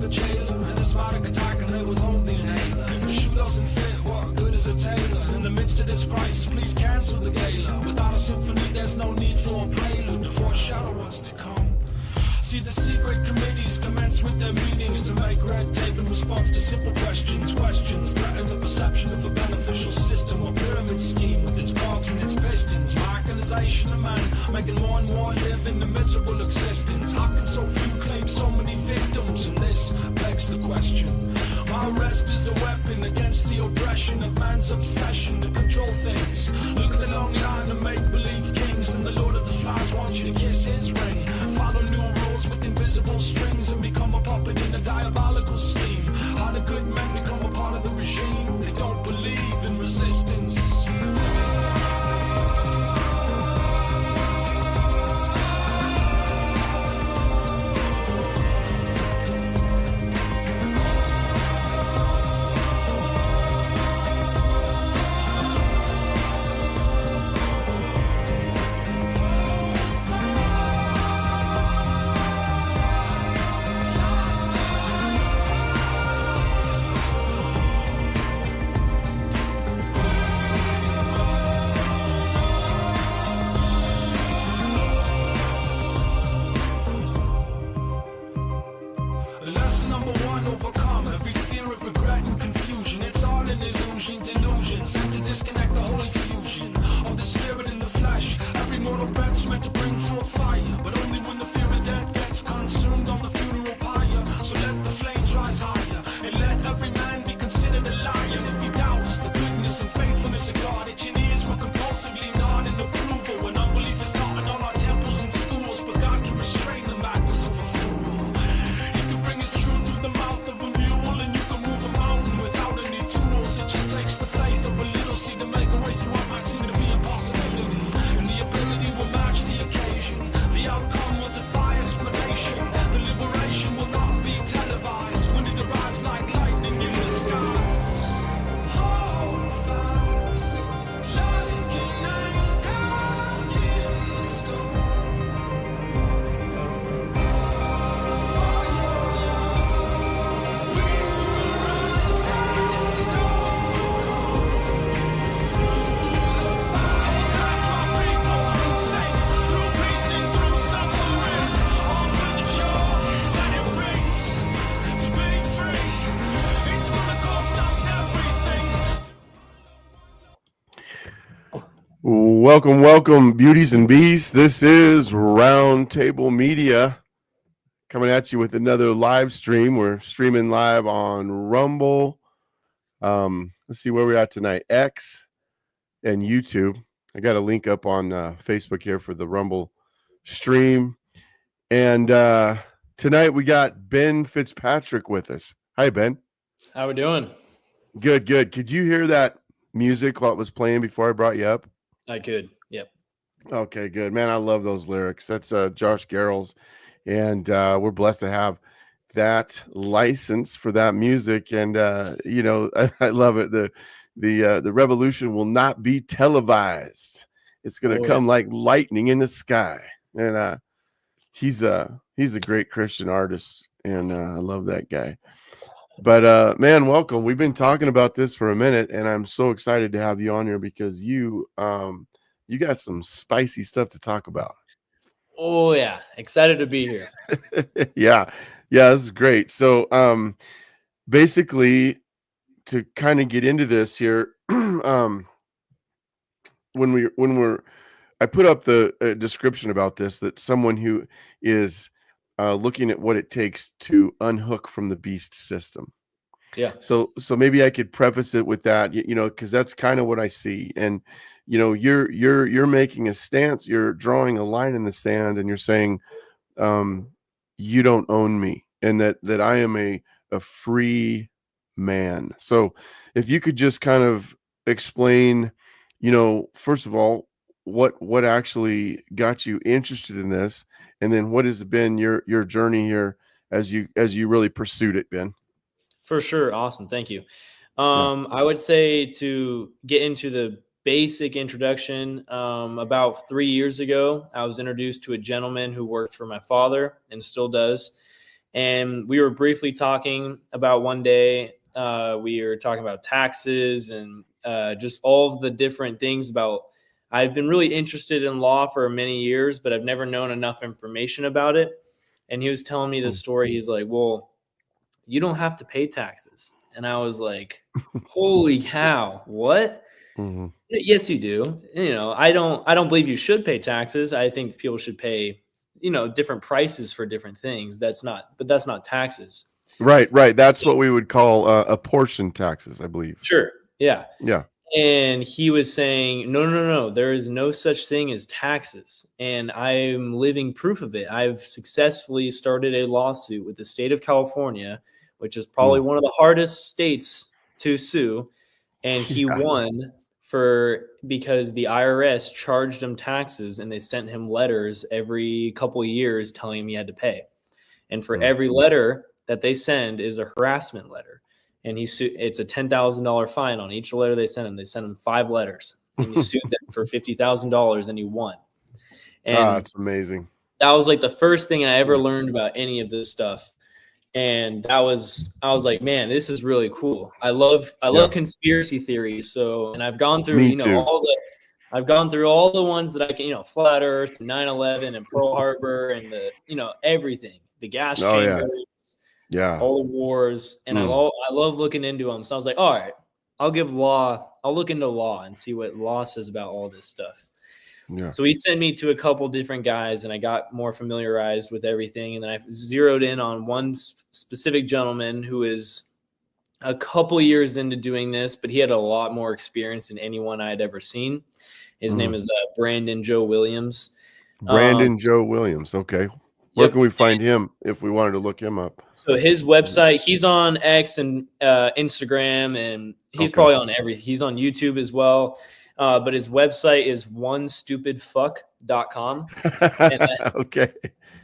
of a jailer. Anesthetic attack and they withhold the inhaler. If the shoe doesn't fit, what good is a tailor? In the midst of this crisis, please cancel the gala. Without a symphony, there's no need for a prelude to foreshadow what's to come. See, the secret committees commence with their meetings to make red tape in response to simple questions. Questions threaten the perception of a beneficial system or pyramid scheme with its cogs and its pistons. My organization of man, making more and more live in a miserable existence. How can so few claim so many victims? And this begs the question. My arrest is a weapon against the oppression of man's obsession to control things. Look at the long line of make-believe kings, and the Lord of the Flies wants you to kiss his ring. Follow new rules with invisible strings and become a puppet in a diabolical scheme. How do good men become a part of the regime? They don't believe in resistance. Lesson number one, overcome every fear of regret and confusion. It's all an illusion, delusion, sent to disconnect the holy fusion of the spirit and the flesh. Every mortal breath's meant to bring forth fire, but only when the fear of death gets consumed on the funeral pyre. So let the flames rise higher, and let every man be considered a liar. If he doubts the goodness and faithfulness of God, itching ears will compulsively nod in approval when unbelief is taught in all our temples and schools. But God can restrain the madness of a fool. It's true through the mouth of a mule, and you can move a mountain without any tools. It just takes the faith of a little seed to make a way through what might seem to be impossibility. And the ability will match the occasion. The outcome will defy explanation. The liberation will not be televised when it arrives like lightning in the sky. Hold fast, like an anchor in the storm. Welcome, beauties and beasts. This is Roundtable Media coming at you with another live stream. We're streaming live on Rumble. Let's see where we're at tonight. X and YouTube. I got a link up on Facebook here for the Rumble stream. And tonight we got Ben Fitzpatrick with us. Hi, Ben. How we doing? Good. Could you hear that music while it was playing before I brought you up? I could. Yep. Okay, good, man. I love those lyrics. That's Josh Garrels, and we're blessed to have that license for that music. And I love it. The revolution will not be televised. It's going to come like lightning in the sky. And he's a great Christian artist, and I love that guy. But man, welcome. We've been talking about this for a minute, and I'm so excited to have you on here because you got some spicy stuff to talk about. Oh yeah, excited to be here. yeah, this is great. So basically, to kind of get into this here, I put up the description about this, that someone who is looking at what it takes to unhook from the beast system. Yeah. So maybe I could preface it with that, because that's kind of what I see. And you're making a stance, you're drawing a line in the sand, and you're saying, you don't own me, and that I am a free man. So if you could just kind of explain, first of all, what actually got you interested in this, and then what has been your journey here as you really pursued it, Ben? For sure. Awesome. Thank you. I would say, to get into the basic introduction, about 3 years ago, I was introduced to a gentleman who worked for my father and still does. And we were briefly talking about one day, we were talking about taxes and just all of the different things about. I've been really interested in law for many years, but I've never known enough information about it. And he was telling me this story. He's like, well, you don't have to pay taxes. And I was like, holy cow, what? Mm-hmm. Yes, you do. I don't believe you should pay taxes. I think people should pay, different prices for different things. That's not taxes. Right. That's what we would call apportioned taxes, I believe. Sure. Yeah. Yeah. And he was saying, no, there is no such thing as taxes. And I'm living proof of it. I've successfully started a lawsuit with the state of California, which is probably one of the hardest states to sue. And he won because the IRS charged him taxes and they sent him letters every couple of years telling him he had to pay. And for every letter that they send is a harassment letter. And it's a $10,000 fine on each letter they send him. They sent him 5 letters, and he sued them for $50,000, and he won. And that's amazing. That was like the first thing I ever learned about any of this stuff. And I was like, man, this is really cool. I love conspiracy theories. So, and I've gone through, I've gone through all the ones that I can, Flat Earth, 9/11, and Pearl Harbor, and everything, the gas chambers. Yeah. All the wars. And I love looking into them. So I was like, all right, I'll look into law and see what law says about all this stuff. Yeah. So he sent me to a couple different guys and I got more familiarized with everything. And then I zeroed in on one specific gentleman who is a couple years into doing this, but he had a lot more experience than anyone I had ever seen. His name is Brandon Joe Williams. Joe Williams. Okay. Where can we find him if we wanted to look him up? So his website, he's on X and Instagram, and he's probably on everything. He's on YouTube as well. But his website is onestupidfuck.com. Okay.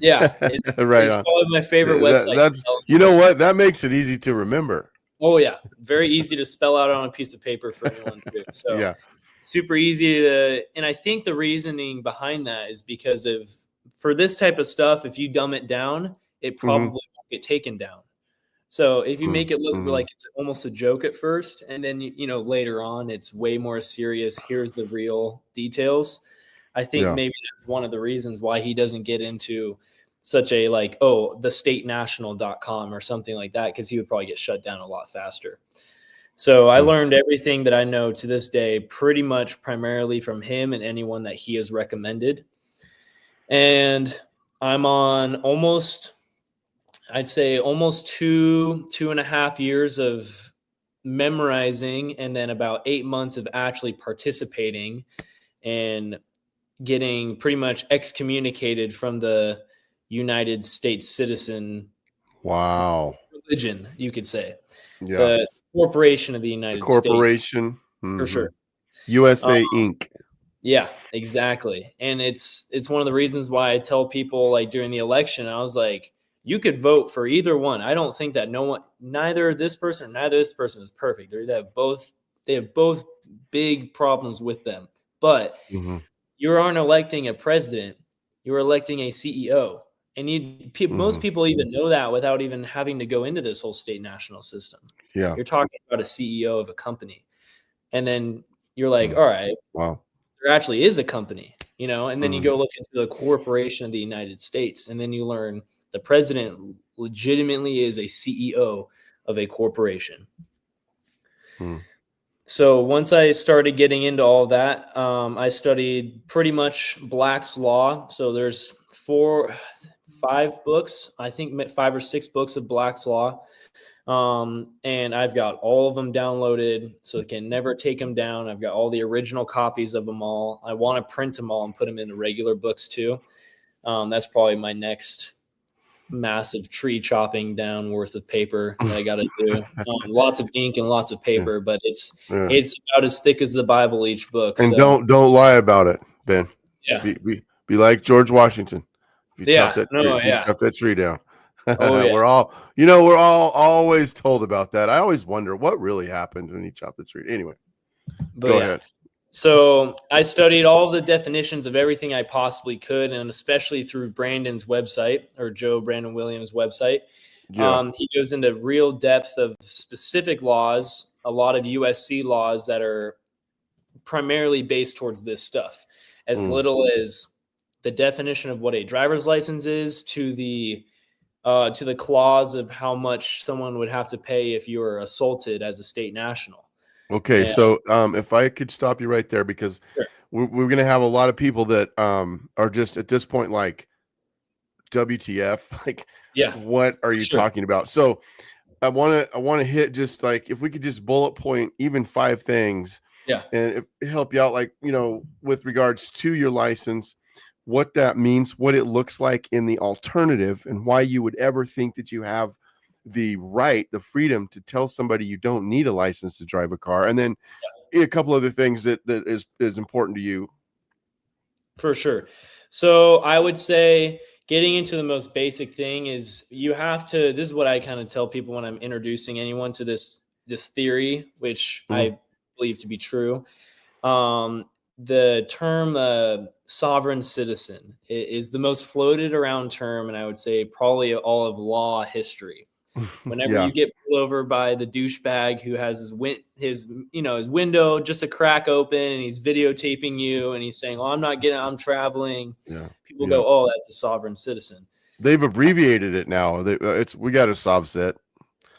Yeah. It's probably my favorite website. You know what? That makes it easy to remember. Oh, yeah. Very easy to spell out on a piece of paper for anyone to do. So super easy to, and I think the reasoning behind that is because for this type of stuff, if you dumb it down, it probably won't get taken down. So if you make it look like it's almost a joke at first, and then later on it's way more serious, here's the real details. I think maybe that's one of the reasons why he doesn't get into such a thestatenational.com or something like that, because he would probably get shut down a lot faster. So I learned everything that I know to this day pretty much primarily from him and anyone that he has recommended. And I'm on almost 2.5 years of memorizing, and then about 8 months of actually participating and getting pretty much excommunicated from the United States citizen religion, you could say. Yeah. The corporation of the United States. Corporation. For sure. USA Inc. Yeah, exactly. And it's one of the reasons why I tell people, during the election, I was like, you could vote for either one. I don't think that neither this person is perfect. They have both big problems with them. But you aren't electing a president, you're electing a CEO. And most people even know that without even having to go into this whole state national system. Yeah. You're talking about a CEO of a company. And then you're like, all right, there actually is a company, and then you go look into the corporation of the United States, and then you learn the president legitimately is a CEO of a corporation. So once I started getting into all that, I studied pretty much Black's Law. So there's 5 books, I think 5 or 6 books of Black's Law. And I've got all of them downloaded, so I can never take them down. I've got all the original copies of them all. I want to print them all and put them into regular books too. That's probably my next massive tree chopping down worth of paper that I got to do. Lots of ink and lots of paper, but it's about as thick as the Bible, each book. And don't lie about it, Ben. Yeah. Be like George Washington. If you chop that tree down. We're all always told about that. I always wonder what really happened when he chopped the tree. Anyway, go ahead. So I studied all the definitions of everything I possibly could, and especially through Brandon's website, or Brandon Williams' website. Yeah. He goes into real depth of specific laws, a lot of USC laws that are primarily based towards this stuff, as Mm. little as the definition of what a driver's license is to the clause of how much someone would have to pay if you were assaulted as a state national. Okay, And so if I could stop you right there, because sure. we're going to have a lot of people that are just at this point like, WTF, like, Yeah, what are for you sure. talking about? So I want to hit just like, if we could just bullet point even 5 things, Yeah, and if help you out, like, with regards to your license, what that means, what it looks like in the alternative, and why you would ever think that you have the right, the freedom to tell somebody you don't need a license to drive a car, and then a couple other things that is important to you. for sure. So I would say getting into the most basic thing is you have to. This is what I kind of tell people when I'm introducing anyone to this theory, which Mhm. I believe to be true. The term sovereign citizen is the most floated around term, and I would say probably all of law history. Whenever Yeah, you get pulled over by the douchebag who has his window just a crack open and he's videotaping you and he's saying, "Oh, I'm traveling," yeah, people yeah. go, "Oh, that's a sovereign citizen." They've abbreviated it now. We got a subset.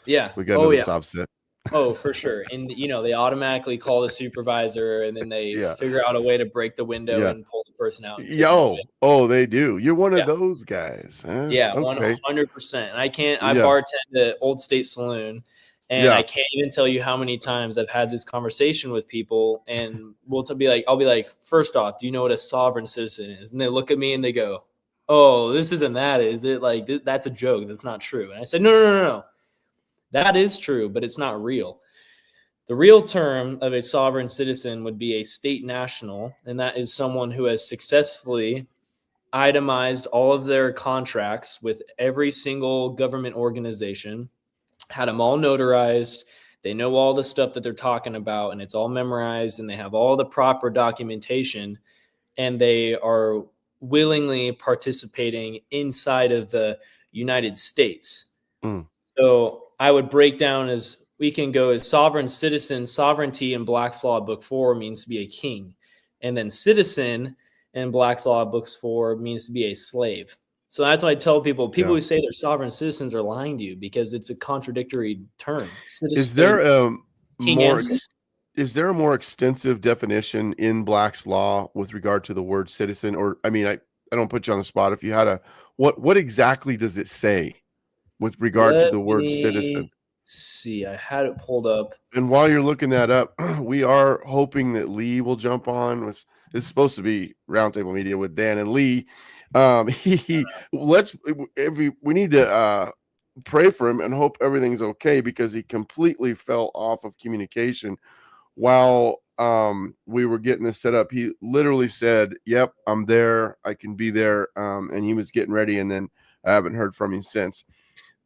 Yeah. We got Oh another yeah. subset. Oh, for sure. And they automatically call the supervisor and then they Yeah, figure out a way to break the window yeah. and pull the person out and take them away. Oh, they do. You're one of Yeah. those guys, huh? Yeah, Okay. 100%. I Yeah, bartend at Old State Saloon, and I yeah, can't even tell you how many times I've had this conversation with people, and I'll be like, first off, do you know what a sovereign citizen is? And they look at me and they go, "Oh, this isn't that, is it? Like that's a joke. That's not true." And I said, "No, no, no, no. That is true, but it's not real. The real term of a sovereign citizen would be a state national, and that is someone who has successfully itemized all of their contracts with every single government organization, had them all notarized. They know all the stuff that they're talking about, and it's all memorized, and they have all the proper documentation, and they are willingly participating inside of the United States. mm, So I would break down as we can go as sovereign citizen. Sovereignty in Black's Law Book 4 means to be a king. And then citizen in Black's Law Books 4 means to be a slave. So that's why I tell people yeah. who say they're sovereign citizens are lying to you because it's a contradictory term. Is Citizen, there it's a king more and slave. is there a more extensive definition in Black's Law with regard to the word citizen? Or, I mean, I don't put you on the spot. If you had what exactly does it say with regard to Let the word citizen? me see. I had it pulled up. And while you're looking that up, we are hoping that Lee will jump on. This is supposed to be Roundtable Media with Dan and Lee. He let's if we need to pray for him and hope everything's okay, because he completely fell off of communication while we were getting this set up. He literally said, "Yep, I'm there. I can be there," and he was getting ready, and then I haven't heard from him since.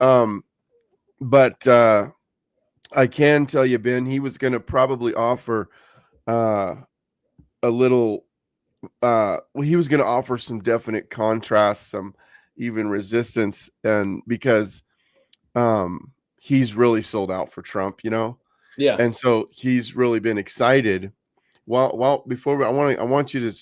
But I can tell you, Ben, he was going to probably offer uh, a little. Well, he was going to offer some definite contrast, some even resistance, and because he's really sold out for Trump. Yeah. And so he's really been excited. Well, before I want you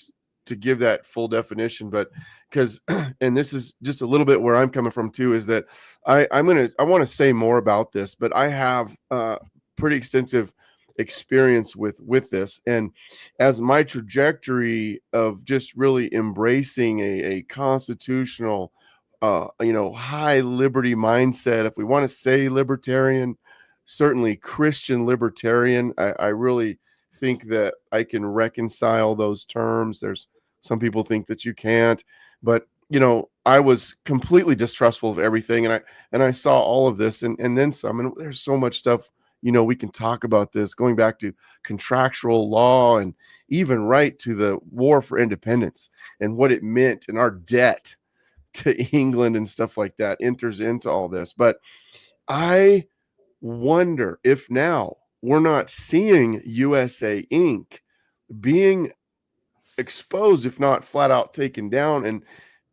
to give that full definition, but because and this is just a little bit where I'm coming from too, is that I want to say more about this, but I have pretty extensive experience with this, and as my trajectory of just really embracing a constitutional high liberty mindset, if we want to say libertarian, certainly Christian libertarian. I really think that I can reconcile those terms. There's some people think that you can't, but I was completely distrustful of everything, and I saw all of this and then some. And there's so much stuff we can talk about this, going back to contractual law and even right to the War for Independence and what it meant, and our debt to England and stuff like that enters into all this. But I wonder if now we're not seeing USA Inc. being exposed, if not flat out taken down, and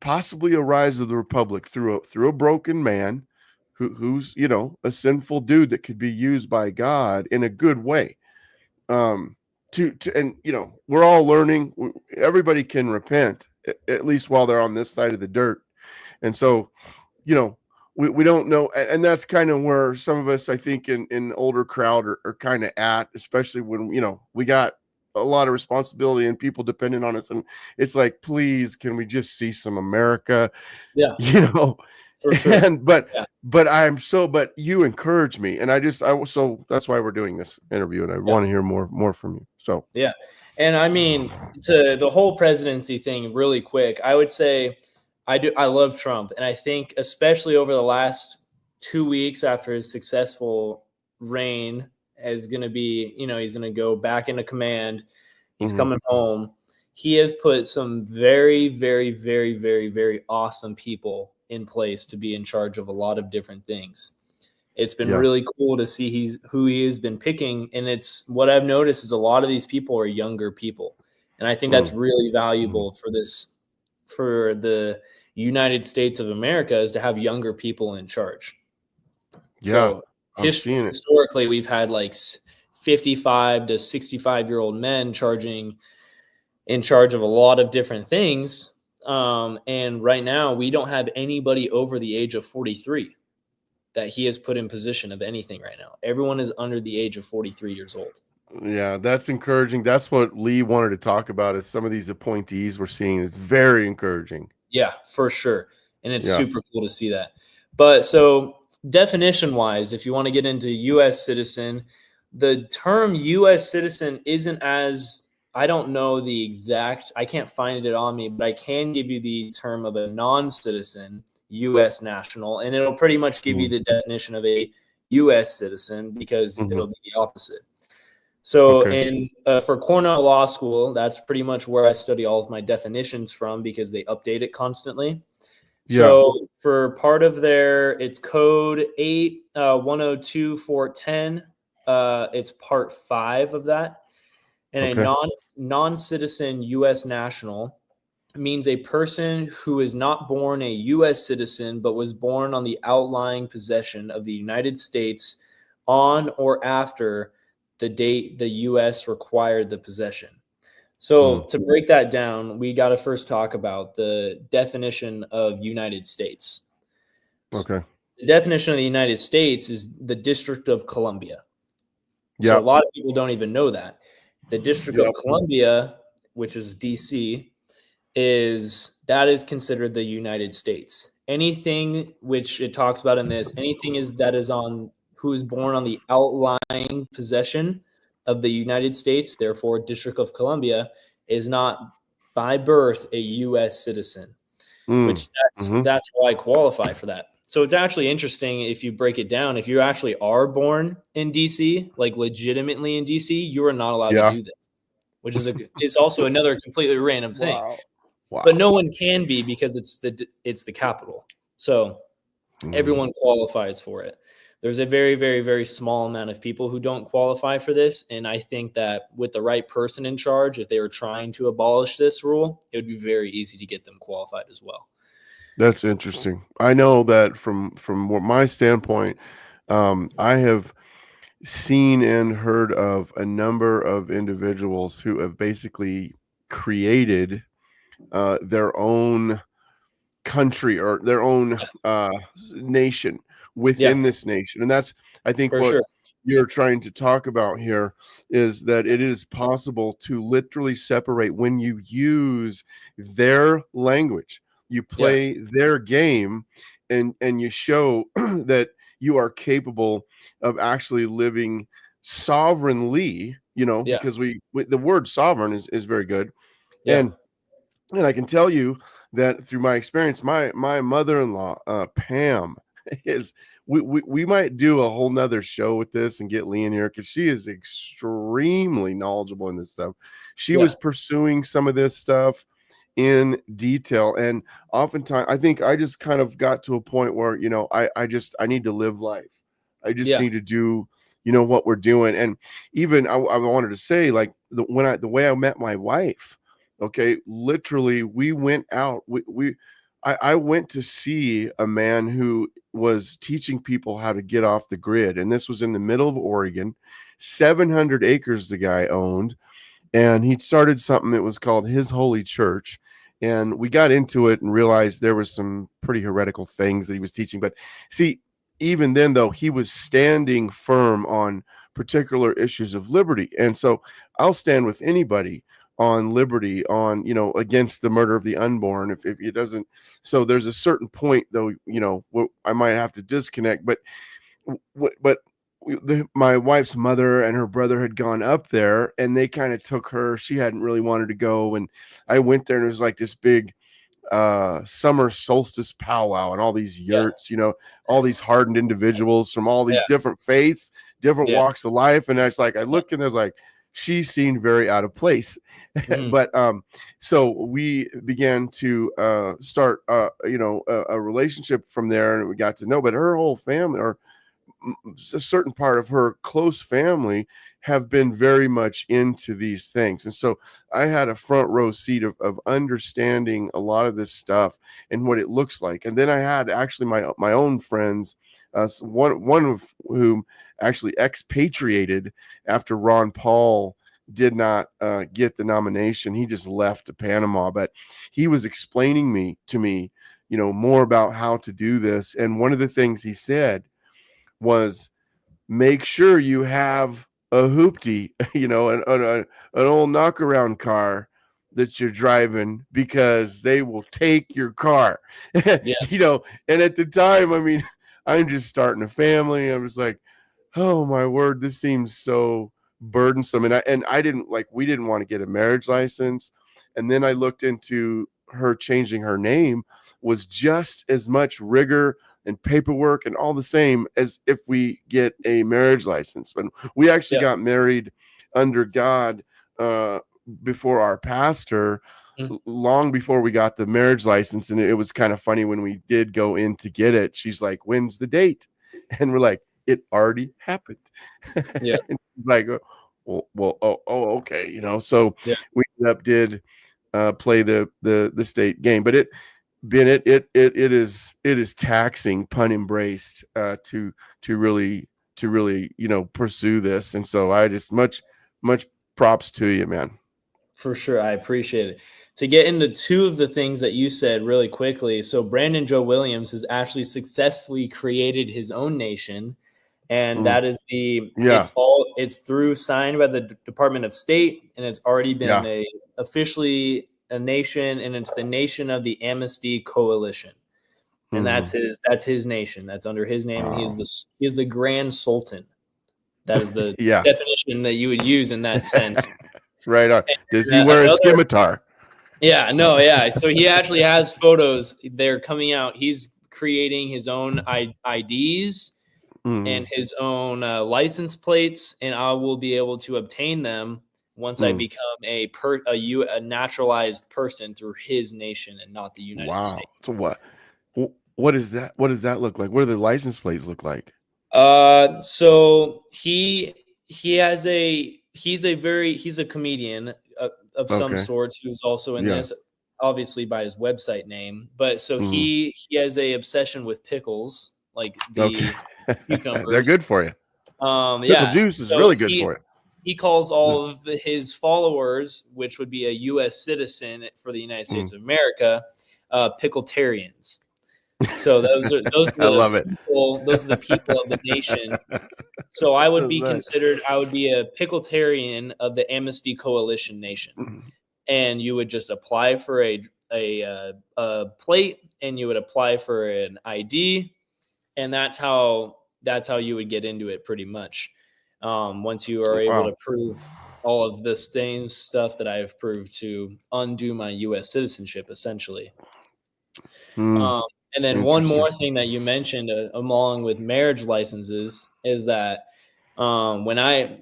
possibly a rise of the republic through a broken man who's, you know, a sinful dude that could be used by God in a good way. And you know, we're all learning. Everybody can repent, at least while they're on this side of the dirt. And so, you know, we don't know. And that's kind of where some of us, I think, in older crowd are kind of at, especially when, you know, we got a lot of responsibility and people depending on us. And it's like, please, can we just see some America? Yeah, You know, for sure. and but Yeah, but you encourage me, and so that's why we're doing this interview, and I yeah, want to hear more from you. So yeah. And I mean, to the whole presidency thing, really quick, I would say I love Trump, and I think especially over the last 2 weeks after his successful reign is going to be, he's going to go back into command. He's mhm. coming home. He has put some very, very, very, very, very awesome people in place to be in charge of a lot of different things. It's been Yeah. really cool to see who he has been picking. And it's what I've noticed is a lot of these people are younger people. And I think that's really valuable for the United States of America is to have younger people in charge. Yeah, So I'm seeing it. historically, we've had like 55 to 65-year-old men in charge of a lot of different things. And right now, we don't have anybody over the age of 43 that he has put in position of anything right now. Everyone is under the age of 43 years old. Yeah, that's encouraging. That's what Lee wanted to talk about, is some of these appointees we're seeing. It's very encouraging. Yeah, for sure. And it's Yeah. super cool to see that. But so definition wise, if you want to get into US citizen, the term US citizen isn't as, I don't know the exact, I can't find it on me, but I can give you the term of a non-citizen US national, and it'll pretty much give you the definition of a US citizen because Mhm. it'll be the opposite. So, Okay. for Cornell Law School, that's pretty much where I study all of my definitions from because they update it constantly. Yeah. So, for part of it's code 8102410. It's part 5 of that. And a Okay. non-citizen U.S. national means a person who is not born a U.S. citizen but was born on the outlying possession of the United States on or after the date the U.S. required the possession. So to break that down, we got to first talk about the definition of United States. Okay. The definition of the United States is the District of Columbia. So a Yep. lot of people don't even know that. The District of Yep. Columbia, which is DC, is considered the United States. Anything which it talks about in this, anything that is on who is born on the outlying possession of the United States, therefore District of Columbia, is not by birth a U.S. citizen. Which Mm-hmm. that's how I qualify for that. So it's actually interesting if you break it down. If you actually are born in DC, like legitimately in DC, you are not allowed to Yeah. do this, which is also another completely random thing. Wow. But Wow. no one can be because it's the capital. So everyone qualifies for it. There's a very, very, very small amount of people who don't qualify for this. And I think that with the right person in charge, if they were trying to abolish this rule, it would be very easy to get them qualified as well. That's interesting. I know that from my standpoint, I have seen and heard of a number of individuals who have basically created their own country or their own nation Yeah, within this nation. And that's, I think, for what sure. you're trying to talk about here, is that it is possible to literally separate when you use their language, you Yeah, play their game, and you show that you are capable of actually living sovereignly, you know, yeah, because the word sovereign is very good. yeah, And I can tell you that through my experience, my mother-in-law, Pam, is we might do a whole nother show with this and get Lee in here because she is extremely knowledgeable in this stuff. She yeah, was pursuing some of this stuff in detail, and oftentimes I think I just kind of got to a point where, you know, I need to live life. I just yeah, need to do, you know, what we're doing. And even I wanted to say, like, the way I met my wife. Okay, literally, we went out. We I went to see a man who was teaching people how to get off the grid, and this was in the middle of Oregon. 700 acres the guy owned, and he started something that was called His Holy Church. And we got into it and realized there was some pretty heretical things that he was teaching. But see, even then, though, he was standing firm on particular issues of liberty. And so I'll stand with anybody on liberty, on, against the murder of the unborn, if it doesn't. So there's a certain point, though, I might have to disconnect. But my wife's mother and her brother had gone up there, and they kind of took her. She hadn't really wanted to go, and I went there, and it was like this big summer solstice powwow, and all these yurts, all these hardened individuals from all these different faiths, different walks of life. And it's like I look, and there's like, she seemed very out of place. But so we began to start a relationship from there, and we got to know. But her whole family, or a certain part of her close family, have been very much into these things. And so I had a front row seat of understanding a lot of this stuff and what it looks like. And then I had actually my own friends, one of whom actually expatriated after Ron Paul did not get the nomination. He just left to Panama, but he was explaining to me, more about how to do this. And one of the things he said was, make sure you have a hoopty, an old knockaround car that you're driving, because they will take your car. And at the time, I mean, I'm just starting a family. I was like, oh my word, this seems so burdensome. And we didn't want to get a marriage license. And then I looked into her changing her name was just as much rigor and paperwork and all the same as if we get a marriage license. But we actually got married under God before our pastor, long before we got the marriage license. And it was kind of funny when we did go in to get it. She's like, when's the date? And we're like, it already happened. And she's like, okay. So we ended up play the state game. But it is taxing, pun embraced, to really pursue this. And so I just much props to you, man. For sure. I appreciate it. To get into two of the things that you said really quickly. So Brandon Joe Williams has actually successfully created his own nation. And that is it's through signed by the Department of State, and it's already been officially a nation, and it's the nation of the Amnesty Coalition. And that's his nation. That's under his name. Wow. And he's the Grand Sultan. That is the definition that you would use in that sense. Right on. Does he wear a scimitar? Yeah, no, yeah. So he actually has photos. They're coming out. He's creating his own IDs and his own license plates, and I will be able to obtain them once I become a naturalized person through his nation and not the United States. So what is that? What does that look like? What do the license plates look like? So he's a comedian of some sorts who's also in this, obviously by his website name. But so he has a obsession with pickles, like the cucumbers. They're good for you. Pickle juice is really good for you. He calls all of his followers, which would be a U.S. citizen for the United States of America, pickletarians. So those are I love it. Those are the people of the nation. So I would be considered. I would be a pickletarian of the Amnesty Coalition nation, and you would just apply for a plate, and you would apply for an ID, and that's how you would get into it pretty much. Once you are able to prove all of the same stuff that I've proved to undo my U.S. citizenship, essentially. And then one more thing that you mentioned, along with marriage licenses, is that when I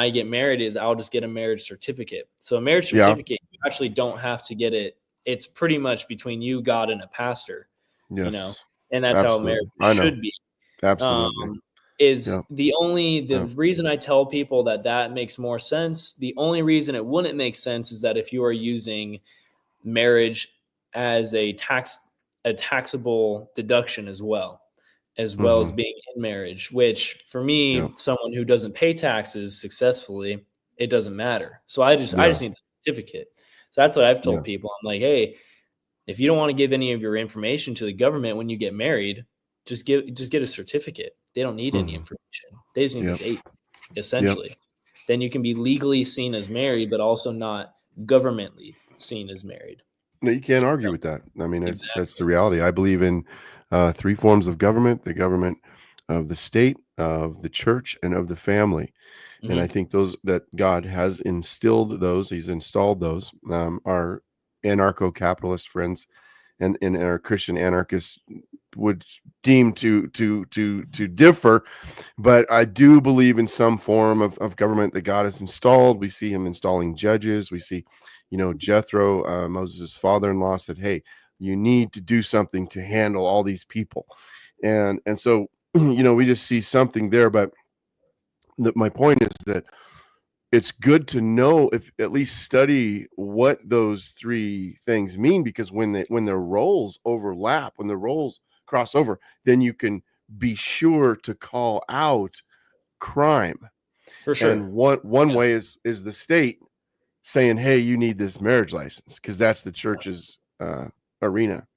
get married, is I'll just get a marriage certificate. So a marriage certificate, you actually don't have to get it. It's pretty much between you, God, and a pastor. Yes. And that's how marriage should be. Absolutely. The reason I tell people that makes more sense, the only reason it wouldn't make sense is that if you are using marriage as a taxable deduction as well as Mhm. being in marriage, which for me, Yeah. someone who doesn't pay taxes successfully, it doesn't matter. So I Yeah. just need the certificate. So that's what I've Yeah. told people. I'm like, hey, if you don't want to give any of your information to the government when you get married, just get a certificate. They don't need any Mhm. information. They just need the Yep. date, Yep. essentially. Then you can be legally seen as married, but also not governmentally seen as married. No, you can't argue with that. I mean, that's the Exactly. reality. I believe in three forms of government: the government of the state, of the church, and of the family. And I Hmm. think those that God has instilled those, He's installed those. Our anarcho-capitalist friends and our Christian anarchists would deem to differ, but I do believe in some form of government that God has installed. We see Him installing judges. We see, Jethro, Moses' father-in-law, said, "Hey, you need to do something to handle all these people," and so we just see something there. But my point is that it's good to know, if at least study what those three things mean, because when the roles overlap, when the roles cross over, then you can be sure to call out crime. For And sure. one Yeah. way is the state saying, hey, you need this marriage license, because that's the church's arena.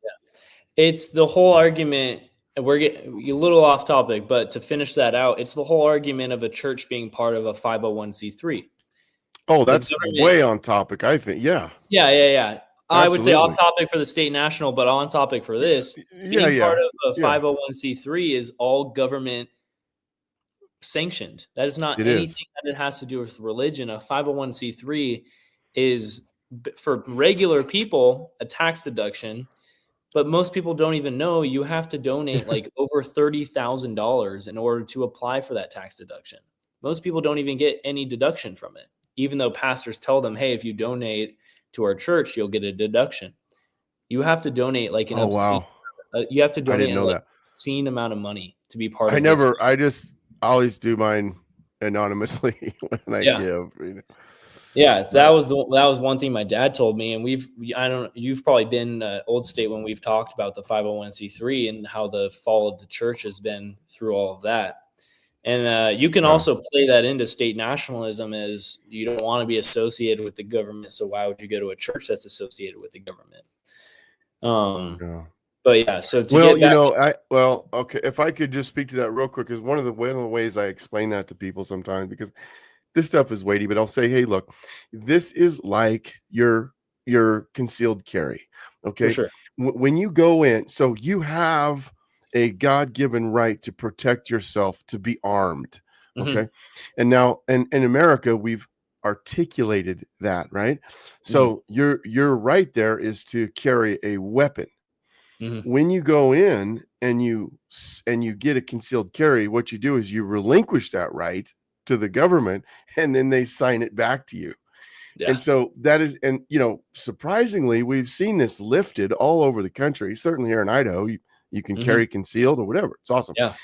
It's the whole argument, and we're getting a little off topic, but to finish that out, it's the whole argument of a church being part of a 501c3. Oh, The that's government, way on topic, I think. Yeah, yeah. I would say off absolutely. topic for the state national, but on topic for this, Yeah, being part yeah, of a yeah. 501c3 is all government sanctioned. That is not It is. anything that it has to do with religion. A 501c3 is for regular people a tax deduction, but most people don't even know you have to donate like over $30,000 in order to apply for that tax deduction. Most people don't even get any deduction from it, even though pastors tell them, "Hey, if you donate to our church, you'll get a deduction." You have to donate like an Oh, obscene. wow. You have to I didn't donate know like that. obscene amount of money to be part I of this. never I just always do mine anonymously when I Yeah. give. Yeah, so But that was one thing my dad told me, and I don't you've probably been Old State when we've talked about the 501c3 and how the fall of the church has been through all of that. And you can yeah, also play that into state nationalism as you don't want to be associated with the government, so why would you go to a church that's associated with the government? Um, yeah. but yeah, so to Well, get back, okay, if I could just speak to that real quick, is one of the ways I explain that to people sometimes, because this stuff is weighty, but I'll say, hey, look, this is like your concealed carry. for Okay. sure. When you go in, so you have a God-given right to protect yourself, to be armed. Hmm. Okay. And now in America, we've articulated that, right? Hmm. So your right there is to carry a weapon. Hmm. When you go in and you get a concealed carry, what you do is you relinquish that right to the government, and then they sign it back to you. And Yeah. so that is, and surprisingly, we've seen this lifted all over the country. Certainly here in Idaho, you can Hmm. carry concealed or whatever. It's awesome. Yeah.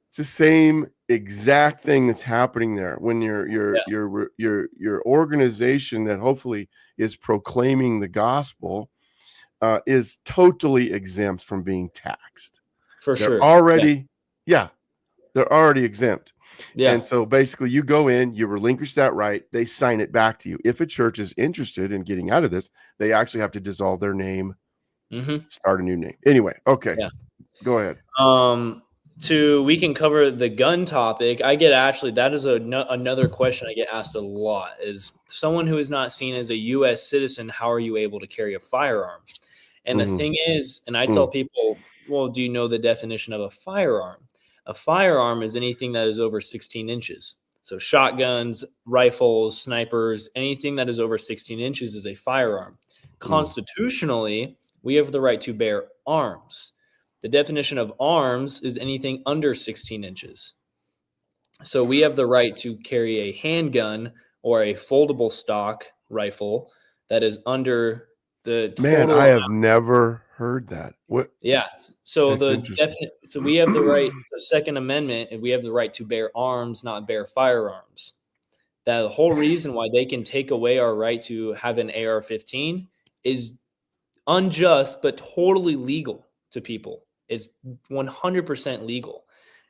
It's the same exact thing that's happening there when Yeah. your organization that hopefully is proclaiming the gospel is totally exempt from being taxed. For They're sure. Yeah. already, yeah, they're already exempt. And Yeah. so basically, you go in, you relinquish that right, they sign it back to you. If a church is interested in getting out of this, they actually have to dissolve their name, Hmm. start a new name. Anyway, okay, Yeah. go ahead. We can cover the gun topic. I get actually that is another question I get asked a lot is someone who is not seen as a U.S. citizen, how are you able to carry a firearm? And the Mhm, thing is, and I tell mm, people, well, do you know the definition of a firearm? A firearm is anything that is over 16 inches. So shotguns, rifles, snipers, anything that is over 16 inches is a firearm. mm, Constitutionally, we have the right to bear arms. The definition of arms is anything under 16 inches. So we have the right to carry a handgun or a foldable stock rifle that is under the man, I total. have never heard that. What? Yeah. So That's interesting. so we have the right, the Second Amendment, and we have the right to bear arms, not bear firearms. That the whole reason why they can take away our right to have an AR-15 is unjust but totally legal to people. It's 100% legal.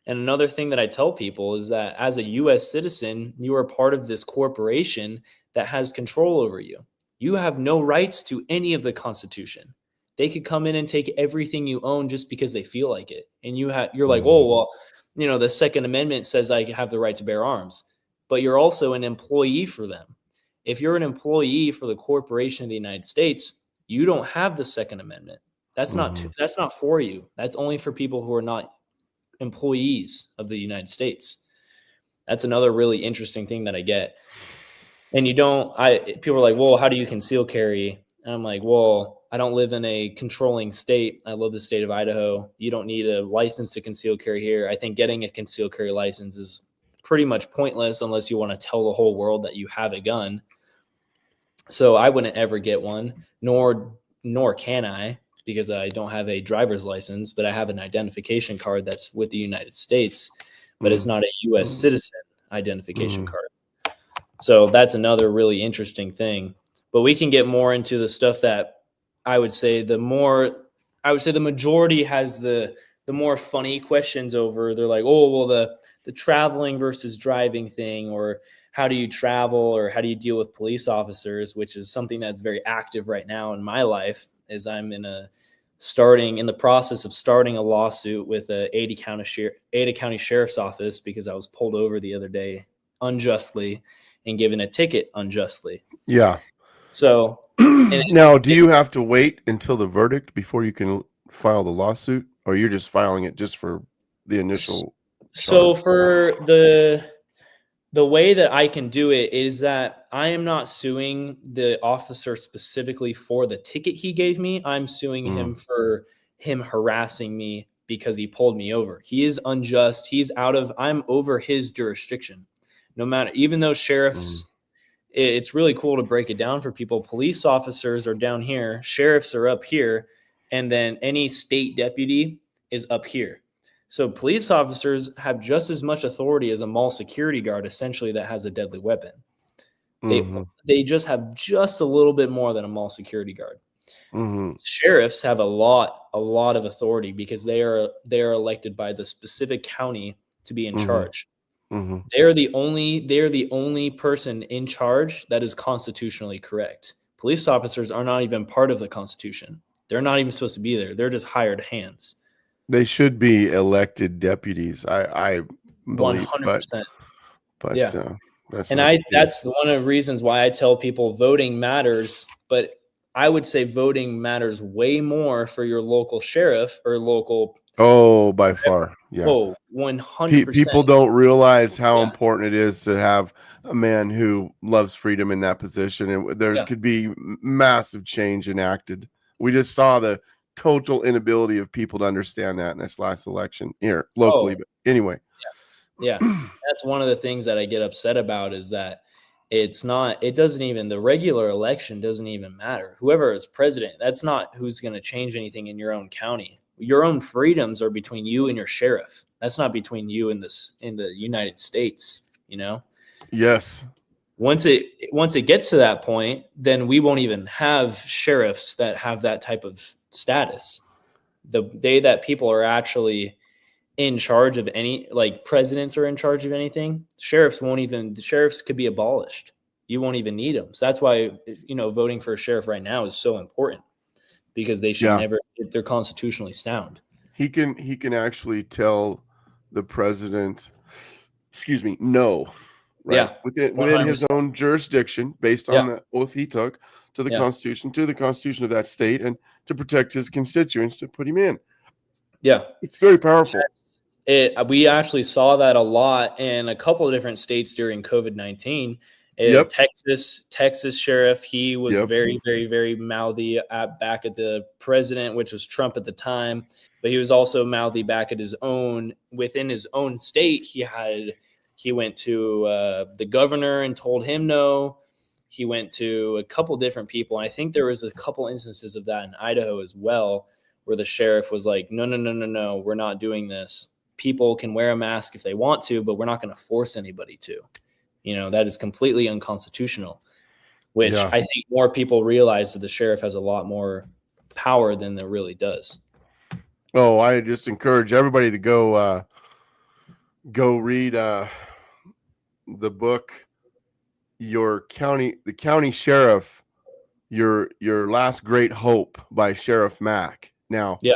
And another thing that I tell people is that as a US citizen, you are part of this corporation that has control over you. You have no rights to any of the Constitution. They could come in and take everything you own just because they feel like it. And you're like, "Oh, well, the Second Amendment says I have the right to bear arms." But you're also an employee for them. If you're an employee for the corporation of the United States, you don't have the Second Amendment. That's not for you. That's only for people who are not employees of the United States. That's another really interesting thing that I get. And people are like, "Well, how do you conceal carry?" And I'm like, "Well, I don't live in a controlling state. I love the state of Idaho. You don't need a license to conceal carry here. I think getting a concealed carry license is pretty much pointless unless you want to tell the whole world that you have a gun. So I wouldn't ever get one, nor can I, because I don't have a driver's license, but I have an identification card that's with the United States, but it's not a U.S. citizen identification card. So that's another really interesting thing. But we can get more into the stuff that I would say the majority has the more funny questions over. They're like, "Oh, well, the traveling versus driving thing, or how do you travel, or how do you deal with police officers," which is something that's very active right now in my life, as I'm in the process of starting a lawsuit with a Ada County Sheriff's Office because I was pulled over the other day unjustly and given a ticket unjustly. Yeah. So now, do you have to wait until the verdict before you can file the lawsuit, or you're just filing it just for the initial? So for the way that I can do it is that I am not suing the officer specifically for the ticket he gave me. I'm suing him for him harassing me because he pulled me over. He is unjust. I'm over his jurisdiction. No matter, even though sheriffs, it's really cool to break it down for people. Police officers are down here, sheriffs are up here, and then any state deputy is up here. So police officers have just as much authority as a mall security guard, essentially, that has a deadly weapon. They just have just a little bit more than a mall security guard. Sheriffs have a lot of authority because they are elected by the specific county to be in charge. They're the only person in charge that is constitutionally correct. Police officers are not even part of the Constitution. They're not even supposed to be there. They're just hired hands. They should be elected deputies. I believe, 100%. But yeah, that's one of the reasons why I tell people voting matters. But I would say voting matters way more for your local sheriff or local. Oh, by far. Yeah. Oh, 100%. People don't realize how important it is to have a man who loves freedom in that position. And there could be massive change enacted. We just saw the total inability of people to understand that in this last election here locally. But anyway. Yeah. That's one of the things that I get upset about is that the regular election doesn't even matter. Whoever is president, that's not who's going to change anything in your own county. Your own freedoms are between you and your sheriff. That's not between you and in the United States, Yes. Once it gets to that point, then we won't even have sheriffs that have that type of status. The day that people are actually in charge of presidents are in charge of anything, sheriffs could be abolished. You won't even need them. So that's why, voting for a sheriff right now is so important, because they should never, they're constitutionally sound. He can actually tell the president, no, right? Yeah. Within his own jurisdiction, based on the oath he took to the Constitution of that state, and to protect his constituents, to put him in. Yeah. It's very powerful. We actually saw that a lot in a couple of different states during COVID-19. Texas sheriff, he was very, very, very mouthy back at the president, which was Trump at the time, but he was also mouthy back at within his own state. He went to the governor and told him no. He went to a couple different people. And I think there was a couple instances of that in Idaho as well, where the sheriff was like, no, we're not doing this. People can wear a mask if they want to, but we're not going to force anybody to. That is completely unconstitutional, which I think more people realize that the sheriff has a lot more power than there really does. Oh, I just encourage everybody to go read the book, the county sheriff, your last great hope by Sheriff Mack. Now, Yeah.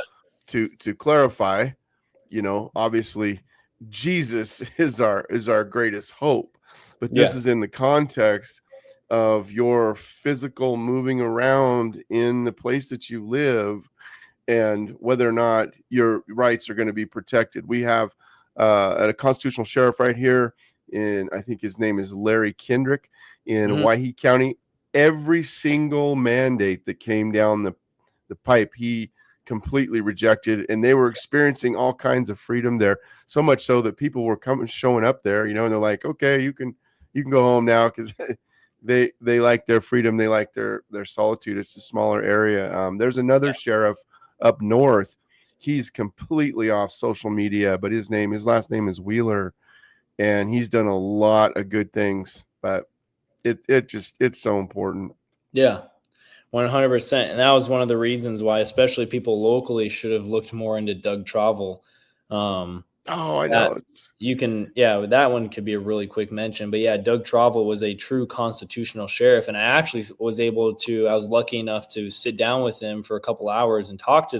to clarify, obviously Jesus is our greatest hope, but this Yeah. is in the context of your physical moving around in the place that you live, and whether or not your rights are going to be protected. We have a constitutional sheriff right here I think his name is Larry Kendrick in Mhm. Waihee County. Every single mandate that came down the pipe, he completely rejected, and they were experiencing all kinds of freedom there, so much so that people were showing up there, and they're like, okay, you can go home now, because they like their freedom, they like their solitude. It's a smaller area. There's another sheriff up north. He's completely off social media, but his last name is Wheeler, and he's done a lot of good things. But it's so important. Yeah. 100%. And that was one of the reasons why, especially people locally, should have looked more into Doug Travel. Oh, I That know. that one could be a really quick mention. But yeah, Doug Travel was a true constitutional sheriff. And I actually I was lucky enough to sit down with him for a couple hours and talk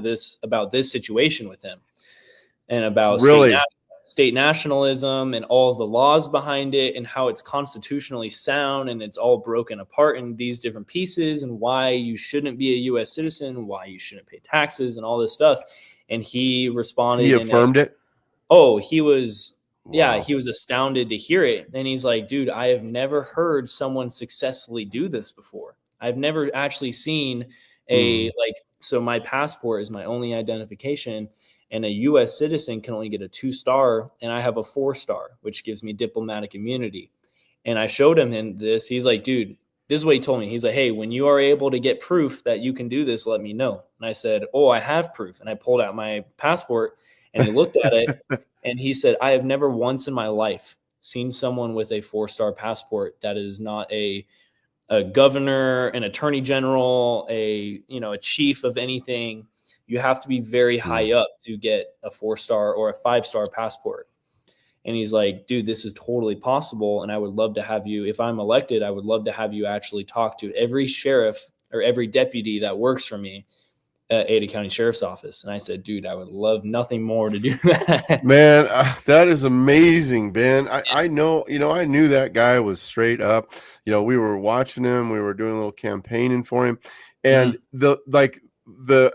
about this situation with him, and about Really? state nationalism and all of the laws behind it, and how it's constitutionally sound, and it's all broken apart in these different pieces, and why you shouldn't be a U.S. citizen, why you shouldn't pay taxes, and all this stuff. And he responded He affirmed it? he was, Wow. he was astounded to hear it. And he's like, dude, I have never heard someone successfully do this before. I've never actually seen so my passport is my only identification, and a U.S. citizen can only get a 2-star, and I have a 4-star, which gives me diplomatic immunity. And I showed him this. He's like, dude, this is what he told me. He's like, hey, when you are able to get proof that you can do this, let me know. And I said, oh, I have proof. And I pulled out my passport, and he looked at it, and he said, I have never once in my life seen someone with a 4-star passport that is not a governor, an attorney general, a chief of anything. You have to be very high up to get a 4-star or a 5-star passport. And he's like, dude, this is totally possible. And I would love to have you, if I'm elected, I would love to have you actually talk to every sheriff or every deputy that works for me at Ada County Sheriff's Office. And I said, dude, I would love nothing more to do that. Man, that is amazing, Ben. I know, I knew that guy was straight up. We were watching him, we were doing a little campaigning for him, and the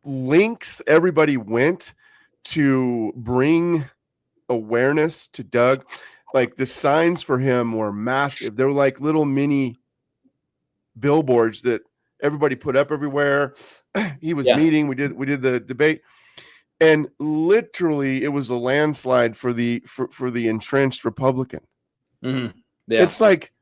links everybody went to bring awareness to Doug. Like, the signs for him were massive. They were like little mini billboards that everybody put up everywhere. He was meeting. We did the debate, and literally it was a landslide for the entrenched Republican. Mm-hmm. Yeah. It's like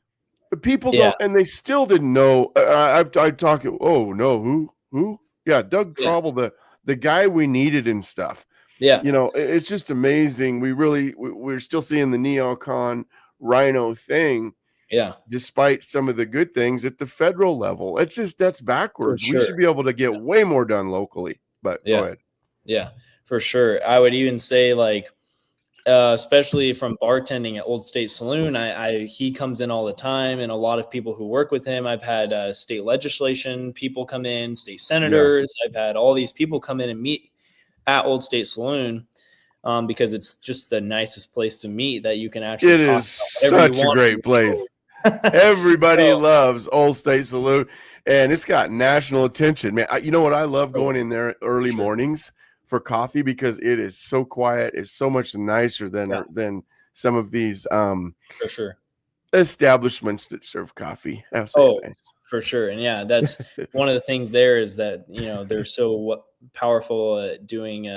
people don't, and they still didn't know. I talk. Oh no, who? Yeah, Doug Travel, the guy we needed and stuff. Yeah. It's just amazing. We're still seeing the neocon rhino thing. Yeah. Despite some of the good things at the federal level. It's just, that's backwards. Sure. We should be able to get way more done locally. But go ahead. Yeah, for sure. I would even say, like, especially from bartending at Old State Saloon, he comes in all the time, and a lot of people who work with him. I've had state legislation people come in, state senators. I've had all these people come in and meet at Old State Saloon, because it's just the nicest place to meet that you can actually. It is such a great place. Everybody loves Old State Saloon, and it's got national attention, man. You know what? I love going in there early mornings for coffee, because it is so quiet. It's so much nicer than some of these for sure establishments that serve coffee. Nice. For sure. And that's one of the things there, is that they're so powerful at doing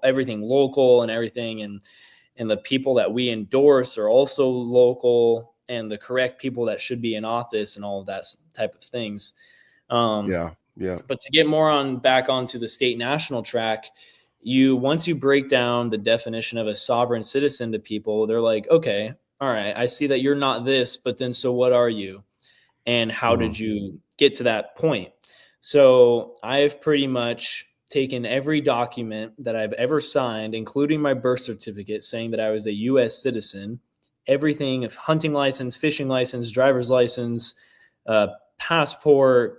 everything local and everything, and the people that we endorse are also local, and the correct people that should be in office, and all of that type of things. But to get more back onto the state national track, once you break down the definition of a sovereign citizen to people, they're like, okay, all right, I see that you're not this, but then so what are you? And how did you get to that point? So I've pretty much taken every document that I've ever signed, including my birth certificate saying that I was a U.S. citizen, everything, hunting license, fishing license, driver's license, passport,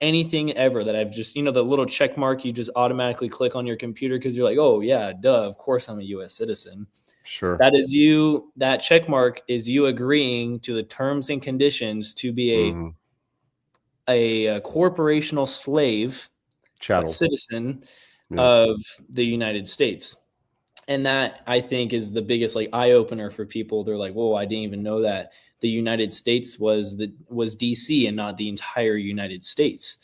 anything ever that I've just, the little check mark you just automatically click on your computer because you're like, oh, yeah, duh, of course I'm a U.S. citizen. Sure. That is you. That check mark is you agreeing to the terms and conditions to be a corporational slave, a Chattel. citizen Yeah. of the United States. And that, I think, is the biggest eye opener for people. They're like, whoa, I didn't even know that the United States was DC and not the entire United States.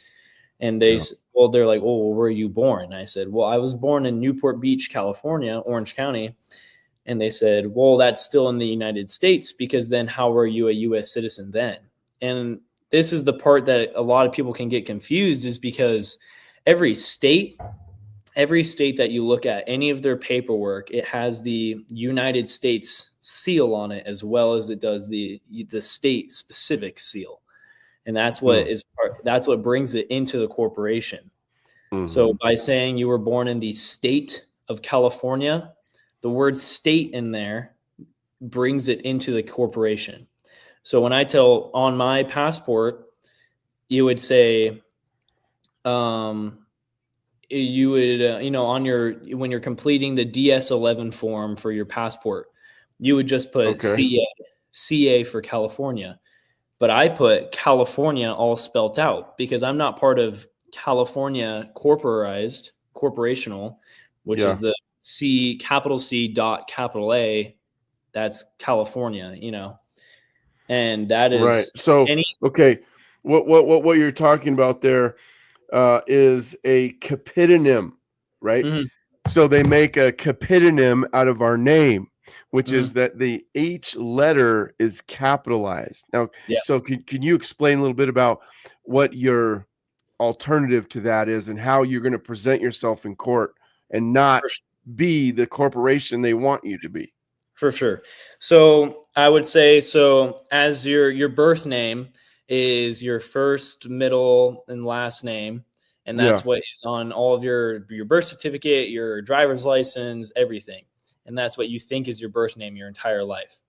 And they're like, oh, well, where are you born? And I said, well, I was born in Newport Beach, California, Orange County. And they said, well, that's still in the United States, because then how are you a U.S. citizen then? And this is the part that a lot of people can get confused, is because every state that you look at, any of their paperwork, it has the United States seal on it, as well as it does the state specific seal. And that's what that's what brings it into the corporation. So by saying you were born in the state of California, the word state in there brings it into the corporation. So when I tell on my passport, you would say, you would, on when you're completing the DS-11 form for your passport, you would just put CA for California. But I put California all spelt out because I'm not part of California corporational, which is the capital C dot capital A. That's California, and that is right. So, what you're talking about there is a capitonym, right? Mm-hmm. So they make a capitonym out of our name, which is that each letter is capitalized. Now, so can you explain a little bit about what your alternative to that is and how you're going to present yourself in court and not be the corporation they want you to be? For sure. So I would say, as your birth name is your first, middle, and last name, and that's what is on all of your birth certificate, your driver's license, everything. And that's what you think is your birth name your entire life.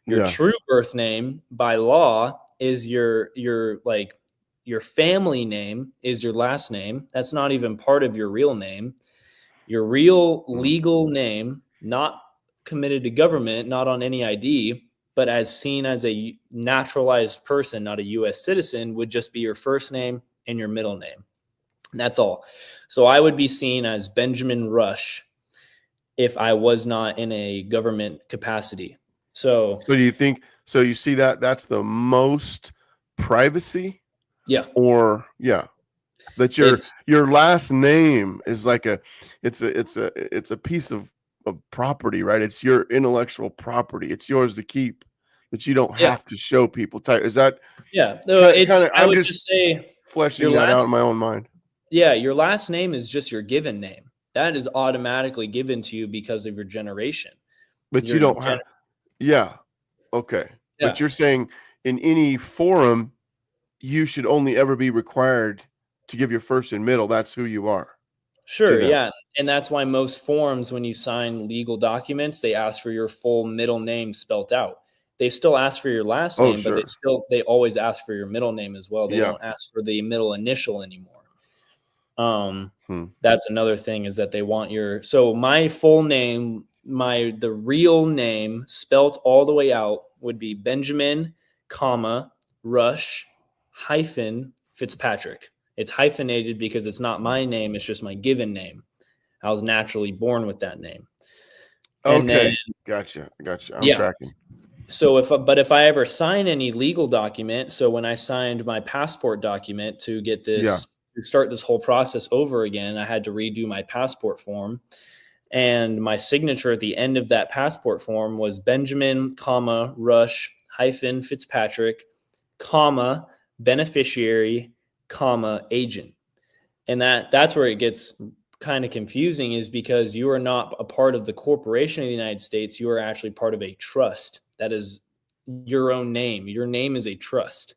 Your true birth name by law is your family name is your last name. That's not even part of your real name. Your real legal name, not committed to government, not on any ID, but as seen as a naturalized person, not a U.S. citizen, would just be your first name and your middle name. And that's all. So I would be seen as Benjamin Rush if I was not in a government capacity. So do you think, so you see that's the most privacy? Yeah. Or that your last name is like it's a piece of property, right? It's your intellectual property. It's yours to keep, that you don't have to show people. Is that I would just say fleshing that out in my own mind. Yeah, your last name is just your given name. That is automatically given to you because of your generation. But you don't have okay. But you're saying in any forum you should only ever be required to give your first and middle. That's who you are. Sure. Yeah. And that's why most forms, when you sign legal documents, they ask for your full middle name spelt out. They still ask for your last name, but they always ask for your middle name as well. They don't ask for the middle initial anymore. That's another thing, is that they want so my full name, the real name spelt all the way out would be Benjamin, Rush, Fitzpatrick. It's hyphenated because it's not my name. It's just my given name. I was naturally born with that name. Okay. Gotcha. I'm tracking. So if I ever sign any legal document, so when I signed my passport document to get this, to start this whole process over again, I had to redo my passport form. And my signature at the end of that passport form was Benjamin, Rush, Fitzpatrick, beneficiary, agent. And that's where it gets kind of confusing, is because you are not a part of the corporation of the United States. You are actually part of a trust. That is your own name. Your name is a trust.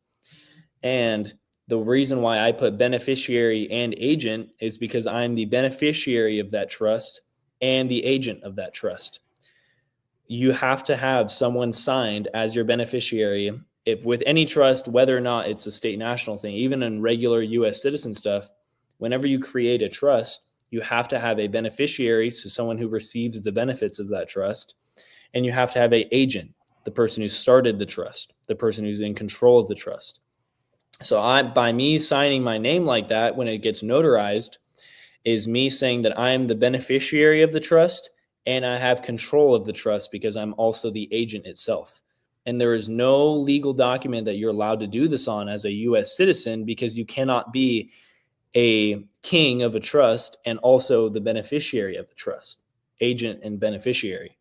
And The reason why I put beneficiary and agent is because I'm the beneficiary of that trust and the agent of that trust. You have to have someone signed as your beneficiary. If with any trust, whether or not it's a state national thing, even in regular US citizen stuff, whenever you create a trust, you have to have a beneficiary, so someone who receives the benefits of that trust, and you have to have a agent, the person who started the trust, the person who's in control of the trust. So by me signing my name like that, when it gets notarized, is me saying that I'm the beneficiary of the trust and I have control of the trust because I'm also the agent itself. And there is no legal document that you're allowed to do this on as a US citizen, because you cannot be a king of a trust and also the beneficiary of the trust, agent and beneficiary.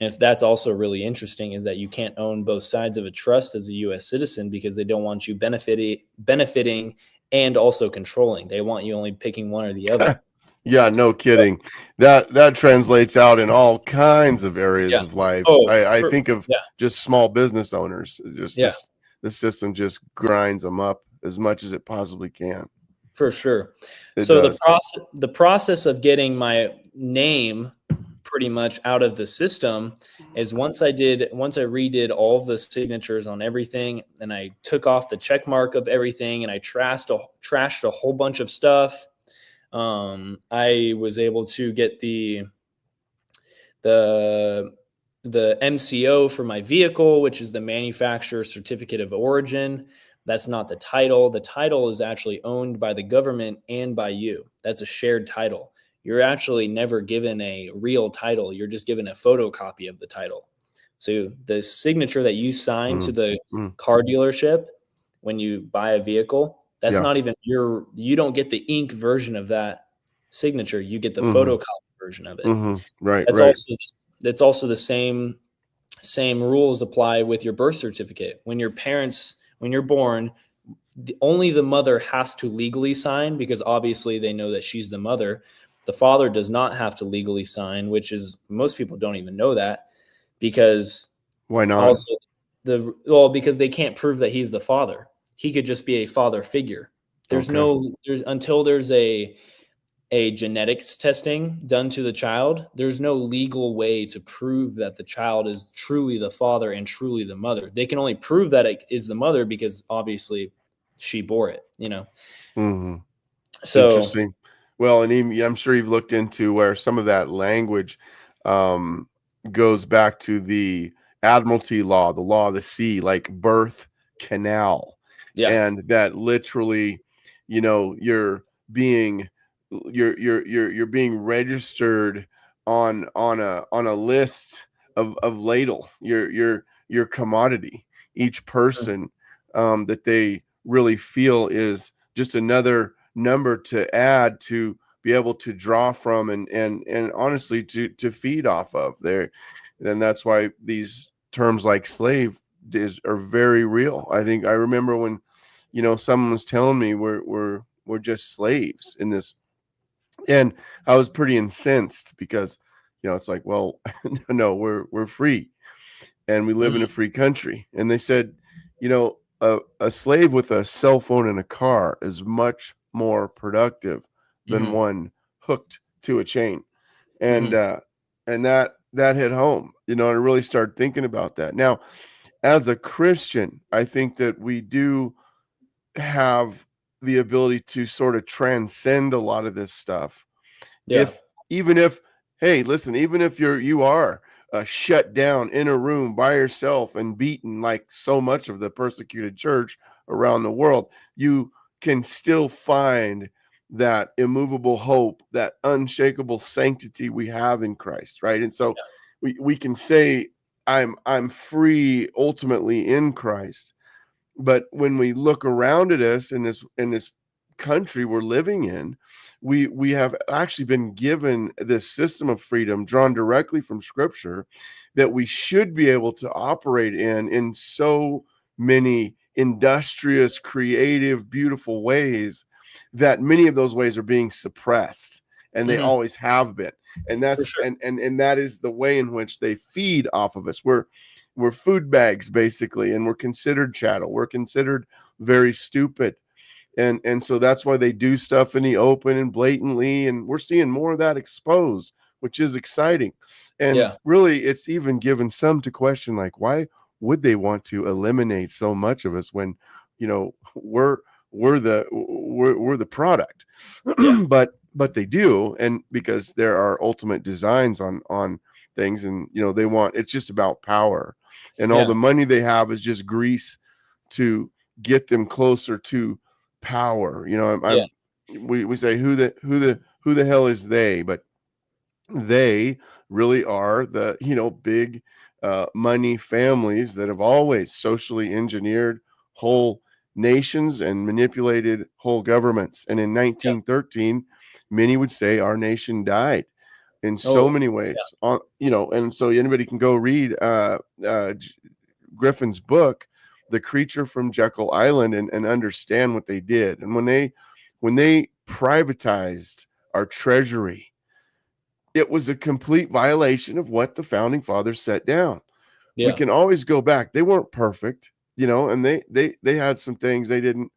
And that's also really interesting, is that you can't own both sides of a trust as a US citizen, because they don't want you benefiting and also controlling. They want you only picking one or the other. Yeah, no kidding. That translates out in all kinds of areas Yeah. of life. Oh, I think of yeah, just small business owners. Just yeah, the system just grinds them up as much as it possibly can. for sure. It So does. the process of getting my name pretty much out of the system is once I redid all of the signatures on everything, and I took off the check mark of everything, and I trashed a whole bunch of stuff. I was able to get the MCO for my vehicle, which is the manufacturer certificate of origin. That's not the title. The title is actually owned by the government and by you. That's a shared title. You're actually never given a real title. You're just given a photocopy of the title. So the signature that you sign to the car dealership when you buy a vehicle, that's not even you don't get the ink version of that signature. You get the photocopy version of it. Right, That's also the same rules apply with your birth certificate. When you're born, only the mother has to legally sign, because obviously they know that she's the mother. The father does not have to legally sign, which is, most people don't even know that, because why not? Also because they can't prove that he's the father. He could just be a father figure. Until there's a genetics testing done to the child, there's no legal way to prove that the child is truly the father and truly the mother. They can only prove that it is the mother because obviously she bore it, So Interesting. Well, and even, I'm sure you've looked into where some of that language goes back to the Admiralty law, the law of the sea, like birth canal. yeah, And that literally, you're being registered on a list of ladle, your commodity. Each person that they really feel is just another number to add to be able to draw from and honestly to feed off of there. And that's why these terms like slave are very real. I remember when someone was telling me we're just slaves in this, and I was pretty incensed because it's like, well, no, we're free and we live in a free country. And they said, a slave with a cell phone and a car is much more productive than one hooked to a chain. And that hit home, and I really started thinking about that. Now, as a Christian, I think that we do have the ability to sort of transcend a lot of this stuff. yeah, Even if, hey, listen, even if you are shut down in a room by yourself and beaten like so much of the persecuted church around the world, you can still find that immovable hope, that unshakable sanctity we have in Christ, right? And so we can say I'm free ultimately in Christ. But when we look around at us in this country we're living in, we have actually been given this system of freedom drawn directly from Scripture that we should be able to operate in so many industrious, creative, beautiful ways, that many of those ways are being suppressed, and they always have been. And that's and that is the way in which they feed off of us. We're food bags basically, and we're considered chattel. We're considered very stupid. and so that's why they do stuff in the open and blatantly, and we're seeing more of that exposed, which is exciting. And Yeah. really, it's even given some to question, like, why would they want to eliminate so much of us when, we're the product? Yeah. But they do, and because there are ultimate designs on things, and they want, it's just about power, and all the Yeah. money they have is just grease to get them closer to power. Yeah. We say who the hell is they, but they really are the big money families that have always socially engineered whole nations and manipulated whole governments. And in Yeah. 1913, many would say our nation died in so Oh, many ways. And so anybody can go read Griffin's book, The Creature from Jekyll Island, and understand what they did. And when they privatized our treasury, it was a complete violation of what the founding fathers set down. We yeah. can always go back. They weren't perfect, and they had some things they didn't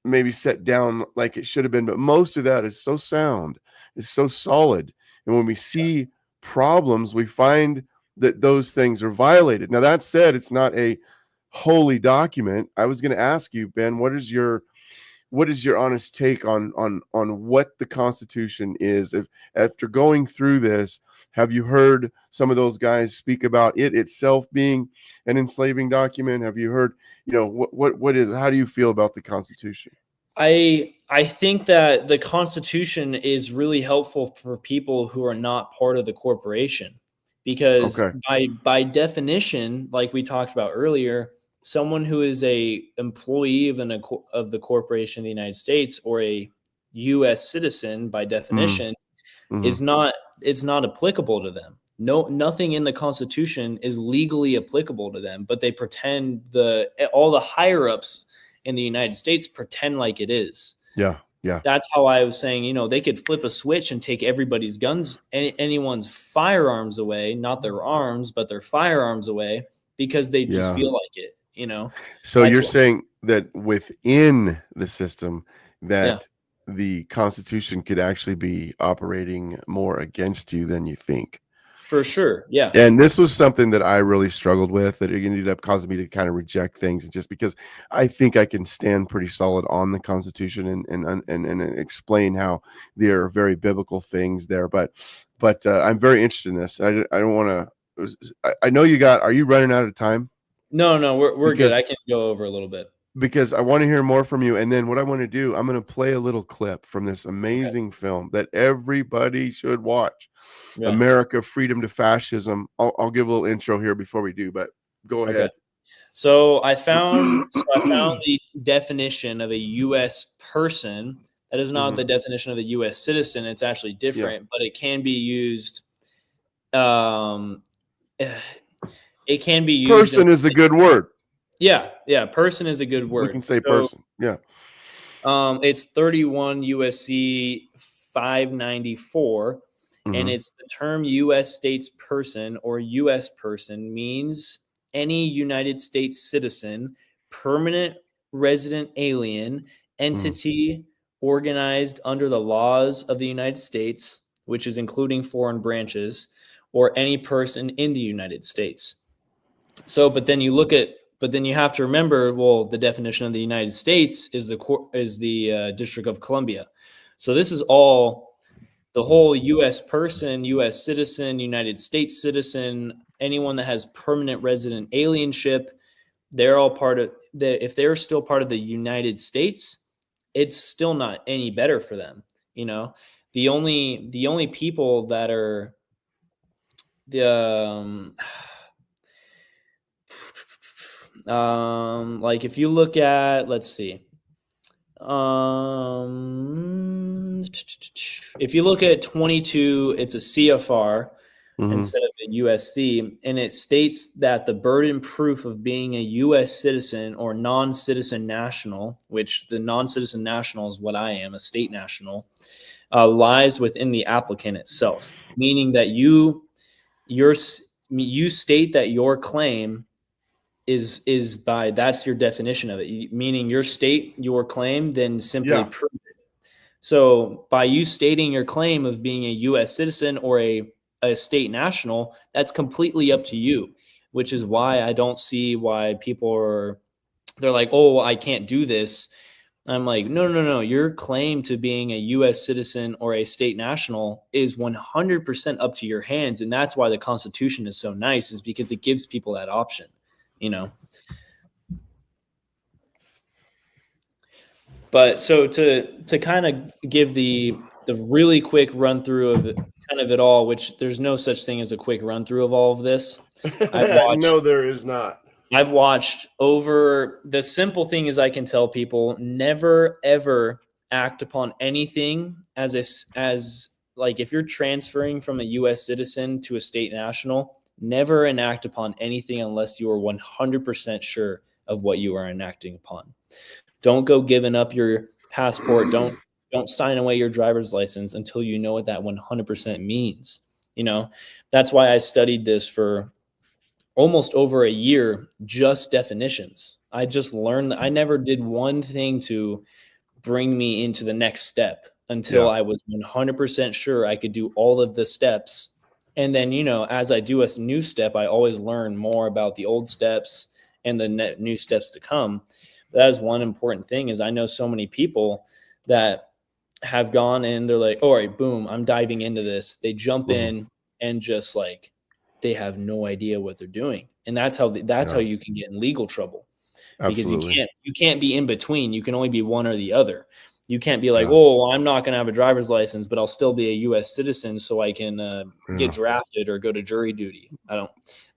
maybe set down like it should have been, but most of that is so sound, is so solid. And when we see problems, we find that those things are violated. Now, that said, it's not a holy document. I was going to ask you, Ben, what is your honest take on what the Constitution is? If after going through this, have you heard some of those guys speak about it itself being an enslaving document? Have you heard, what is, how do you feel about the Constitution? I think that the Constitution is really helpful for people who are not part of the corporation, because Okay. by definition, like we talked about earlier, someone who is a employee of the corporation of the United States, or a U.S. citizen, by Mm, definition, hmm. is not it's not applicable to them. No, nothing in the Constitution is legally applicable to them, but they pretend all the higher ups in the United States pretend like it is. Yeah. Yeah. That's how I was saying, they could flip a switch and take everybody's guns, anyone's firearms away, not their arms, but their firearms away, because they just Yeah. feel like it. So That's you're what. saying that within the system, Yeah, that the Constitution could actually be operating more against you than you think. for sure. Yeah. And this was something that I really struggled with, that it ended up causing me to kind of reject things, just because I think I can stand pretty solid on the Constitution and explain how there are very biblical things there. But I'm very interested in this. I don't want to. I know are you running out of time? No, we're good. I Because can go over a little bit. I want to hear more from you. And then what I want to do, I'm going to play a little clip from this Okay. amazing film that everybody should watch. Yeah. America, Freedom to Fascism. I'll give a little intro here before we do, but go Okay. ahead. So I found the definition of a U.S. person. That is not the definition of a U.S. citizen. It's actually different, but it can be used. It can be used. Person is a good word. Yeah. Person is a good word. We can say So, person. Yeah. It's 31 USC 594, and it's the term U.S. states person or U.S. person means any United States citizen, permanent resident alien, entity organized under the laws of the United States, which is including foreign branches, or any person in the United States. So, but then you have to remember, well, the definition of the United States is the District of Columbia. So this is all the whole U.S. person, U.S. citizen, United States citizen, anyone that has permanent resident alienship. They're all part of if they're still part of the United States, it's still not any better for them. The only people that are the like if you look at, let's see, if you look at 22, it's a CFR instead of a USC, and it states that the burden proof of being a U.S. citizen or non-citizen national, which the non-citizen national is what I am, a state national, lies within the applicant itself, meaning that you state that your claim is by that's your definition of it, meaning your state your claim, then simply Yeah. prove it. So by you stating your claim of being a U.S. citizen or a state national, that's completely up to you, which is why I don't see why they're like, oh, I can't do this. I'm like, no, no, no. Your claim to being a U.S. citizen or a state national is 100% up to your hands. And that's why the Constitution is so nice, is because it gives people that option, you know? But so to kind of give the really quick run through of kind of it all, which there's no such thing as a quick run through of all of this. No, there is not. I've watched over the simple thing is I can tell people never ever act upon anything as like if you're transferring from a US citizen to a state national, never enact upon anything unless you are 100% sure of what you are enacting upon. Don't go giving up your passport. Don't sign away your driver's license until you know what that 100% means. You know, that's why I studied this for almost over a year, just definitions. I just learned. I never did one thing to bring me into the next step until I was 100% sure I could do all of the steps. And then, you know, as I do a new step, I always learn more about the old steps and the new steps to come. That is one important thing is I know so many people that have gone in, they're like, all right, boom, I'm diving into this. They jump in and just like, they have no idea what they're doing. And that's how you can get in legal trouble. Absolutely. Because you can't be in between. You can only be one or the other. You can't be like, oh, well, I'm not going to have a driver's license, but I'll still be a U.S. citizen so I can get drafted or go to jury duty.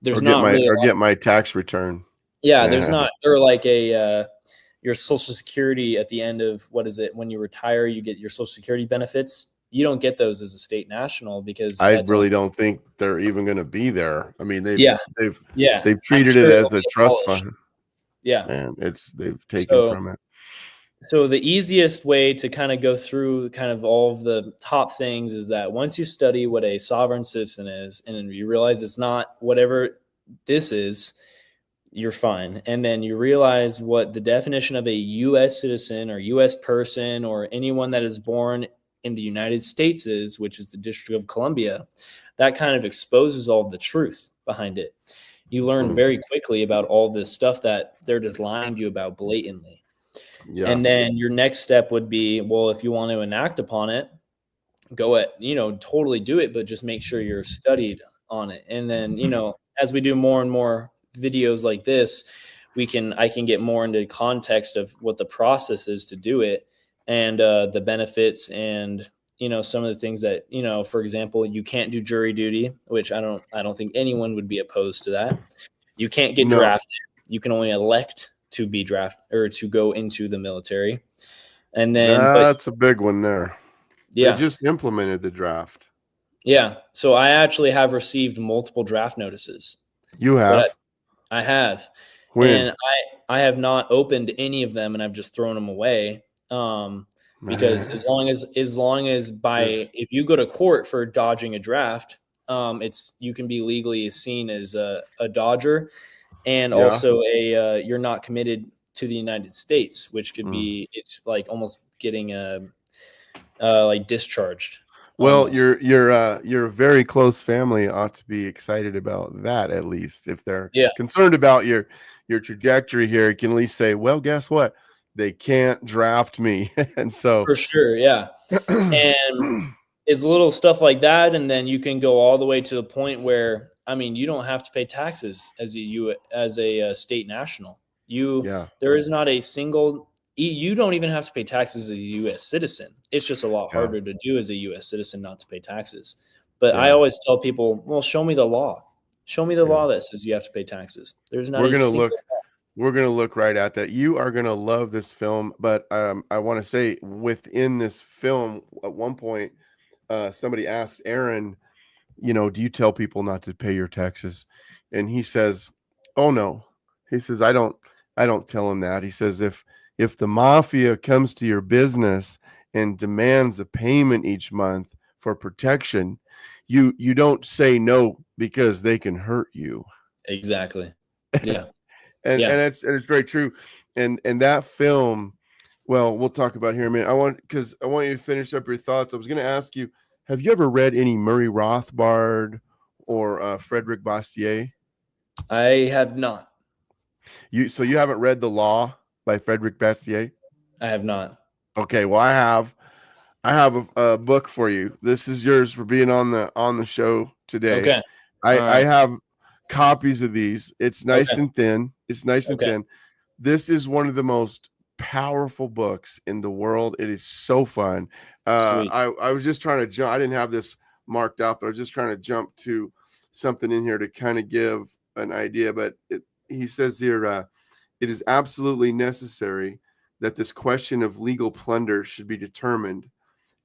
There's not really get my tax return. Yeah, there's not, or like your Social Security at the end of, what is it, when you retire, you get your Social Security benefits. You don't get those as a state national because I really don't think they're even going to be there. I mean, they've treated it as a trust fund. Yeah, and they've taken from it. So the easiest way to kind of go through kind of all of the top things is that once you study what a sovereign citizen is, and you realize it's not whatever this is, you're fine. And then you realize what the definition of a U.S. citizen or U.S. person or anyone that is born in the United States is, which is the District of Columbia. That kind of exposes all the truth behind it. You learn very quickly about all this stuff that they're just lying to you about blatantly. Yeah. And then your next step would be, well, if you want to enact upon it, totally do it, but just make sure you're studied on it. And then, as we do more and more videos like this, I can get more into context of what the process is to do it and the benefits and, some of the things that, for example, you can't do jury duty, which I don't think anyone would be opposed to that. You can't get drafted. You can only elect to be drafted or to go into the military. And then that's a big one there. Yeah. They just implemented the draft. Yeah. So I actually have received multiple draft notices. You have? I have. When? And I have not opened any of them, and I've just thrown them away. Because as long as if you go to court for dodging a draft, you can be legally seen as a dodger, and also you're not committed to the United States, which could be it's like almost getting like discharged. Well, almost. your very close family ought to be excited about that, at least if they're concerned about your trajectory here. You can at least say, well, guess what? They can't draft me. And so for sure. Yeah. And it's little stuff like that. And then you can go all the way to the point where, you don't have to pay taxes as a state national. There is not a single, you don't even have to pay taxes as a U.S. citizen. It's just a lot harder to do as a U.S. citizen not to pay taxes. But I always tell people, well, show me the law. Show me the law that says you have to pay taxes. There's not We're going to look right at that. You are going to love this film, but I want to say within this film, at one point, somebody asks Aaron, do you tell people not to pay your taxes? And he says, oh no. He says, I don't tell them that. He says, if the mafia comes to your business and demands a payment each month for protection, you don't say no because they can hurt you. Exactly. Yeah. and it's very true. And that film, well, we'll talk about here in a minute. I want you to finish up your thoughts. I was going to ask you, have you ever read any Murray Rothbard or Frederick Bastiat? I have not. So you haven't read The Law by Frederick Bastiat? I have not. Okay, well, I have a book for you. This is yours for being on the show today. Okay. I have copies of these. It's nice Okay. and thin. It's nice and Okay. thin. This is one of the most powerful books in the world. It is so fun. Sweet. I was just trying to jump. I didn't have this marked up, but I was just trying to jump to something in here to kind of give an idea. But he says here, it is absolutely necessary that this question of legal plunder should be determined.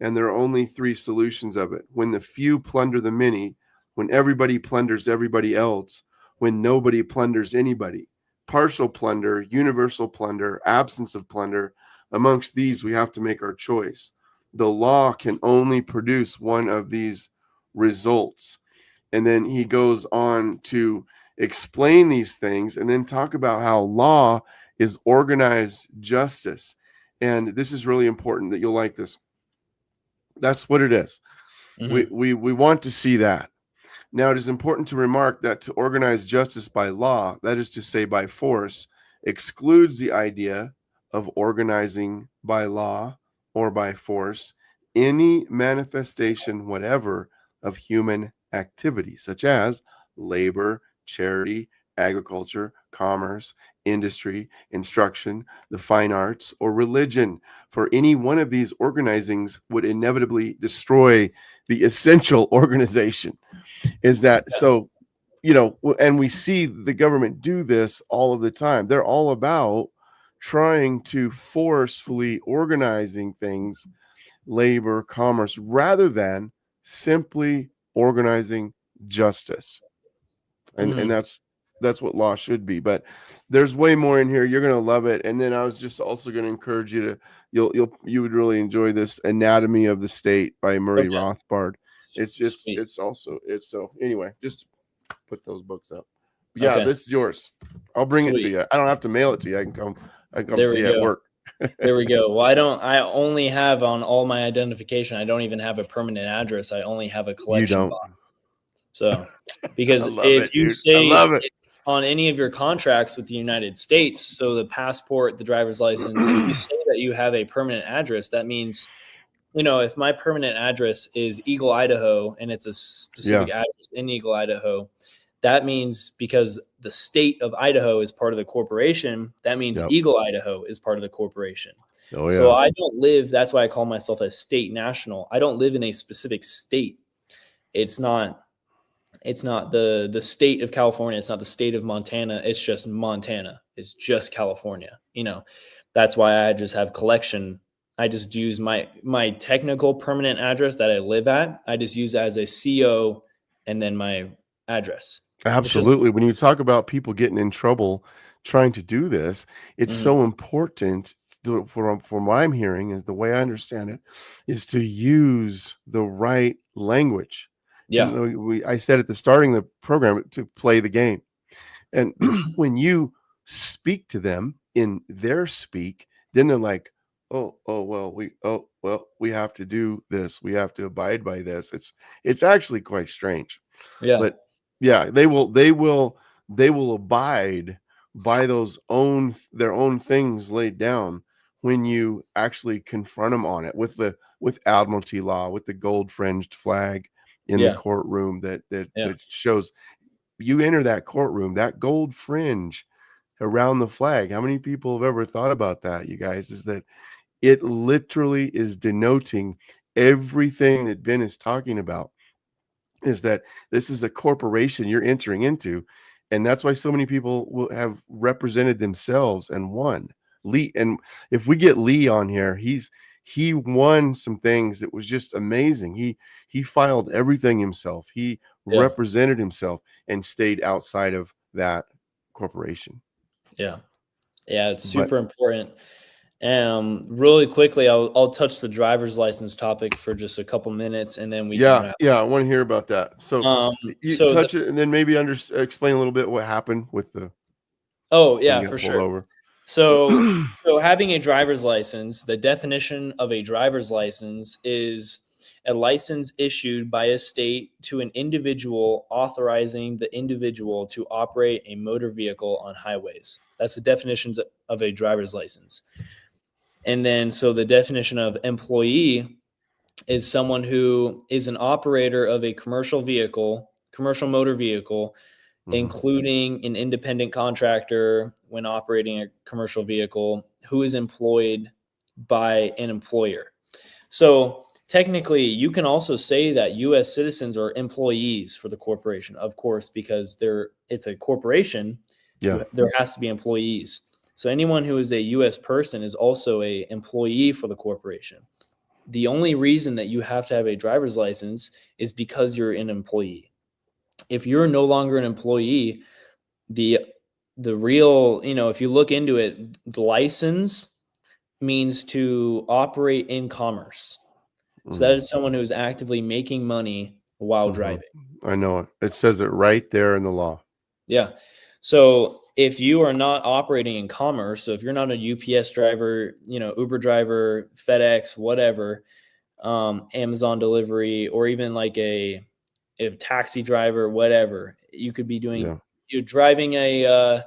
And there are only three solutions of it. When the few plunder the many, when everybody plunders everybody else, when nobody plunders anybody. Partial plunder, universal plunder, absence of plunder. Amongst these, we have to make our choice. The law can only produce one of these results. And then he goes on to explain these things and then talk about how law is organized justice. And this is really important that you'll like this. That's what it is. Mm-hmm. We want to see that. Now, it is important to remark that to organize justice by law, that is to say by force, excludes the idea of organizing by law or by force any manifestation whatever of human activity, such as labor, charity, agriculture, commerce, industry, instruction, the fine arts, or religion. For any one of these organizings would inevitably destroy the essential organization. Is that so? And we see the government do this all of the time. They're all about trying to forcefully organizing things, labor, commerce, rather than simply organizing justice. And that's what law should be. But there's way more in here. You're going to love it. And then I was just also going to encourage you to you would really enjoy this Anatomy of the State by Murray Rothbard. So anyway, just put those books up. But yeah, this is yours. I'll bring it to you. I don't have to mail it to you. I can come see it at work. There we go. Well, I only have on all my identification, I don't even have a permanent address. I only have a collection box. So, because if you say on any of your contracts with the United States, so the passport, the driver's license, if you say that you have a permanent address, that means, if my permanent address is Eagle, Idaho, and it's a specific address in Eagle, Idaho, that means because the state of Idaho is part of the corporation, that means Eagle, Idaho is part of the corporation. Oh, yeah. So I don't live, that's why I call myself a state national. I don't live in a specific state. It's not the state of California. It's not the state of Montana. It's just Montana. It's just California. That's why I just have collection. I just use my technical permanent address that I live at. I just use as a CO and then my address. Absolutely. When you talk about people getting in trouble trying to do this, it's so important from what I'm hearing is the way I understand it is to use the right language. Yeah. I said at the starting of the program to play the game. And when you speak to them in their speak, then they're like, we have to do this. We have to abide by this. It's actually quite strange. Yeah. But yeah, they will abide by their own things laid down when you actually confront them on it with admiralty law, with the gold fringed flag in the courtroom that shows you enter that courtroom, that gold fringe around the flag. How many people have ever thought about that, you guys? Is that it literally is denoting everything that Ben is talking about, is that this is a corporation you're entering into. And that's why so many people will have represented themselves and won. Lee, and if we get Lee on here, he won some things that was just amazing. He filed everything himself. He represented himself and stayed outside of that corporation. Yeah. Yeah, it's super important. Really quickly, I'll touch the driver's license topic for just a couple minutes, and then we can wrap. I want to hear about that. So you touch it, and then maybe explain a little bit what happened with the. Oh, when yeah, you for got pulled sure. over? So having a driver's license, the definition of a driver's license is a license issued by a state to an individual authorizing the individual to operate a motor vehicle on highways. That's the definitions of a driver's license. And then, so the definition of employee is someone who is an operator of a commercial vehicle, commercial motor vehicle, Mhm. including an independent contractor when operating a commercial vehicle who is employed by an employer. So technically, you can also say that U.S. citizens are employees for the corporation, of course, because it's a corporation. Yeah. There has to be employees. So anyone who is a U.S. person is also a employee for the corporation. The only reason that you have to have a driver's license is because you're an employee. If you're no longer an employee, the the real, if you look into it, the license means to operate in commerce. So that Mm. is someone who is actively making money while Mhm. driving. I know it. It says it right there in the law. Yeah. So if you are not operating in commerce, so if you're not a UPS driver, Uber driver, FedEx, whatever, Amazon delivery, or even like a if taxi driver, whatever, you could be doing. Yeah. You're driving a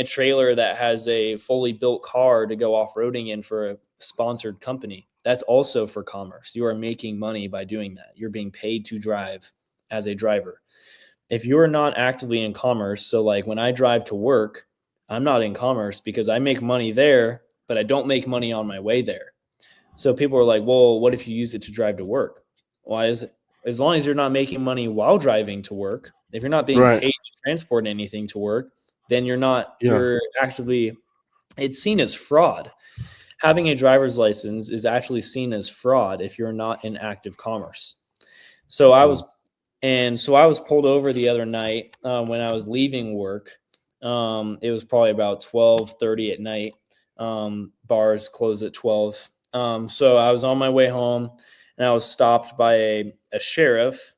trailer that has a fully built car to go off roading in for a sponsored company. That's also for commerce. You are making money by doing that. You're being paid to drive as a driver. If you're not actively in commerce, so like when I drive to work, I'm not in commerce because I make money there, but I don't make money on my way there. So people are like, well, what if you use it to drive to work? Why is it? As long as you're not making money while driving to work, if you're not being Right. paid to transport anything to work, then Yeah. you're actively, it's seen as fraud. Having a driver's license is actually seen as fraud if you're not in active commerce. So I Mm. was, and so I was pulled over the other night when I was leaving work. It was probably about 12:30 at night. Bars close at 12. So I was on my way home, and I was stopped by a sheriff.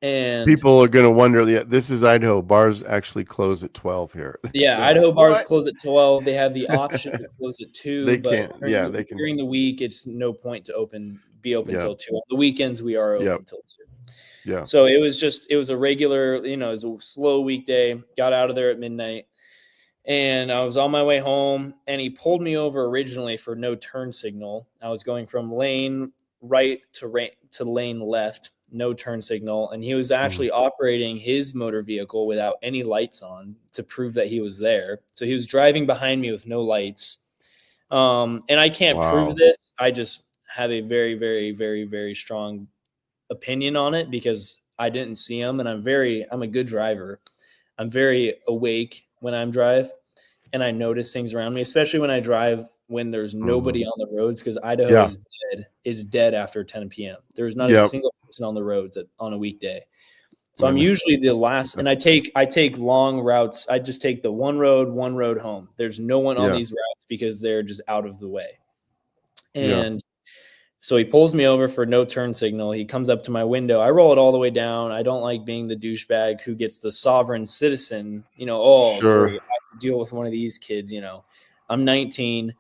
And People are going to wonder, yeah, this is Idaho. Bars actually close at 12 here. yeah, They're like, Idaho bars what? close at 12. They have the option to close at 2, They but can't. Yeah, they can. during the week, it's no point to be open Yeah. till 2. On the weekends, we are Yep. open till 2. Yeah. So it was a regular, it was a slow weekday. Got out of there at midnight, and I was on my way home, and he pulled me over originally for no turn signal. I was going from lane right to lane left, no turn signal, and he was Mhm. actually operating his motor vehicle without any lights on to prove that he was there. So he was driving behind me with no lights. And I can't prove Wow. this. I just have a very, very, very, very strong opinion on it because I didn't see him, and I'm a good driver. I'm very awake when I'm drive, and I notice things around me, especially when I drive when there's Mhm. nobody on the roads, because Idaho Yeah. is dead after 10 p.m. There's not a Yep. single person on the roads on a weekday. So I'm And usually the last, and I take long routes. I just take the one road home. There's no one on yeah. these routes because they're just out of the way. Yeah. And so he pulls me over for no turn signal. He comes up to my window. I roll it all the way down. I don't like being the douchebag who gets the sovereign citizen, oh, Sure. great. I have to deal with one of these kids. I'm 19.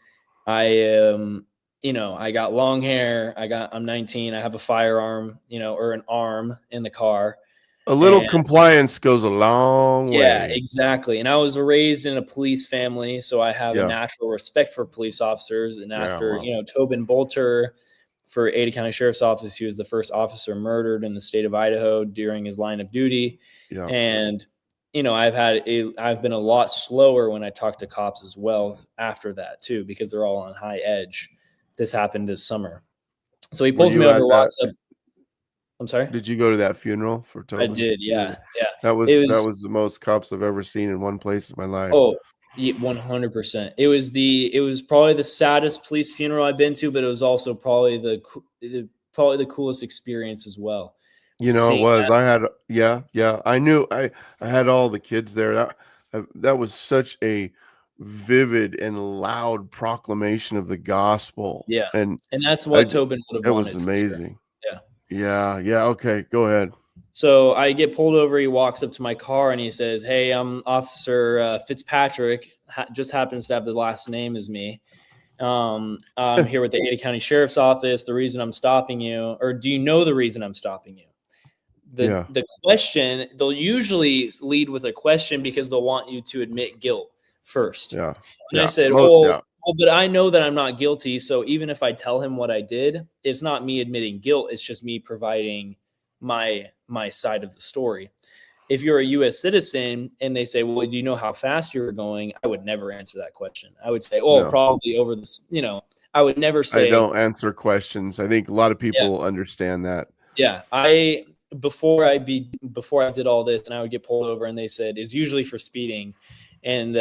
I am, I got long hair. I'm 19. I have a firearm, or an arm in the car. A little And compliance goes a long yeah, way. exactly. And I was raised in a police family, so I have a Yeah. natural respect for police officers. And Yeah. after, Wow. Tobin Bolter for Ada County Sheriff's Office, he was the first officer murdered in the state of Idaho during his line of duty. Yeah. And I've been a lot slower when I talk to cops as well after that too, because they're all on high edge. This happened this summer. So he Were pulls me you over, at that? walks up. I'm sorry. Did you go to that funeral for I Tobin? did. Yeah. Yeah. That It was was the most cops I've ever seen in one place in my life. Oh, 100%. It was probably the saddest police funeral I've been to, but it was also probably the coolest experience as well. You know, it Seeing was. that, I had, yeah, yeah. I knew I had all the kids there. That was such a vivid and loud proclamation of the gospel, yeah, and and that's I what j- Tobin would have it was wanted for sure. amazing. Yeah. Yeah, yeah. Okay, go ahead. So I get pulled over. He walks up to my car and he says, "Hey, I'm Officer Fitzpatrick. Just happens to have the last name as me. I'm here with the Ada County Sheriff's Office. The reason I'm stopping you, or do you know the reason I'm stopping you?" Yeah. The question, they'll usually lead with a question because they'll want you to admit guilt first. Yeah. And I Yeah. said, Yeah. well, but I know that I'm not guilty. So even if I tell him what I did, it's not me admitting guilt. It's just me providing my side of the story. If you're a U.S. citizen and they say, well, do you know how fast you were going? I would never answer that question. I would say, oh, No. probably over this, I would never I say, don't answer questions. I think a lot of yeah, people understand that. yeah. Before I did all this and I would get pulled over and they said, it's usually for speeding. And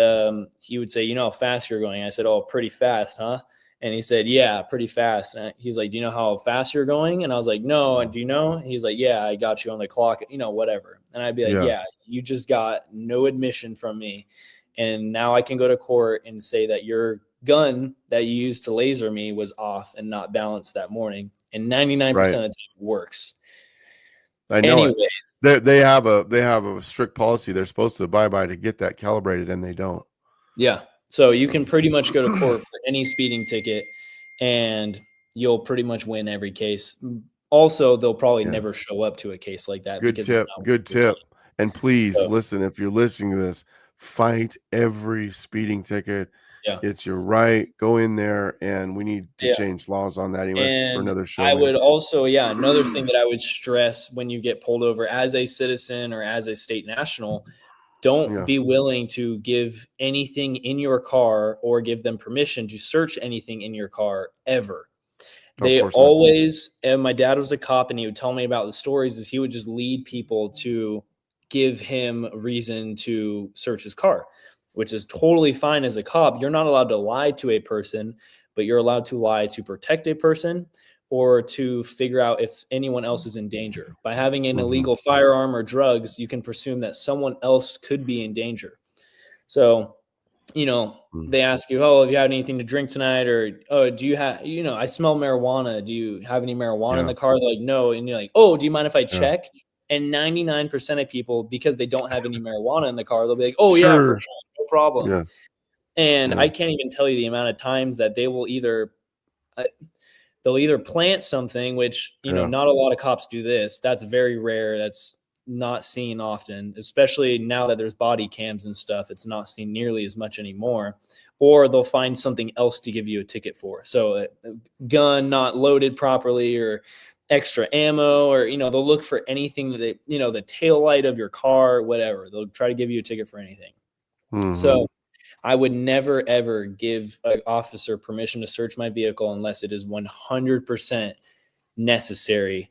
he would say, you know how fast you're going? I said, oh, pretty fast, huh? And he said, yeah, pretty fast. And he's like, do you know how fast you're going? And I was like, no. And do you know? And he's like, yeah, I got you on the clock, whatever. And I'd be like, Yeah. yeah, you just got no admission from me. And now I can go to court and say that your gun that you used to laser me was off and not balanced that morning. And 99% Right. of the time it works. I know Anyways, it. They have a strict policy they're supposed to abide by to get that calibrated, and they don't. yeah. So you can pretty much go to court for any speeding ticket and you'll pretty much win every case. Also, they'll probably Yeah. never show up to a case like that Good because tip. it's not Good worth your tip. And please time. So, listen, if you're listening to this, fight every speeding ticket. yeah. It's your right. Go in there, and we need to Yeah. change laws on that. Anyways, for And another show. I man. would also, another thing that I would stress when you get pulled over as a citizen or as a state national, don't be willing to give anything in your car or give them permission to search anything in your car ever. They always, and my dad was a cop and he would tell me about the stories, is he would just lead people to give him reason to search his car, which is totally fine as a cop. You're not allowed to lie to a person, but you're allowed to lie to protect a person or to figure out if anyone else is in danger. By having an illegal firearm or drugs, you can presume that someone else could be in danger. So, they ask you, oh, have you had anything to drink tonight? Or, oh, do you have, I smell marijuana. Do you have any marijuana in the car? They're like, no. And you're like, oh, do you mind if I check? And 99% of people, because they don't have any marijuana in the car, they'll be like, oh, yeah, for sure. No problem. Yeah. And I can't even tell you the amount of times that they will either plant something, which, not a lot of cops do this. That's very rare. That's not seen often, especially now that there's body cams and stuff. It's not seen nearly as much anymore. Or they'll find something else to give you a ticket for. So a gun not loaded properly or extra ammo, or, they'll look for anything that they, the tail light of your car, whatever. They'll try to give you a ticket for anything. So I would never, ever give an officer permission to search my vehicle unless it is 100% necessary.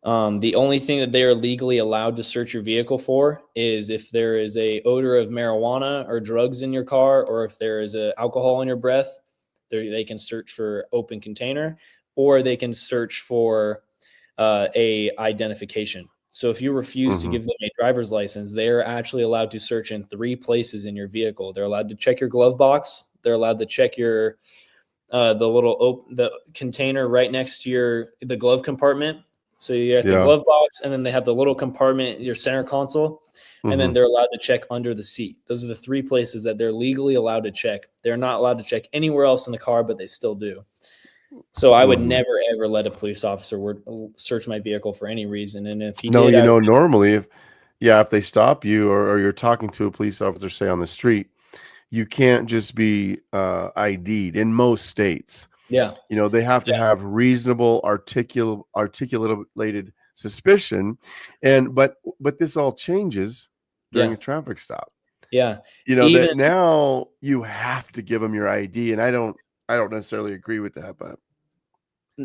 The only thing that they are legally allowed to search your vehicle for is if there is a odor of marijuana or drugs in your car, or if there is alcohol in your breath, they can search for open container, or they can search for a identification. So if you refuse to give them a driver's license, they are actually allowed to search in 3 places in your vehicle. They're allowed to check your glove box. They're allowed to check your the container right next to the glove compartment. So you have the glove box, and then they have the little compartment, your center console, and then they're allowed to check under the seat. Those are the 3 places that they're legally allowed to check. They're not allowed to check anywhere else in the car, but they still do. So I would never, ever let a police officer search my vehicle for any reason. And if he did, normally if they stop you or you're talking to a police officer, say on the street, you can't just be ID'd in most states. Yeah. They have to have reasonable articulated suspicion. But this all changes during a traffic stop. Yeah. That now you have to give them your ID. And I don't necessarily agree with that, but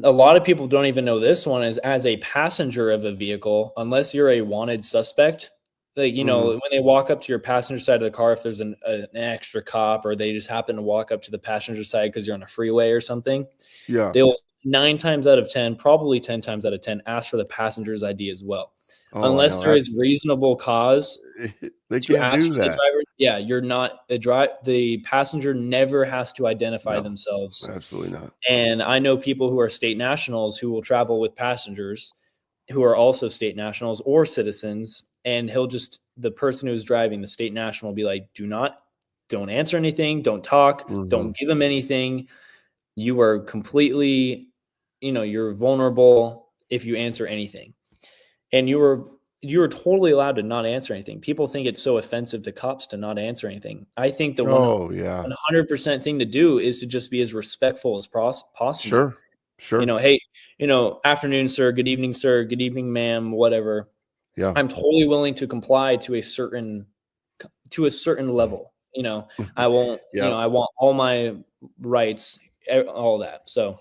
a lot of people don't even know this one is, as a passenger of a vehicle, unless you're a wanted suspect, like, when they walk up to your passenger side of the car, if there's an extra cop, or they just happen to walk up to the passenger side because you're on a freeway or something, they'll 9 times out of 10, probably 10 times out of 10, ask for the passenger's ID as well. Unless there is reasonable cause to ask for the driver. Yeah, you're not the passenger never has to identify themselves. Absolutely not. And I know people who are state nationals who will travel with passengers, who are also state nationals or citizens, and the person who's driving, the state national, will be like, don't answer anything, don't talk, Mhm. don't give them anything. You are completely, you're vulnerable if you answer anything. And you were totally allowed to not answer anything. People think it's so offensive to cops to not answer anything. I think the Oh, yeah. 100% thing to do is to just be as respectful as possible. Sure. Sure. Hey, afternoon, sir, good evening, sir, good evening, ma'am, whatever. Yeah. I'm totally willing to comply to a certain level. I won't, Yeah. I want all my rights, all that. So,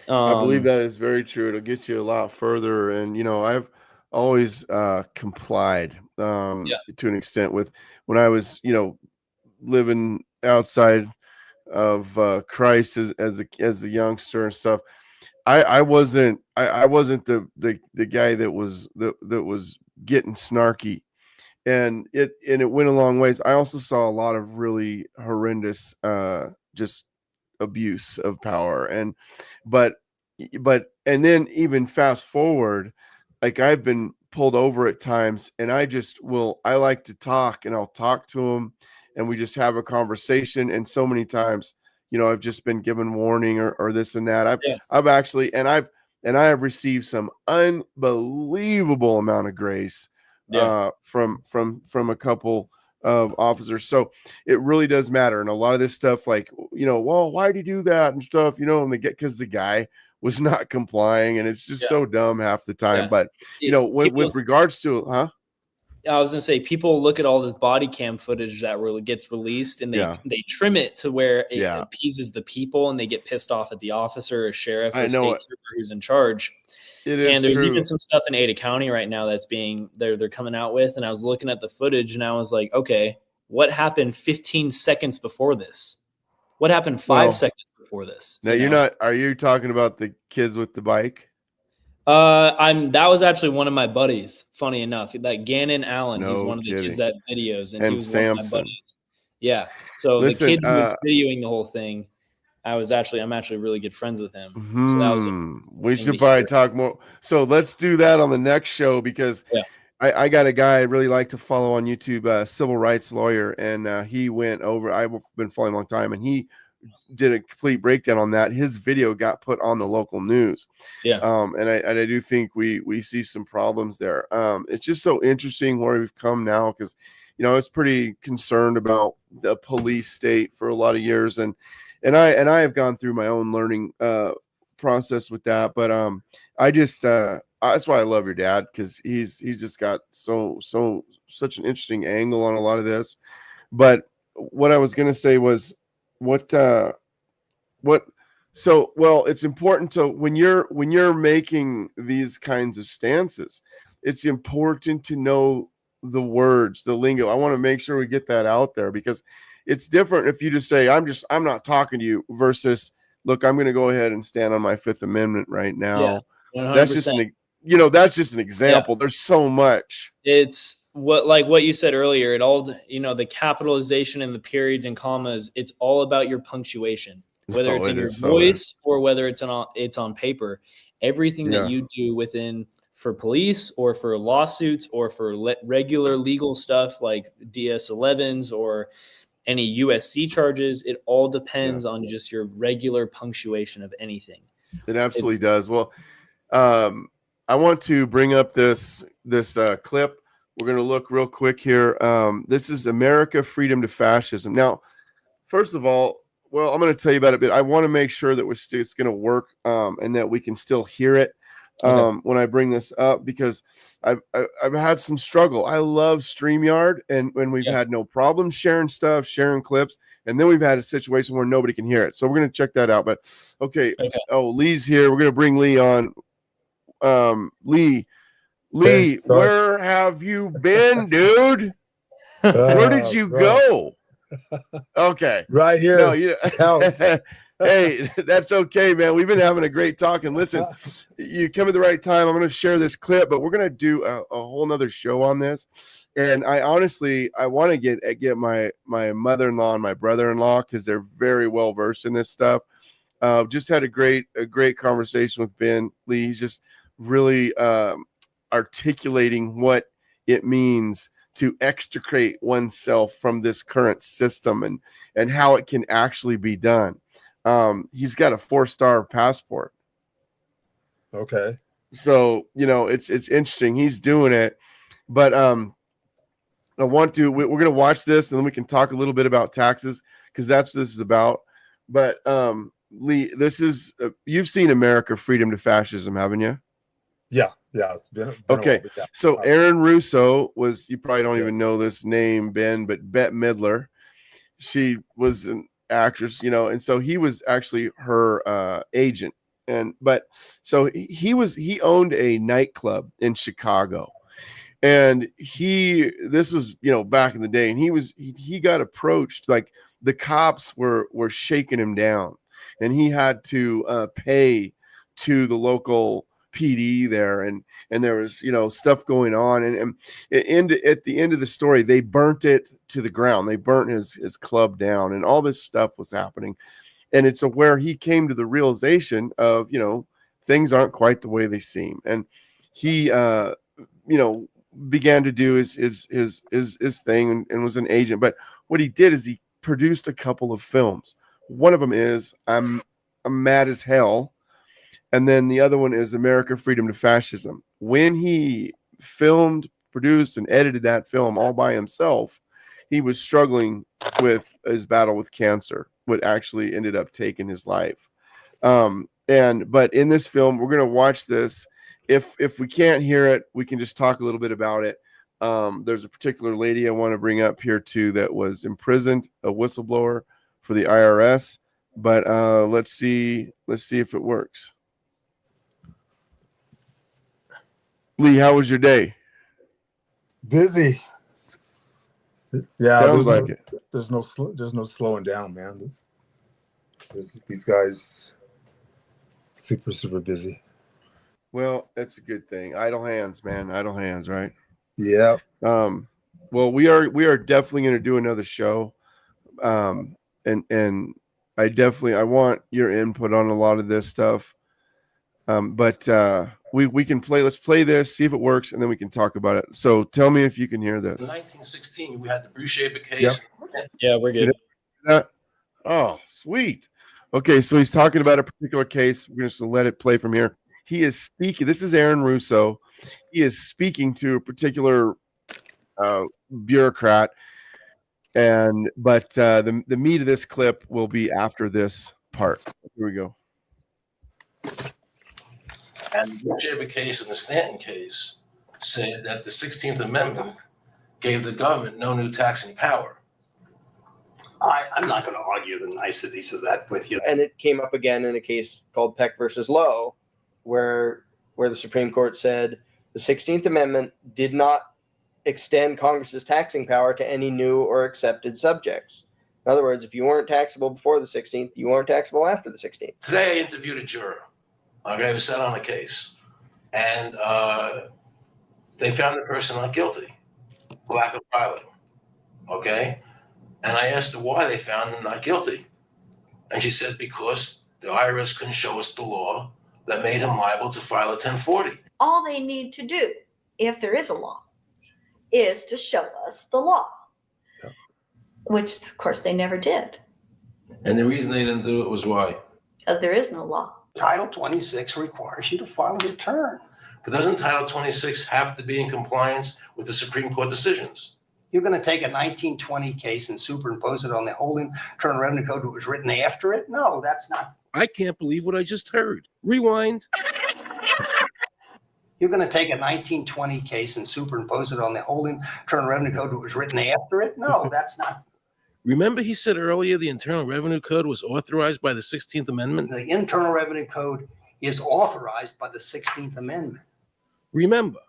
I believe um, that is very true. It'll get you a lot further. And, I've always complied yeah, to an extent with when I was, living outside of Christ as a youngster and stuff. I wasn't the guy that was getting snarky, and it went a long ways. I also saw a lot of really horrendous just abuse of power, but and then even fast forward, like I've been pulled over at times, and I like to talk, and I'll talk to them, and we just have a conversation. And so many times, I've just been given warning or this and that. yeah, I've actually, and I have received some unbelievable amount of grace yeah, from a couple of officers. So it really does matter. And a lot of this stuff, like, well, why do you do that and stuff, and because the guy was not complying, and it's just yeah, so dumb half the time. yeah. But People, with regards to, huh? I was gonna say, people look at all this body cam footage that really gets released, and they Yeah, they trim it to where it yeah, appeases the people, and they get pissed off at the officer or sheriff I or know state it. trooper who's in charge. It is And there's even true. some stuff in Ada County right now they're coming out with, and I was looking at the footage, and I was like, okay, what happened 15 seconds before this? What happened five Well, seconds before this? now are you talking about the kids with the bike? That was actually one of my buddies. Funny enough, like Gannon Allen, he's No one of the kids kidding. that videos, and he And was one of my Samson. buddies. Yeah. So the Listen, kid who was videoing the whole thing, I'm actually really good friends with him. So that was a we thing to should probably hear. talk more. So let's do that on the next show, because Yeah. I got a guy I really like to follow on YouTube, civil rights lawyer, and he went over. I've been following a long time, and he did a complete breakdown on that. His video got put on the local news, Yeah. and I do think we see some problems there. It's just so interesting where we've come now, because I was pretty concerned about the police state for a lot of years, and I have gone through my own learning process with that. But I just that's why I love your dad, because he's just got such an interesting angle on a lot of this. But what I was gonna say was what what so well, it's important to, when you're making these kinds of stances, it's important to know the words, the lingo. I want to make sure we get that out there, because it's different if you just say, I'm not talking to you, versus, look, I'm going to go ahead and stand on my Fifth Amendment right Yeah. now. That's just 100%. that's just an Yeah. example. There's so much. It's what you said earlier. The capitalization and the periods and commas, it's all about your punctuation, whether Oh, it's in it your is. So is. voice or whether it's on paper. Everything that Yeah. you do for police or for lawsuits or for regular legal stuff like DS-11s or any USC charges, it all Yeah. depends on just your regular punctuation of anything. It absolutely It's does. Well, um, I want to bring up this clip. We're going to look real quick here. This is America, Freedom to Fascism. Now, first of all, well, I'm going to tell you about it, but I want to make sure that it's going to work, and that we can still hear it okay. when I bring this up, because I've had some struggle. I love StreamYard, and when we've Yeah. had no problem sharing stuff, sharing clips, and then we've had a situation where nobody can hear it. So we're going to check that out. But okay. Okay. Oh, Lee's here. We're going to bring Lee on. Lee, Okay, sorry. where have you been, dude? Where did you go? Okay. Right here. No, Couch. hey, that's okay, man. We've been having a great talk. And listen, you come at the right time. I'm going to share this clip, but we're going to do a whole nother show on this. And I want to get my mother-in-law and my brother-in-law, because they're very well versed in this stuff. Just had a great conversation with Ben Lee. He's just really articulating what it means to extricate oneself from this current system and how it can actually be done. He's got a 4-star passport. Okay. So, it's interesting. He's doing it, but we're going to watch this and then we can talk a little bit about taxes because that's what this is about. But Lee, this is you've seen America Freedom to Fascism, haven't you? Yeah. It's been okay. Yeah. So Erin Russo was, you probably don't even know this name, Ben, but Bette Midler. She was an actress, and so he was actually her agent. So he owned a nightclub in Chicago. And this was, back in the day, and he got approached, like the cops were shaking him down, and he had to pay to the local PD there, and there was stuff going on, and at the end of the story, they burnt it to the ground. They burnt his club down, and all this stuff was happening, and it's where he came to the realization of things aren't quite the way they seem, and he began to do his thing and was an agent. But what he did is he produced a couple of films. One of them is I'm Mad as Hell, and then the other one is America Freedom to Fascism. When he filmed, produced, and edited that film all by himself, he was struggling with his battle with cancer, what actually ended up taking his life. But in this film, we're going to watch this. If we can't hear it, we can just talk a little bit about it. There's a particular lady I want to bring up here too that was imprisoned, a whistleblower for the IRS. But let's see if it works. Lee, how was your day? Busy. Yeah, sounds like it. There's no slowing down, man. These guys, super busy. Well, that's a good thing. Idle hands, man. Idle hands, right? Yeah. Well, we are definitely going to do another show. And I want your input on a lot of this stuff. But we can play. Let's play this, see if it works, and then we can talk about it. So tell me if you can hear this. In 1916, we had the Bruce-Shaver case. Yeah, we're good. Oh, sweet. Okay, so he's talking about a particular case. We're just going to let it play from here. He is speaking. This is Erin Russo. He is speaking to a particular bureaucrat, but the meat of this clip will be after this part. Here we go. And the Bruce-Shaver case and the Stanton case said that the 16th Amendment gave the government no new taxing power. I'm not going to argue the niceties of that with you. And it came up again in a case called Peck versus Lowe, where the Supreme Court said the 16th Amendment did not extend Congress's taxing power to any new or accepted subjects. In other words, if you weren't taxable before the 16th, you weren't taxable after the 16th. Today I interviewed a juror, okay, who sat on a case, and they found the person not guilty, lack of filing, okay? And I asked her why they found him not guilty. And she said, because the IRS couldn't show us the law that made him liable to file a 1040. All they need to do, if there is a law, is to show us the law, which, of course, they never did. And the reason they didn't do it was why? Because there is no law. Title 26 requires you to file a return. But doesn't Title 26 have to be in compliance with the Supreme Court decisions? You're going to take a 1920 case and superimpose it on the whole Internal Revenue Code that was written after it? No, that's not. I can't believe what I just heard. Rewind. You're going to take a 1920 case and superimpose it on the whole Internal Revenue Code that was written after it? No, that's not. Remember he said earlier the Internal Revenue Code was authorized by the 16th Amendment? The Internal Revenue Code is authorized by the 16th Amendment. Remember,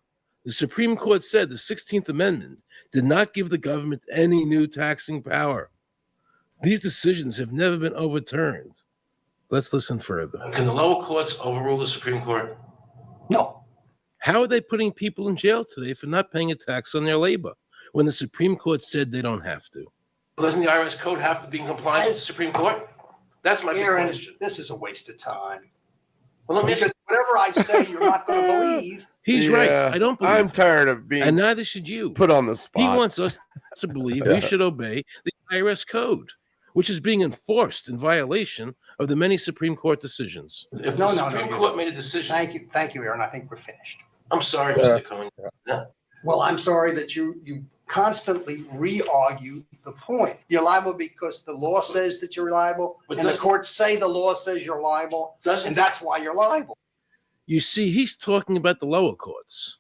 the Supreme Court said the 16th Amendment did not give the government any new taxing power. These decisions have never been overturned. Let's listen further. Can the lower courts overrule the Supreme Court? No. How are they putting people in jail today for not paying a tax on their labor when the Supreme Court said they don't have to? Doesn't the IRS code have to be in compliance with the Supreme Court? That's my big Aaron, question. this is a waste of time. Well, let me ask you whatever I say, you're not going to believe. He's right. I don't believe I'm him. tired of being And neither should you. put on the spot. He wants us to believe we should obey the IRS code, which is being enforced in violation of the many Supreme Court decisions. If the Supreme Court made a decision. Thank you, Aaron. I think we're finished. I'm sorry, Mr. Cohen. Well, I'm sorry that you constantly re-argue the point. You're liable because the law says that you're liable, But and the courts say the law says you're liable, and that's why you're liable. You see, he's talking about the lower courts,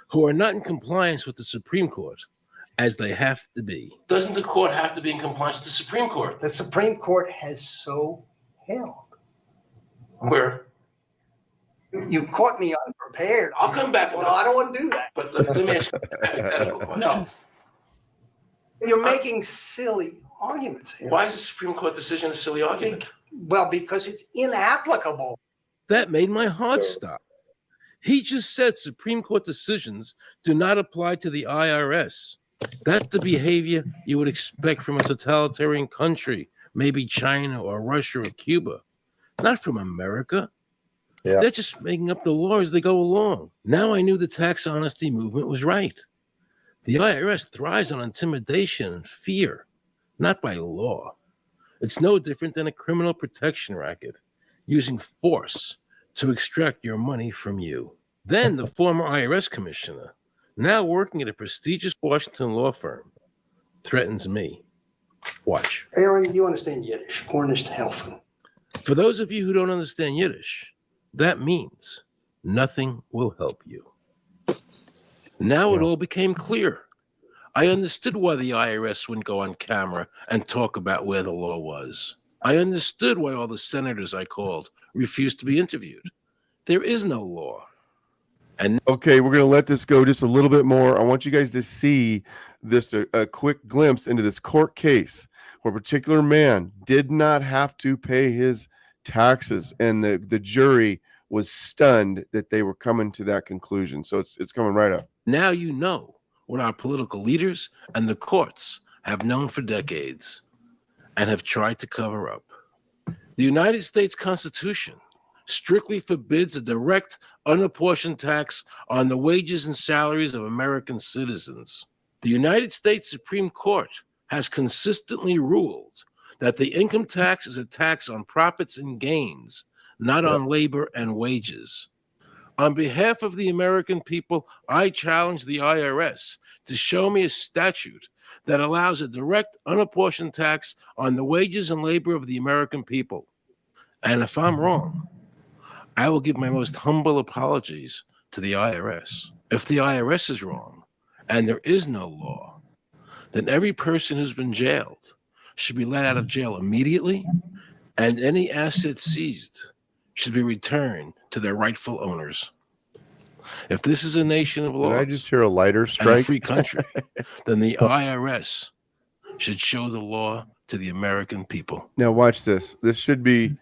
who are not in compliance with the Supreme Court, as they have to be. Doesn't the court have to be in compliance with the Supreme Court? The Supreme Court has so held. Where? You caught me unprepared. I'll come back. Well, I don't want to do that. But let me ask you a hypothetical question. No. You're making silly arguments here. Why is the Supreme Court decision a silly argument? Well, because it's inapplicable. That made my heart stop. He just said Supreme Court decisions do not apply to the IRS. That's the behavior you would expect from a totalitarian country, maybe China or Russia or Cuba, not from America. Yeah. They're just making up the law as they go along. Now I knew the tax honesty movement was right. The IRS thrives on intimidation and fear, not by law. It's no different than a criminal protection racket, using force to extract your money from you. Then the former IRS commissioner, now working at a prestigious Washington law firm, threatens me. Watch. Aaron, you understand Yiddish. Cornish helfen. For those of you who don't understand Yiddish, that means nothing will help you. Now it all became clear. I understood why the IRS wouldn't go on camera and talk about where the law was. I understood why all the senators I called refused to be interviewed. There is no law. And okay, we're going to let this go just a little bit more. I want you guys to see this a quick glimpse into this court case where a particular man did not have to pay his taxes, and the jury was stunned that they were coming to that conclusion. So it's coming right up. now you know what our political leaders and the courts have known for decades and have tried to cover up. The United States Constitution strictly forbids a direct, unapportioned tax on the wages and salaries of American citizens. The United States Supreme Court has consistently ruled that the income tax is a tax on profits and gains, not on labor and wages. On behalf of the American people, I challenge the IRS to show me a statute that allows a direct, unapportioned tax on the wages and labor of the American people. And if I'm wrong, I will give my most humble apologies to the IRS. If the IRS is wrong and there is no law, then every person who's been jailed should be let out of jail immediately, and any assets seized should be returned to their rightful owners. If this is a nation of laws, Did I just hear a lighter and a strike? free country, then the IRS should show the law to the American people. Now watch this. This should be.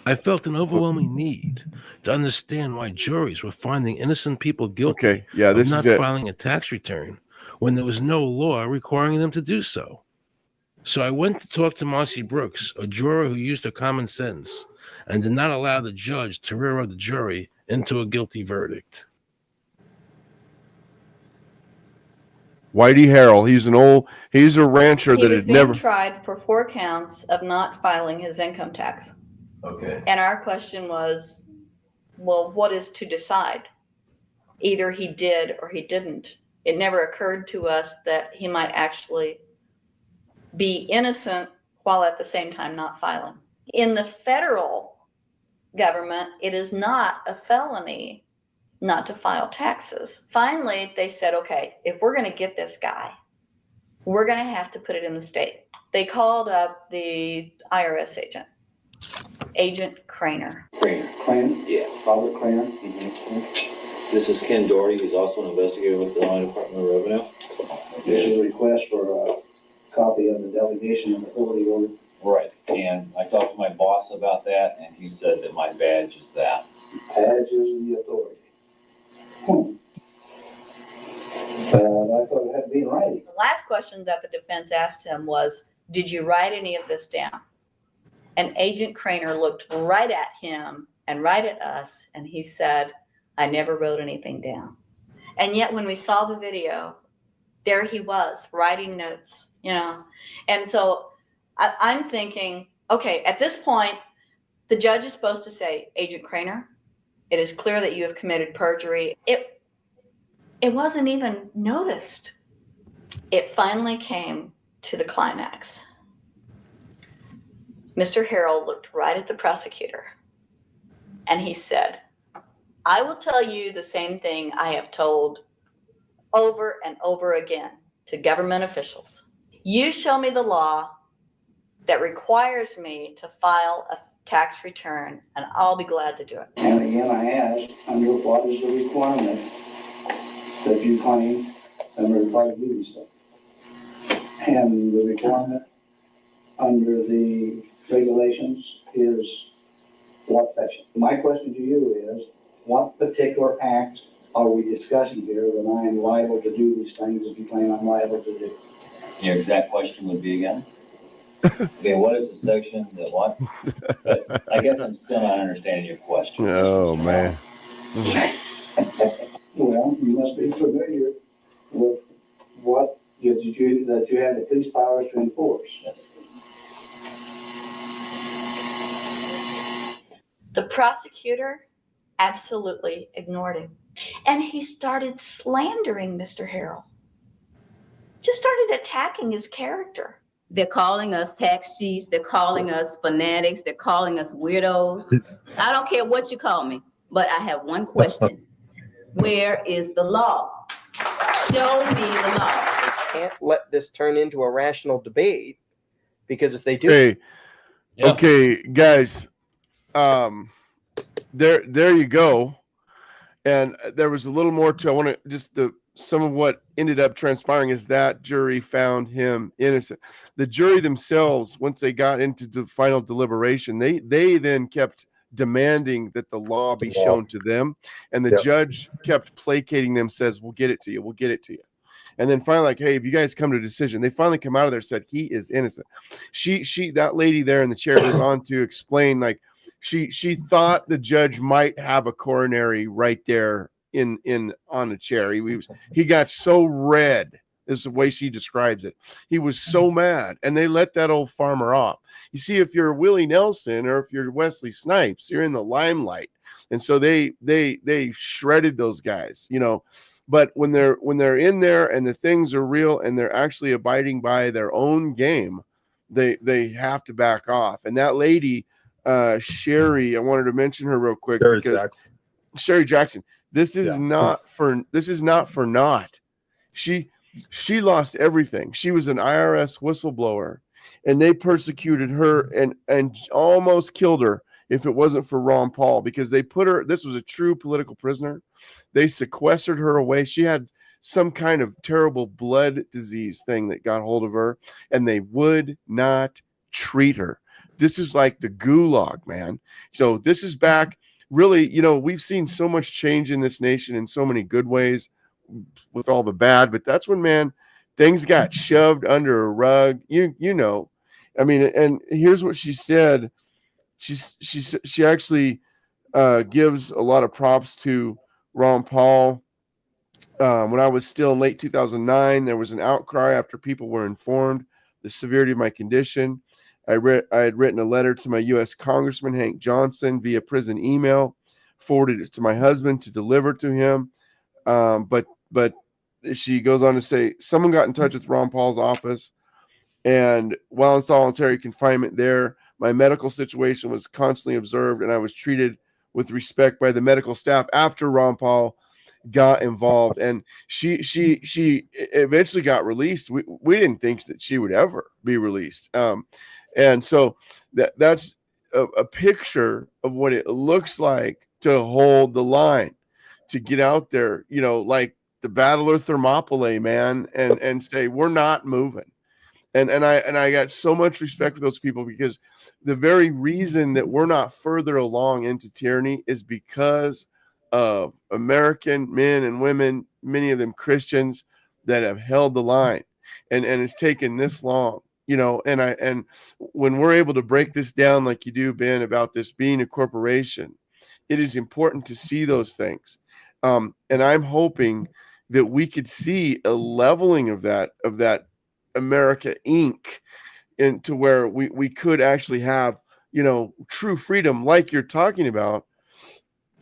I felt an overwhelming need to understand why juries were finding innocent people guilty Okay, yeah, this of is not it. filing a tax return when there was no law requiring them to do so. So I went to talk to Marcy Brooks, a juror who used her common sense and did not allow the judge to railroad the jury into a guilty verdict. Whitey Harrell. He's a rancher He that was had being never. tried for 4 counts of not filing his income tax. Okay. And our question was, well, what is to decide? Either he did or he didn't. It never occurred to us that he might actually be innocent while at the same time not filing. In the federal government, it is not a felony not to file taxes. Finally, they said, okay, if we're going to get this guy, we're going to have to put it in the state. They called up the IRS agent, Agent Craner. Craner? Yeah, Robert Craner. Mm-hmm. This is Ken Doherty. He's also an investigator with the Illinois Department of Revenue. This is a request for a copy of the delegation and authority order. Right, and I talked to my boss about that, and he said that my badge is that. Badge is the authority. I thought it had to be in writing. The last question that the defense asked him was, did you write any of this down? And Agent Craner looked right at him and right at us. And he said, I never wrote anything down. And yet when we saw the video, there he was writing notes, you know. And so I'm thinking, okay, at this point, the judge is supposed to say, Agent Craner, it is clear that you have committed perjury. It wasn't even noticed. It finally came to the climax. Mr. Harrell looked right at the prosecutor and he said, I will tell you the same thing I have told over and over again to government officials. You show me the law that requires me to file a tax return, and I'll be glad to do it. And again, I ask, under what is the requirement that you claim and are required to do these things? And the requirement under the regulations is what section? My question to you is, what particular act are we discussing here that I am liable to do these things if you claim I'm liable to do? Your exact question would be again? Okay, what is the section that what? But I guess I'm still not understanding your question. Oh, man. Well, you must be familiar with what that you have the police powers to enforce. Yes. The prosecutor absolutely ignored him. And he started slandering Mr. Harrell. Just started attacking his character. They're calling us tax cheats. They're calling us fanatics. They're calling us weirdos. I don't care what you call me, but I have one question. Where is the law? Show me the law. Can't let this turn into a rational debate, because if they do, Hey, okay, guys, there you go. And there was a little more to, I want to just some of what ended up transpiring is that jury found him innocent. The jury themselves, once they got into the final deliberation, they then kept demanding that the law be shown to them, and the judge kept placating them, says, we'll get it to you, we'll get it to you. And then finally, like, hey, if you guys come to a decision, they finally come out of there, said he is innocent. That lady there in the chair goes on to explain, like, she thought the judge might have a coronary right there in on the chair. He got so red, is the way she describes it. He was so mad, and they let that old farmer off. You see, if you're Willie Nelson or if you're Wesley Snipes, you're in the limelight, and so they shredded those guys, you know. But when they're in there and the things are real and they're actually abiding by their own game, they have to back off. And that lady, Sherry, I wanted to mention her real quick because Sherry Jackson. This is not for naught. She lost everything. She was an IRS whistleblower, and they persecuted her and almost killed her if it wasn't for Ron Paul, because they put her, this was a true political prisoner. They sequestered her away. She had some kind of terrible blood disease thing that got hold of her, and they would not treat her. This is like the gulag, man. So this is back. Really, you know, we've seen so much change in this nation in so many good ways with all the bad, but that's when, man, things got shoved under a rug. You know, I mean, and here's what she said. She actually gives a lot of props to Ron Paul. When I was still in late 2009, there was an outcry after people were informed the severity of my condition. I had written a letter to my U.S. Congressman Hank Johnson via prison email, forwarded it to my husband to deliver to him. But she goes on to say, someone got in touch with Ron Paul's office, and while in solitary confinement there, my medical situation was constantly observed, and I was treated with respect by the medical staff after Ron Paul got involved. And she eventually got released. We didn't think that she would ever be released. And so that's a picture of what it looks like to hold the line, to get out there, you know, like the Battle of Thermopylae, man, and say, we're not moving. And I got so much respect for those people, because the very reason that we're not further along into tyranny is because of American men and women, many of them Christians, that have held the line, and it's taken this long. You know, and when we're able to break this down like you do, Ben, about this being a corporation, it is important to see those things. And I'm hoping that we could see a leveling of that America Inc. into where we could actually have, true freedom like you're talking about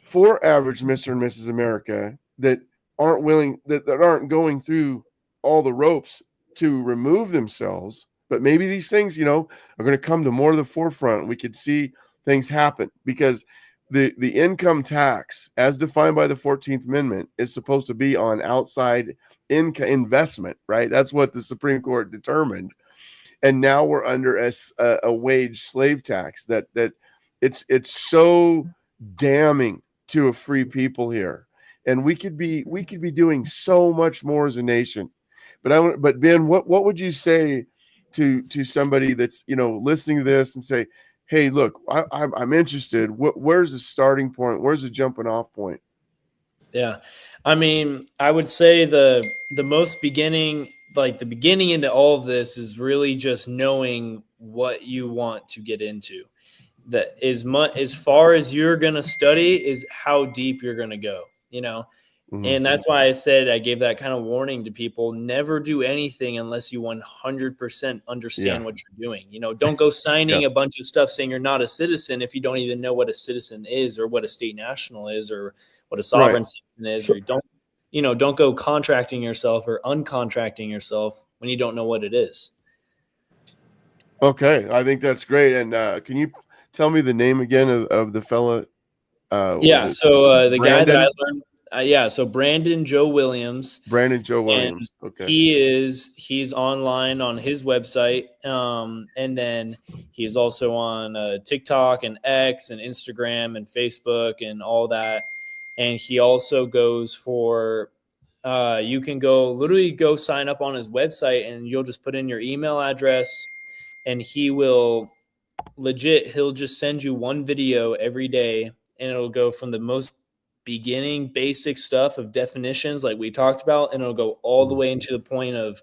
for average Mr. and Mrs. America that aren't willing, that aren't going through all the ropes to remove themselves. But maybe these things, are going to come to more to the forefront. We could see things happen because the income tax, as defined by the 14th Amendment, is supposed to be on outside investment, right? That's what the Supreme Court determined. And now we're under a wage slave tax that it's so damning to a free people here. And we could be doing so much more as a nation. But Ben, what would you say to somebody that's listening to this and say, hey, look, I'm interested. Where's the starting point? Where's the jumping off point? Yeah. I mean, I would say the most beginning, like the beginning into all of this is really just knowing what you want to get into. That is as far as you're going to study is how deep you're going to go, Mm-hmm. And that's why I said I gave that kind of warning to people. Never do anything unless you 100% understand what you're doing. Don't go signing a bunch of stuff saying you're not a citizen if you don't even know what a citizen is or what a state national is or what a sovereign citizen is. Or don't go contracting yourself or uncontracting yourself when you don't know what it is. Okay, I think that's great. And can you tell me the name again of the fella? So Brandon? the guy that I learned, so Brandon Joe Williams. Brandon Joe Williams. Okay. He's online on his website. And then he's also on TikTok and X and Instagram and Facebook and all that. And he also goes for, you can literally go sign up on his website and you'll just put in your email address and he'll just send you one video every day and it'll go from the most beginning basic stuff of definitions like we talked about, and it'll go all the way into the point of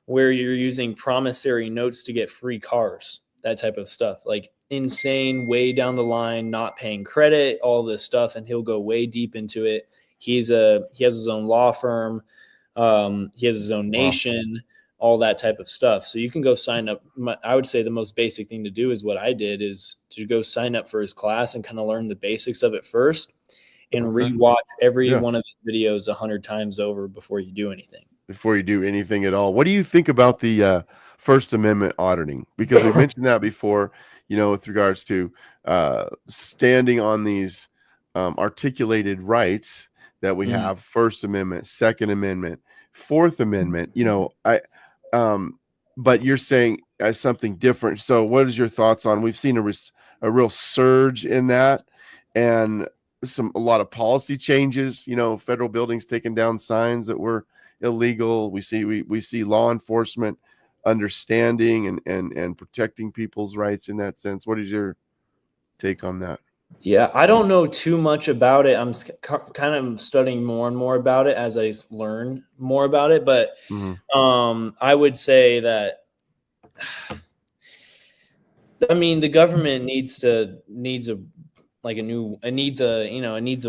where you're using promissory notes to get free cars, that type of stuff, like insane way down the line, not paying credit, all this stuff. And he'll go way deep into it. He has his own law firm. He has his own nation, all that type of stuff. So you can go sign up. I would say the most basic thing to do is what I did, is to go sign up for his class and kind of learn the basics of it first and rewatch every one of his videos 100 times over before you do anything. Before you do anything at all. What do you think about the First Amendment auditing? Because we mentioned that before, with regards to standing on these articulated rights that we have, First Amendment, Second Amendment, Fourth Amendment, but you're saying something different. So what is your thoughts on, we've seen a real surge in that and a lot of policy changes, federal buildings taking down signs that were illegal. We see law enforcement understanding and protecting people's rights in that sense. What is your take on that? Yeah, I don't know too much about it. I'm kind of studying more and more about it as I learn more about it. But I would say that, I mean, the government needs a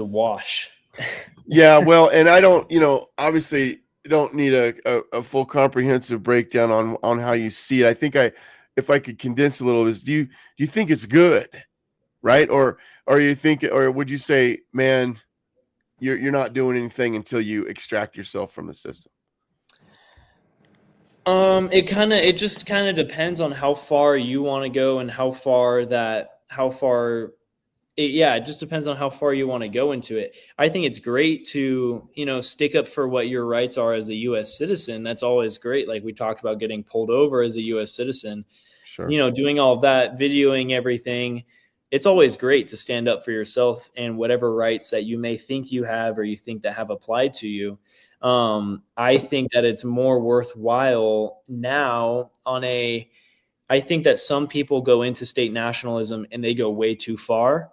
wash. Yeah, well, and I don't, obviously don't need a full comprehensive breakdown on how you see it. I think if I could condense a little, is do you think it's good, right? Or would you say, man, you're not doing anything until you extract yourself from the system? It just kind of depends on how far you want to go and it just depends on how far you want to go into it. I think it's great to, stick up for what your rights are as a U.S. citizen. That's always great. Like we talked about getting pulled over as a U.S. citizen, sure. Doing all of that, videoing everything. It's always great to stand up for yourself and whatever rights that you may think you have or you think that have applied to you. I think that it's more worthwhile now I think that some people go into state nationalism and they go way too far.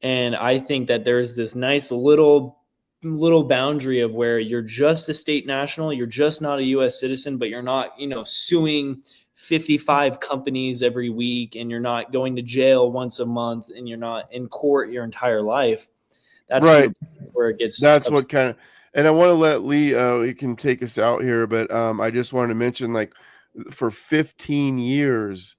And I think that there's this nice little boundary of where you're just a state national, you're just not a U.S. citizen, but you're not, suing 55 companies every week, and you're not going to jail once a month, and you're not in court your entire life, that's right. where it gets. That's what kind of. And I want to let Lee. He can take us out here, but I just wanted to mention, like, for 15 years,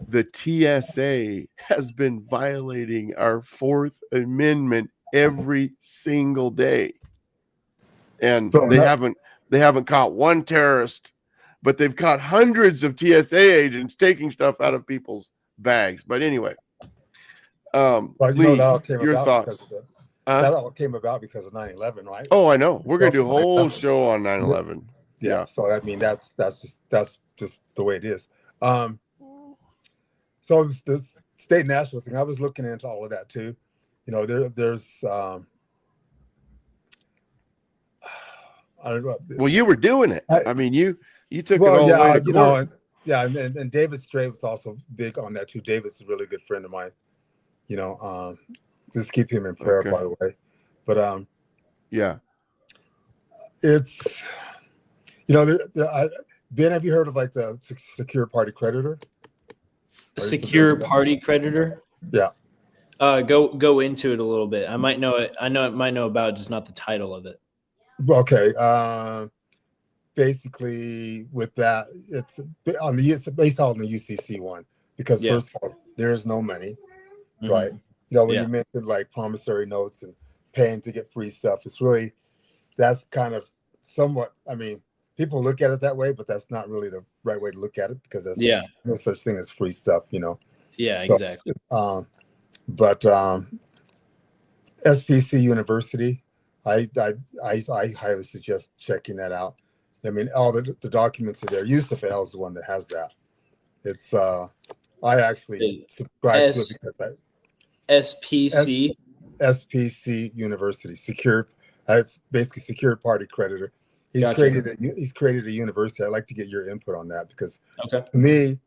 the TSA has been violating our Fourth Amendment every single day, and So they haven't caught one terrorist, but they've caught hundreds of TSA agents taking stuff out of people's bags. But anyway, Well, Lee, that all came your about thoughts? that all came about because of 9/11, right? Oh, I know. We're gonna do a whole show on 9/11. Yeah. So I mean, that's just the way it is. So this state national thing, I was looking into all of that too. There's I don't know. Well, you were doing it. I mean, you took it all yeah, the way to court. And David Stray was also big on that too. David's a really good friend of mine. Just keep him in prayer, by the way. But yeah, it's Ben, have you heard of like the secure party creditor? Secure party creditor? Yeah. Go into it a little bit. I might know it. I might know about it, just not the title of it. Okay. Basically, with that, it's based on the UCC one, because first of all, there is no money, right? When you mentioned like promissory notes and paying to get free stuff, that's kind of somewhat. I mean, people look at it that way, but that's not really the right way to look at it, because there's no such thing as free stuff, Yeah, exactly. But SPC University, I highly suggest checking that out. I mean, all the documents are there. Yusuf El is the one that has that. It's I actually subscribe to it because SPC University, secure. It's basically secure party creditor. He's created a university. I'd like to get your input on that, because to me,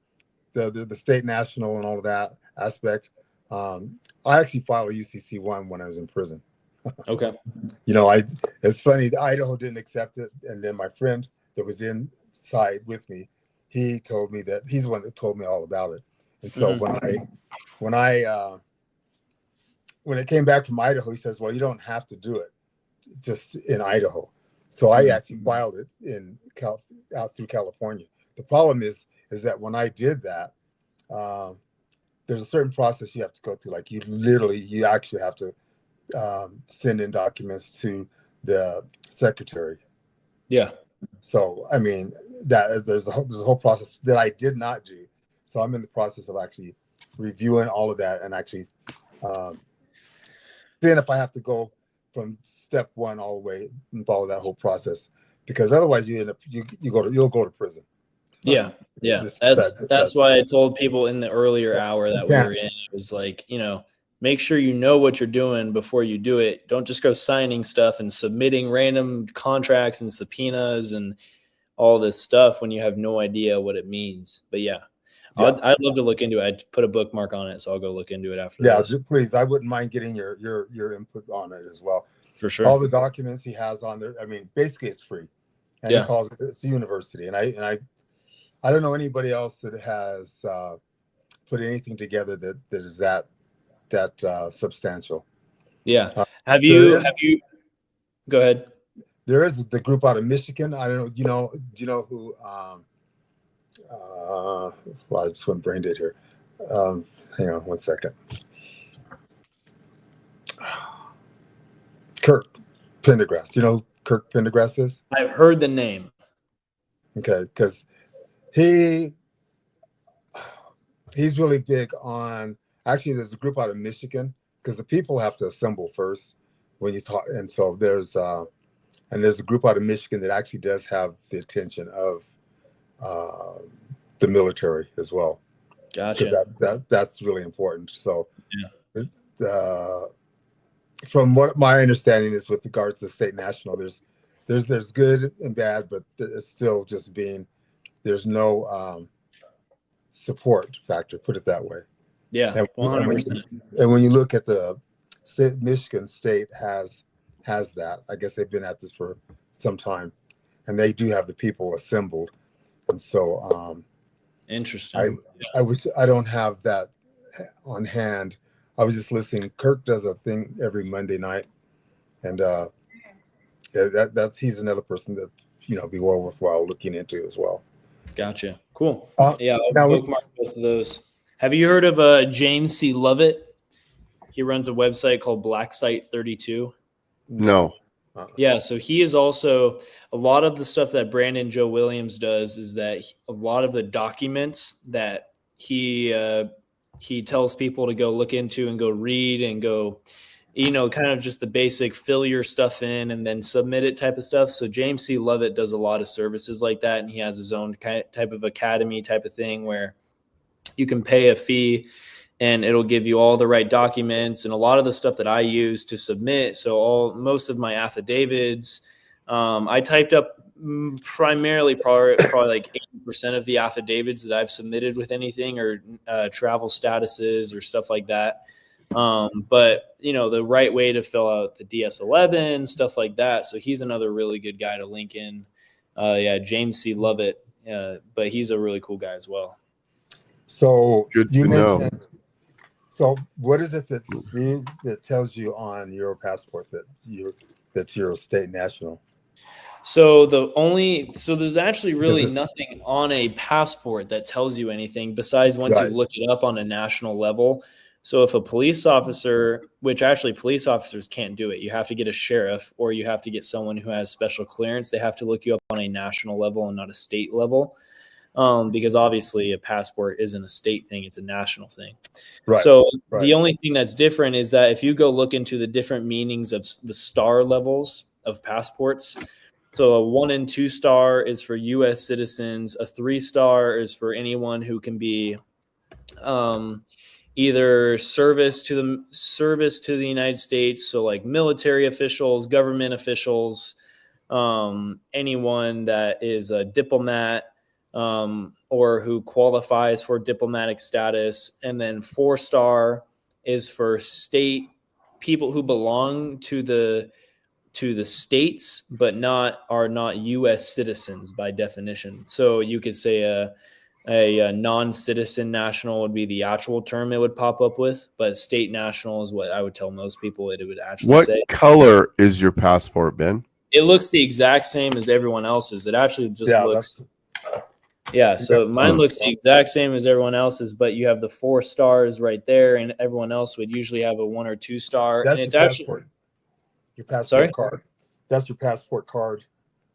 the state national and all of that aspect, I actually filed a UCC one when I was in prison. Okay. It's funny, Idaho didn't accept it, and then my friend that was inside with me, he told me that he's the one that told me all about it. And so when it came back from Idaho, he says, "Well, you don't have to do it just in Idaho." So I actually filed it out through California. The problem is that when I did that, there's a certain process you have to go through. Like you actually have to send in documents to the secretary. Yeah. So I mean, that there's a whole process that I did not do. So I'm in the process of actually reviewing all of that, and actually seeing if I have to go from step one all the way and follow that whole process, because otherwise you end up you'll go to prison. Yeah. That's why I told people in the earlier hour that we were in, it was like, make sure you know what you're doing before you do it. Don't just go signing stuff and submitting random contracts and subpoenas and all this stuff when you have no idea what it means. But I'd love to look into it. I'd put a bookmark on it, so I'll go look into it after this. Please. I wouldn't mind getting your input on it as well. For sure. All the documents he has on there, I mean, basically it's free. And he calls it's a university. And I don't know anybody else that has put anything together that is that substantial. Yeah. Have you go ahead? There is the group out of Michigan. I don't know. Do you know who? Well, I just went brain dead here. Hang on 1 second. Kirk Pendergrass. Do you know who Kirk Pendergrass is? I've heard the name. Okay, because he's really big on. Actually, there's a group out of Michigan, because the people have to assemble first when you talk, and so there's a group out of Michigan that actually does have the attention of the military as well. Gotcha. That's really important. So, from what my understanding is with regards to state national, there's good and bad, but it's still just there's no support factor. Put it that way. Yeah, 100%. And when you look at the state, Michigan State has that. I guess they've been at this for some time, and they do have the people assembled. And so Interesting. I don't have that on hand. I was just listening. Kirk does a thing every Monday night, and that's he's another person that be well worthwhile looking into as well. Gotcha. Cool. Yeah. I'll bookmark both of those. Have you heard of James C. Lovett? He runs a website called Black Site 32. No. Yeah, so he is also a lot of the stuff that Brandon Joe Williams does is that a lot of the documents that he tells people to go look into and go read and go, kind of just the basic fill your stuff in and then submit it type of stuff. So James C. Lovett does a lot of services like that, and he has his own type of academy type of thing where you can pay a fee and it'll give you all the right documents and a lot of the stuff that I use to submit. So most of my affidavits, I typed up primarily probably like 80% of the affidavits that I've submitted with anything or travel statuses or stuff like that. But the right way to fill out the DS-11, stuff like that. So he's another really good guy to link in. James C. Lovett. But he's a really cool guy as well. So Good to know. So what is it that tells you on your passport that you're a state national? So there's actually really nothing on a passport that tells you anything besides once you look it up on a national level. So if a police officer, which actually police officers can't do it, you have to get a sheriff or you have to get someone who has special clearance. They have to look you up on a national level and not a state level. Because obviously a passport isn't a state thing, it's a national thing. Right. So the only thing that's different is that if you go look into the different meanings of the star levels of passports, so a 1 and 2 star is for U.S. citizens, a 3 star is for anyone who can be either service to the United States, so like military officials, government officials, anyone that is a diplomat, or who qualifies for diplomatic status. And then 4 star is for state people who belong to the states, but are not U.S. citizens by definition. So you could say a non-citizen national would be the actual term it would pop up with, but state national is what I would tell most people it would actually say. What color is your passport, Ben? It looks the exact same as everyone else's. It actually just looks... Yeah, so mine looks the exact same as everyone else's, but you have the 4 stars right there, and everyone else would usually have a 1 or 2 star. That's and it's your actually passport. Your passport card. That's your passport card.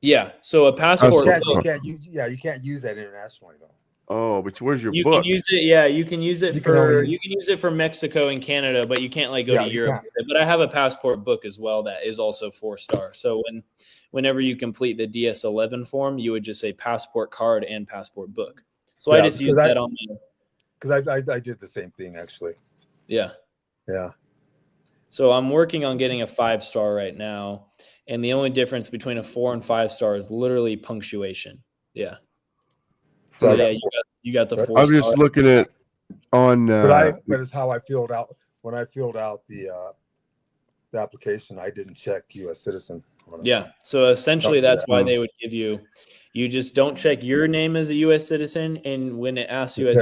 Yeah, so a passport. You can't use that internationally though. Oh, but where's your book? Can use it. Yeah, you can use it you can use it for Mexico and Canada, but you can't go to Europe. But I have a passport book as well that is also 4 star. So whenever you complete the DS-11 form, you would just say passport card and passport book. So I just use that on me. Because I did the same thing actually. Yeah. Yeah. So I'm working on getting a 5 star right now, and the only difference between a 4 and 5 star is literally punctuation. Yeah. So you got the 4 star. I'm just looking at on. But it's how I filled out when I filled out the application. I didn't check U.S. citizen. Yeah. So essentially, that's why they would give you. You just don't check your name as a U.S. citizen, and when it asks you as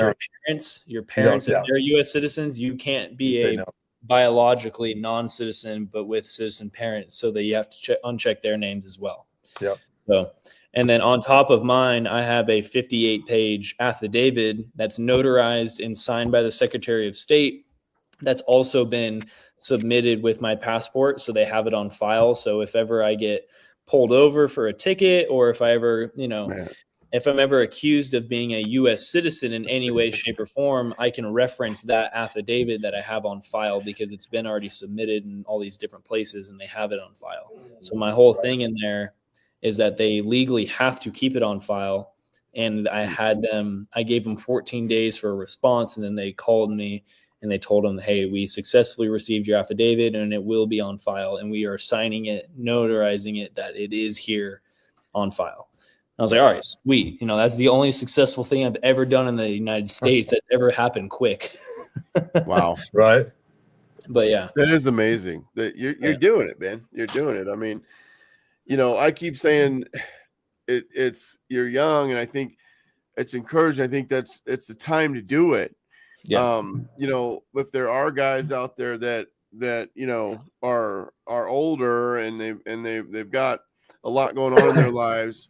your parents, if they're U.S. citizens, you can't be a biologically non-citizen but with citizen parents, so that you have to uncheck their names as well. Yep. So, and then on top of mine, I have a 58-page affidavit that's notarized and signed by the Secretary of State. That's also been submitted with my passport, so they have it on file. So if ever I get pulled over for a ticket, or if I ever, if I'm ever accused of being a U.S. citizen in any way, shape, or form, I can reference that affidavit that I have on file because it's been already submitted in all these different places and they have it on file. So my whole thing in there is that they legally have to keep it on file. And I gave them 14 days for a response, and then they called me and they told them, hey, we successfully received your affidavit and it will be on file, and we are signing it, notarizing it that it is here on file. I was like, all right, sweet. That's the only successful thing I've ever done in the United States that's ever happened quick. Wow. Right. But yeah. That is amazing that you're doing it, man. You're doing it. I mean, I keep saying it's you're young, and I think it's encouraging. I think it's the time to do it. Yeah. You know, if there are guys out there that you know are older and they've got a lot going on in their lives,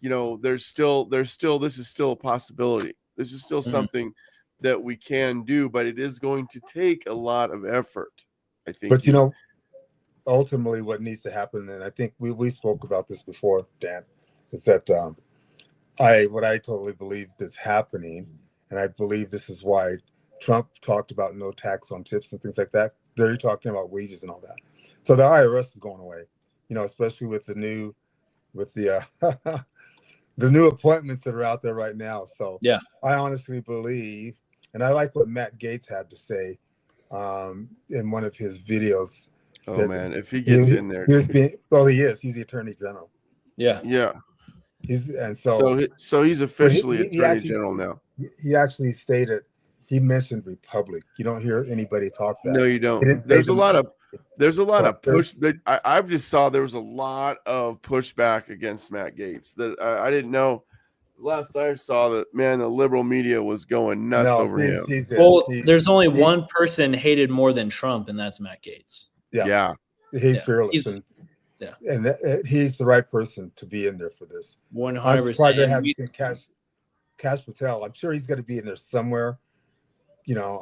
you know, there's still this is still a possibility. This is still something that we can do, but it is going to take a lot of effort, I think. But you know, ultimately what needs to happen, and I think we spoke about this before, Dan, is that what I totally believe is happening, and I believe this is why Trump talked about no tax on tips and things like that. They're talking about wages and all that. So the IRS is going away, you know, especially with the new the new appointments that are out there right now. So yeah, I honestly believe, and I like what Matt Gaetz had to say in one of his videos. Oh man, if he gets in there, he is. He's the Attorney General. Yeah. So he's officially Attorney General now. He actually stated, he mentioned Republic. You don't hear anybody talk that. No, you don't. There's a lot of push. I've just saw there was a lot of pushback against Matt Gaetz that I didn't know. Last I saw that, man, the liberal media was going nuts over him. There's only one person hated more than Trump, and that's Matt Gaetz. Yeah. He's fearless. And he's the right person to be in there for this. 100%. I'm surprised they haven't seen Kash Patel. I'm sure he's going to be in there somewhere. You know,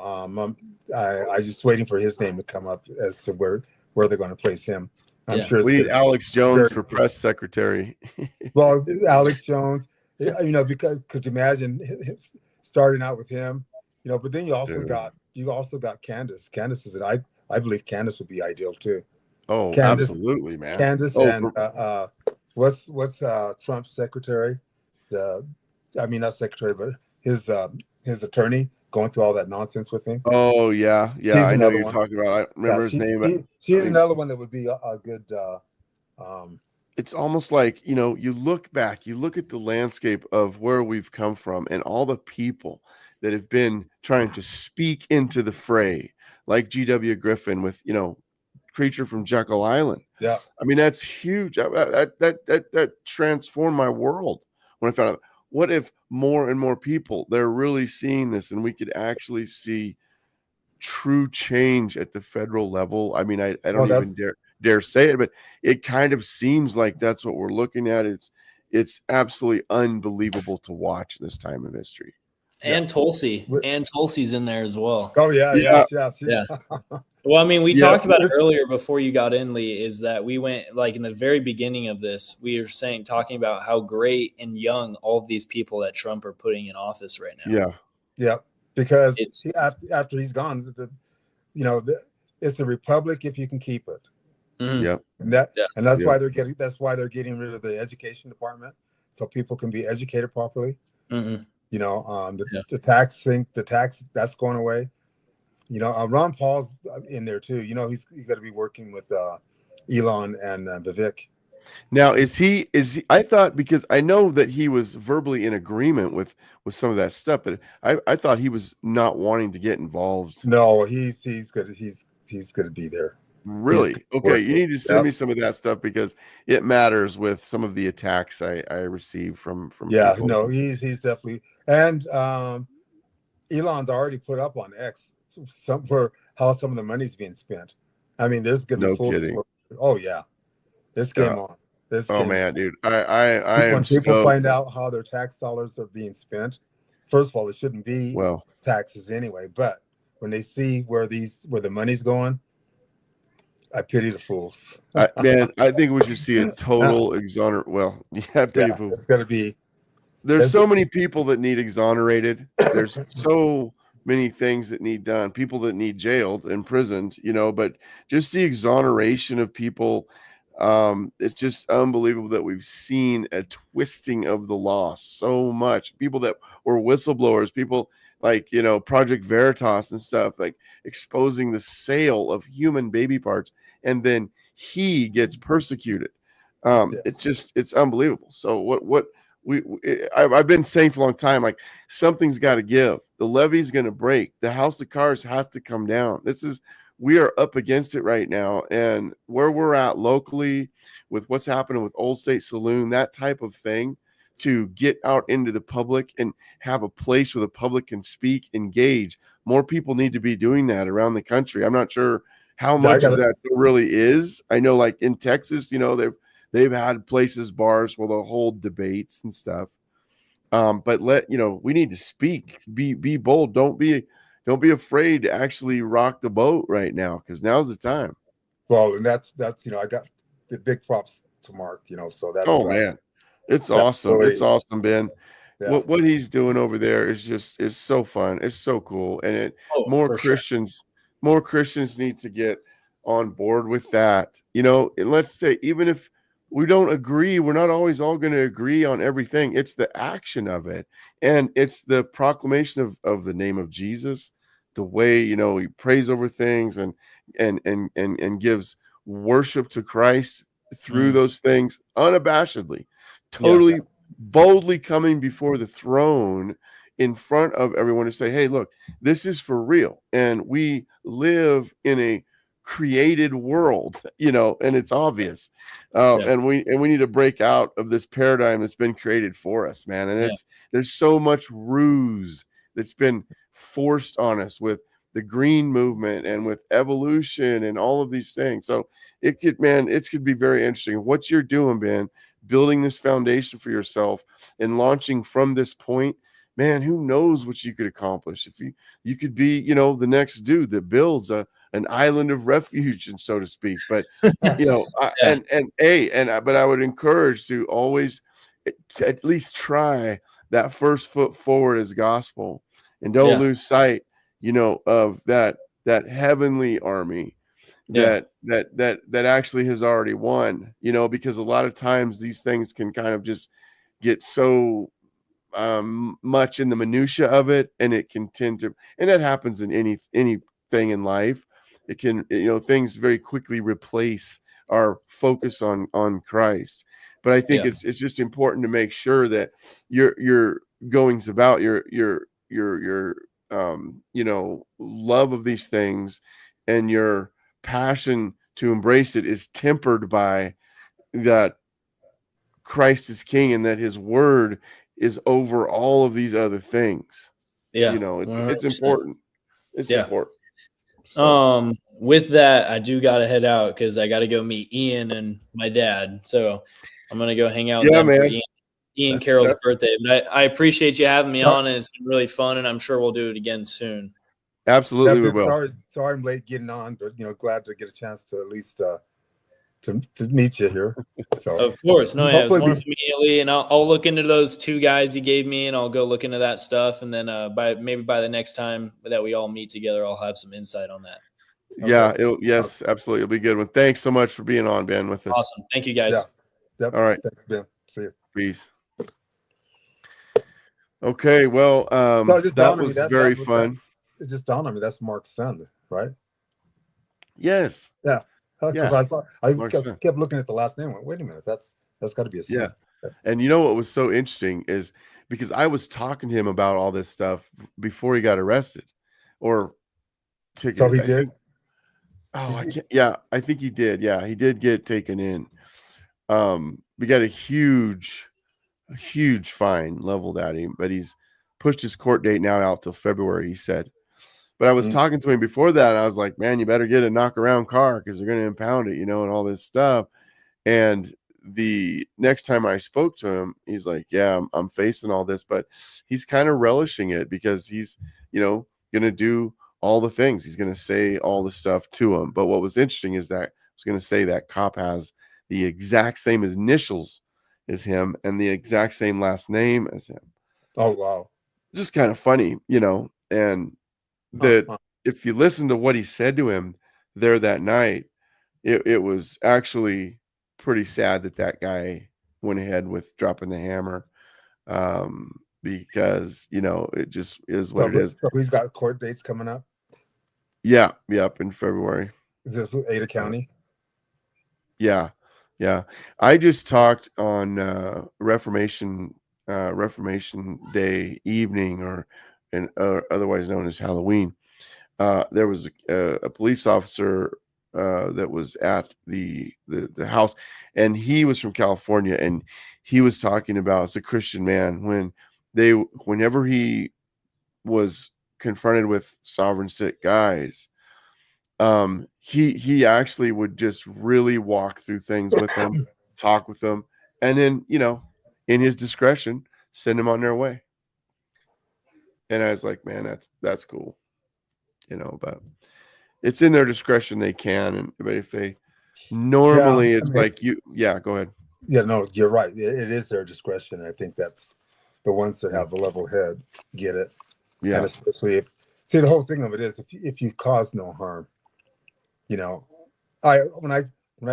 I just waiting for his name to come up as to where they're going to place him. I'm sure we need Alex Jones for press secretary. Well, Alex Jones, you know, because could you imagine starting out with him? You know, but then you also got Candace. Candace is I believe Candace would be ideal too. Oh, Candace, absolutely, man. Candace and what's Trump's secretary? Not secretary, but his attorney going through all that nonsense with him. Oh yeah. I know you're talking about. I remember his name. She's another one that would be a good. It's almost like, you know, you look back, you look at the landscape of where we've come from, and all the people that have been trying to speak into the fray, like G.W. Griffin with, you know, Creature from Jekyll Island. Yeah, I mean, that's huge. That transformed my world when I found out. What if more and more people, they're really seeing this, and we could actually see true change at the federal level? I mean, I don't even dare say it, but it kind of seems like that's what we're looking at. It's absolutely unbelievable to watch this time of history. And Tulsi. And Tulsi's in there as well. Oh, yeah. Well, I mean, we talked about it earlier before you got in, Lee, is that we went, like, in the very beginning of this, we were talking about how great and young all of these people that Trump are putting in office right now. Yeah. Because after he's gone, it's the republic if you can keep it. Mm-hmm. And that's why they're getting rid of the education department, so people can be educated properly. Mm-hmm. You know, the tax that's going away. You know, Ron Paul's in there too. You know, he's got to be working with Elon and Vivek. Now, is he? I thought, because I know that he was verbally in agreement with some of that stuff, but I thought he was not wanting to get involved. No, he's good. He's going to be there. Really? Okay, you need to send me some of that stuff, because it matters with some of the attacks I received from people. No, he's definitely, and Elon's already put up on X somewhere how some of the money's being spent. I mean, there's going to be full disclosure. Oh yeah, this came on. Dude, I when people find out how their tax dollars are being spent, first of all, it shouldn't be taxes anyway. But when they see where the money's going, I pity the fools. I think we should see a total exoneration. Well, pity fools. It's going to be. There's so many people that need exonerated. There's so many things that need done. People that need jailed, imprisoned, you know. But just the exoneration of people, it's just unbelievable that we've seen a twisting of the law so much. People that were whistleblowers, people like, you know, Project Veritas and stuff, like exposing the sale of human baby parts, and then he gets persecuted. It's unbelievable. So I've been saying for a long time, like, something's got to give. The levee's going to break. The house of cards has to come down. We are up against it right now, and where we're at locally with what's happening with Old State Saloon, that type of thing, to get out into the public and have a place where the public can speak, engage. More people need to be doing that around the country. I'm not sure how much of that there really is. I know, like in Texas, they've had places, bars where they'll hold debates and stuff. But we need to speak, be bold. Don't be afraid to actually rock the boat right now, because now's the time. Well, and that's I got the big props to Mark. So that's man, it's awesome. really, it's awesome, Ben. Yeah. What he's doing over there is so fun. It's so cool, and more Christians need to get on board with that. And let's say, even if we don't agree, we're not always all going to agree on everything. It's the action of it, and it's the proclamation of the name of Jesus, the way he prays over things and gives worship to Christ through those things unabashedly, totally boldly coming before the throne in front of everyone to say, hey, look, this is for real, and we live in a created world, and it's obvious, and we need to break out of this paradigm that's been created for us, man. And there's so much ruse that's been forced on us with the green movement and with evolution and all of these things. So it could be very interesting what you're doing, Ben, building this foundation for yourself and launching from this point. Man, who knows what you could accomplish? If you could be, the next dude that builds an island of refuge, and so to speak. But but I would encourage to always at least try that first foot forward as gospel, and don't lose sight, of that heavenly army that actually has already won, because a lot of times these things can kind of just get so much in the minutia of it, and it can tend to, and that happens in anything in life. It can, things very quickly replace our focus on Christ. But I think it's just important to make sure that your goings about your love of these things and your passion to embrace it is tempered by that Christ is King, and that his word is over all of these other things. It's important. It's important. So. With that, I do got to head out because I got to go meet Ian and my dad. So I'm going to go hang out with them for Ian Carroll's birthday. But I appreciate you having me on, and it's been really fun, and I'm sure we'll do it again soon. Absolutely, we will. Sorry I'm late getting on, but glad to get a chance to at least to meet you here. So of course, no, it was wonderful to meet you, Lee, and I'll look into those two guys you gave me, and I'll go look into that stuff, and then by the next time that we all meet together, I'll have some insight on that. Okay. Yeah, absolutely, it'll be a good one. Thanks so much for being on, Ben, with us. Awesome, thank you, guys. Yeah. All right, thanks, Ben. See you. Peace. Okay, well, that was very fun. It just dawned on me that's Mark's son, right? Yes. Yeah. Because I thought I kept looking at the last name. Went, wait a minute, that's got to be a son. Yeah. And what was so interesting is because I was talking to him about all this stuff before he got arrested, or ticketed. So he did. I can't. Yeah, I think he did. Yeah, he did get taken in. We got a huge fine leveled at him, but he's pushed his court date now out till February, he said. But I was talking to him before that, and I was like, man, you better get a knock around car because they're going to impound it, and all this stuff. And the next time I spoke to him, he's like, yeah, I'm facing all this, but he's kind of relishing it because he's, going to do all the things. He's going to say all the stuff to him. But what was interesting is that I was going to say that cop has the exact same initials as him and the exact same last name as him. Oh, wow. Just kind of funny, and that if you listen to what he said to him there that night, it was actually pretty sad that guy went ahead with dropping the hammer, because it just is what it is. So he's got court dates coming up. Yeah, up in February. Is this Ada County? Yeah. I just talked on Reformation Day evening, or otherwise known as Halloween. There was a police officer that was at the house, and he was from California, and he was talking about, as a Christian man, whenever he was confronted with sovereign sick guys, he actually would just really walk through things with them, talk with them, and then, in his discretion, send them on their way. And I was like, man, that's cool, but it's in their discretion. They can, but if they normally, it's like go ahead. Yeah, no, you're right. It is their discretion. I think that's the ones that have a level head get it. Yeah. And especially the whole thing of it is if you cause no harm, when I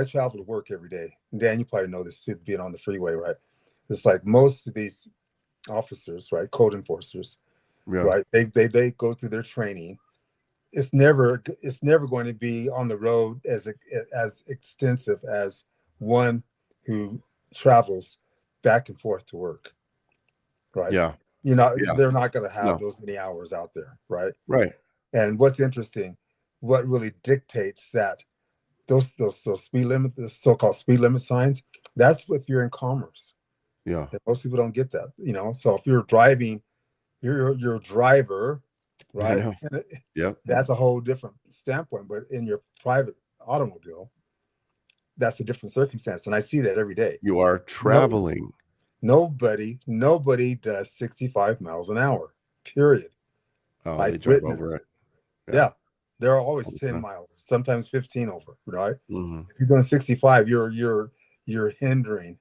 travel to work every day, and Dan, you probably know this, being on the freeway, right? It's like most of these officers, right, code enforcers, right? They go through their training. It's never going to be on the road as extensive as one who travels back and forth to work, right? Yeah. They're not going to have those many hours out there, right? Right. And what's interesting, what really dictates that those speed limit, the so-called speed limit signs, that's if you're in commerce. Yeah. And most people don't get that, So if you're driving, you're a driver, right? I know. Yep. That's a whole different standpoint. But in your private automobile, that's a different circumstance. And I see that every day. You are traveling. Nobody does 65 miles an hour, period. Oh, they drive over it. Yeah. There are always 10 miles, sometimes 15 over, right? Mm-hmm. If you're doing 65, you're hindering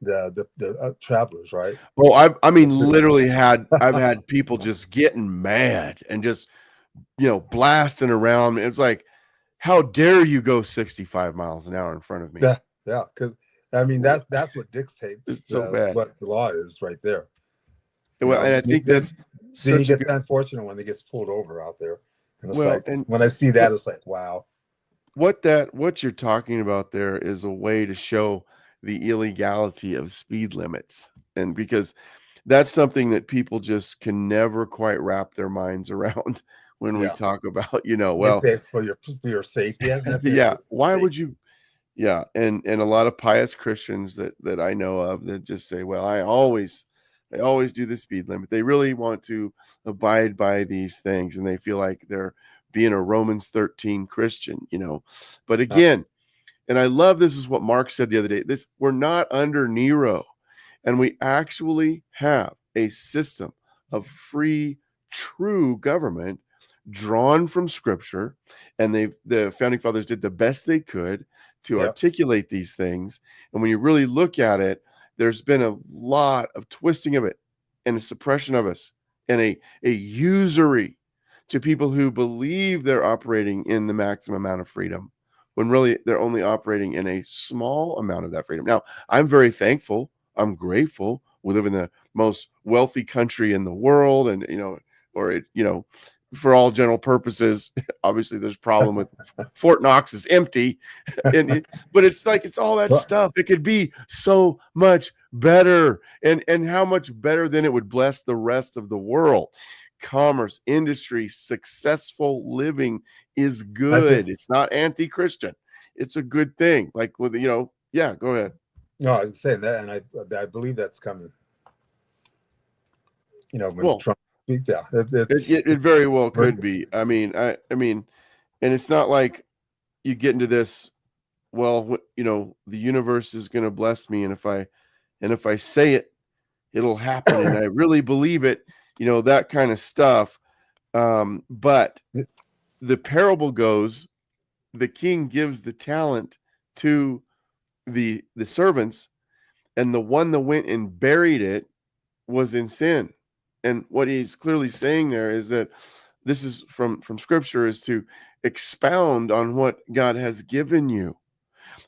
the travelers, right? Well, I've had people just getting mad and just, blasting around me. It's like, how dare you go 65 miles an hour in front of me? Yeah, because that's what dictates what the law is right there. Well, and I think then you get the unfortunate one that gets pulled over out there. And it's when I see that, it's like, wow. What you're talking about there is a way to show the illegality of speed limits, and because that's something that people just can never quite wrap their minds around when we talk about, it's for your safety. Why would you? Yeah, and a lot of pious Christians that I know of that just say, well, I always do the speed limit. They really want to abide by these things, and they feel like they're being a Romans 13 Christian, But again, and I love, this is what Mark said the other day, we're not under Nero, and we actually have a system of free, true government drawn from Scripture, and the founding fathers did the best they could to articulate these things. And when you really look at it, there's been a lot of twisting of it and a suppression of us and a usury to people who believe they're operating in the maximum amount of freedom, when really they're only operating in a small amount of that freedom. Now, I'm very thankful. I'm grateful. We live in the most wealthy country in the world, and for all general purposes, obviously there's a problem with Fort Knox is empty, but it's like, it's all that stuff. It could be so much better, and how much better then it would bless the rest of the world. Commerce, industry, successful living is good. It's not anti-Christian. It's a good thing. Like with go ahead. No, I was saying that, and I believe that's coming. When Trump speaks, it very well could be. I mean, and it's not like you get into this. Well, the universe is going to bless me, and if I say it, it'll happen, and I really believe it. That kind of stuff. But the parable goes, the king gives the talent to the servants, and the one that went and buried it was in sin. And what he's clearly saying there is that this is from Scripture, is to expound on what God has given you.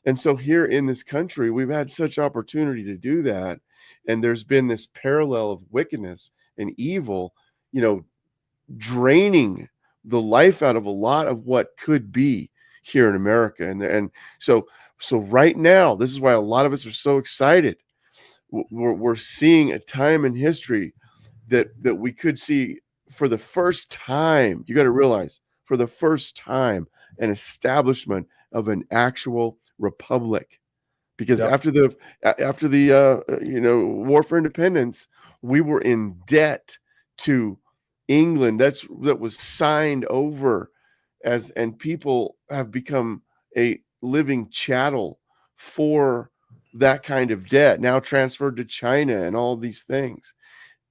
And so here in this country, we've had such opportunity to do that. And there's been this parallel of wickedness and evil, draining the life out of a lot of what could be here in America. And so right now, this is why a lot of us are so excited. We're seeing a time in history that we could see for the first time. You got to realize, for the first time, an establishment of an actual republic. Because Yep. after the war for independence, we were in debt to England. That was signed over and people have become a living chattel for that kind of debt, now transferred to China and all these things.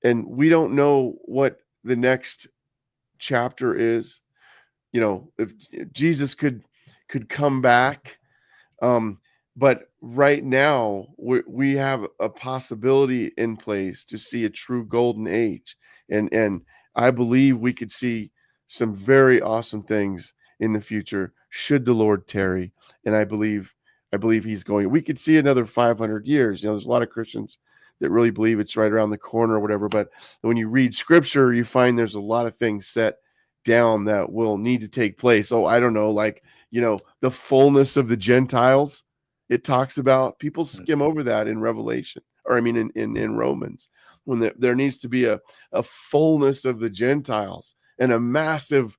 And we don't know what the next chapter is. If Jesus could come back, but right now we have a possibility in place to see a true golden age, and I believe we could see some very awesome things in the future should the Lord tarry. And I believe he's going. We could see another 500 years. There's a lot of Christians that really believe it's right around the corner or whatever, but when you read scripture, you find there's a lot of things set down that will need to take place. Oh, I don't know, like the fullness of the Gentiles. It talks about, people skim over that in Revelation, or I mean in Romans, when there needs to be a fullness of the Gentiles and a massive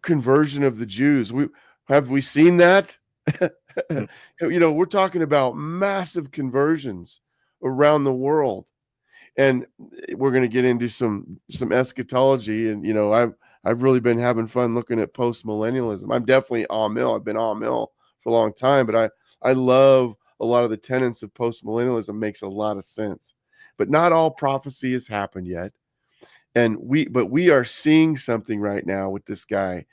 conversion of the Jews. Have we seen that? We're talking about massive conversions around the world, and we're going to get into some eschatology. And I've really been having fun looking at post millennialism. I'm definitely all-mill. I've been all-mill for a long time, but I love a lot of the tenets of post millennialism. Makes a lot of sense, but not all prophecy has happened yet. And we are seeing something right now with this guy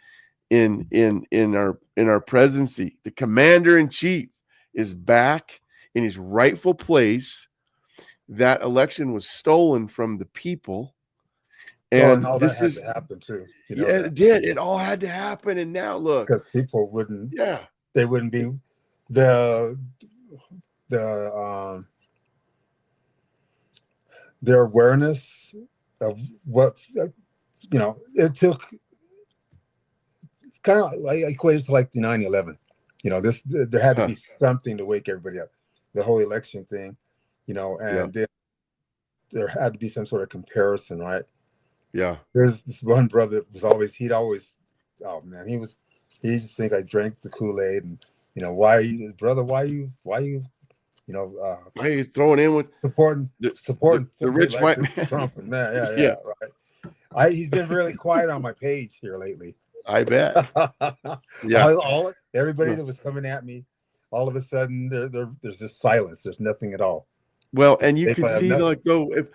in our presidency. The commander in chief is back in his rightful place. That election was stolen from the people. And all this that had is to happen too. It did. It all had to happen. And now look, because people wouldn't. Yeah, they wouldn't be their awareness of what it took. Kind of like equated to like the 9/11. There had to be something to wake everybody up. The whole election thing, and there had to be some sort of comparison, right? Yeah. There's this one brother he'd always, oh man, he used to think I drank the Kool-Aid, and why are you throwing in with supporting the rich like white man? Trump and that, yeah, right. He's been really quiet on my page here lately. I bet. Yeah. Everybody that was coming at me, all of a sudden there's just silence. There's nothing at all. Well, and you can see like though, if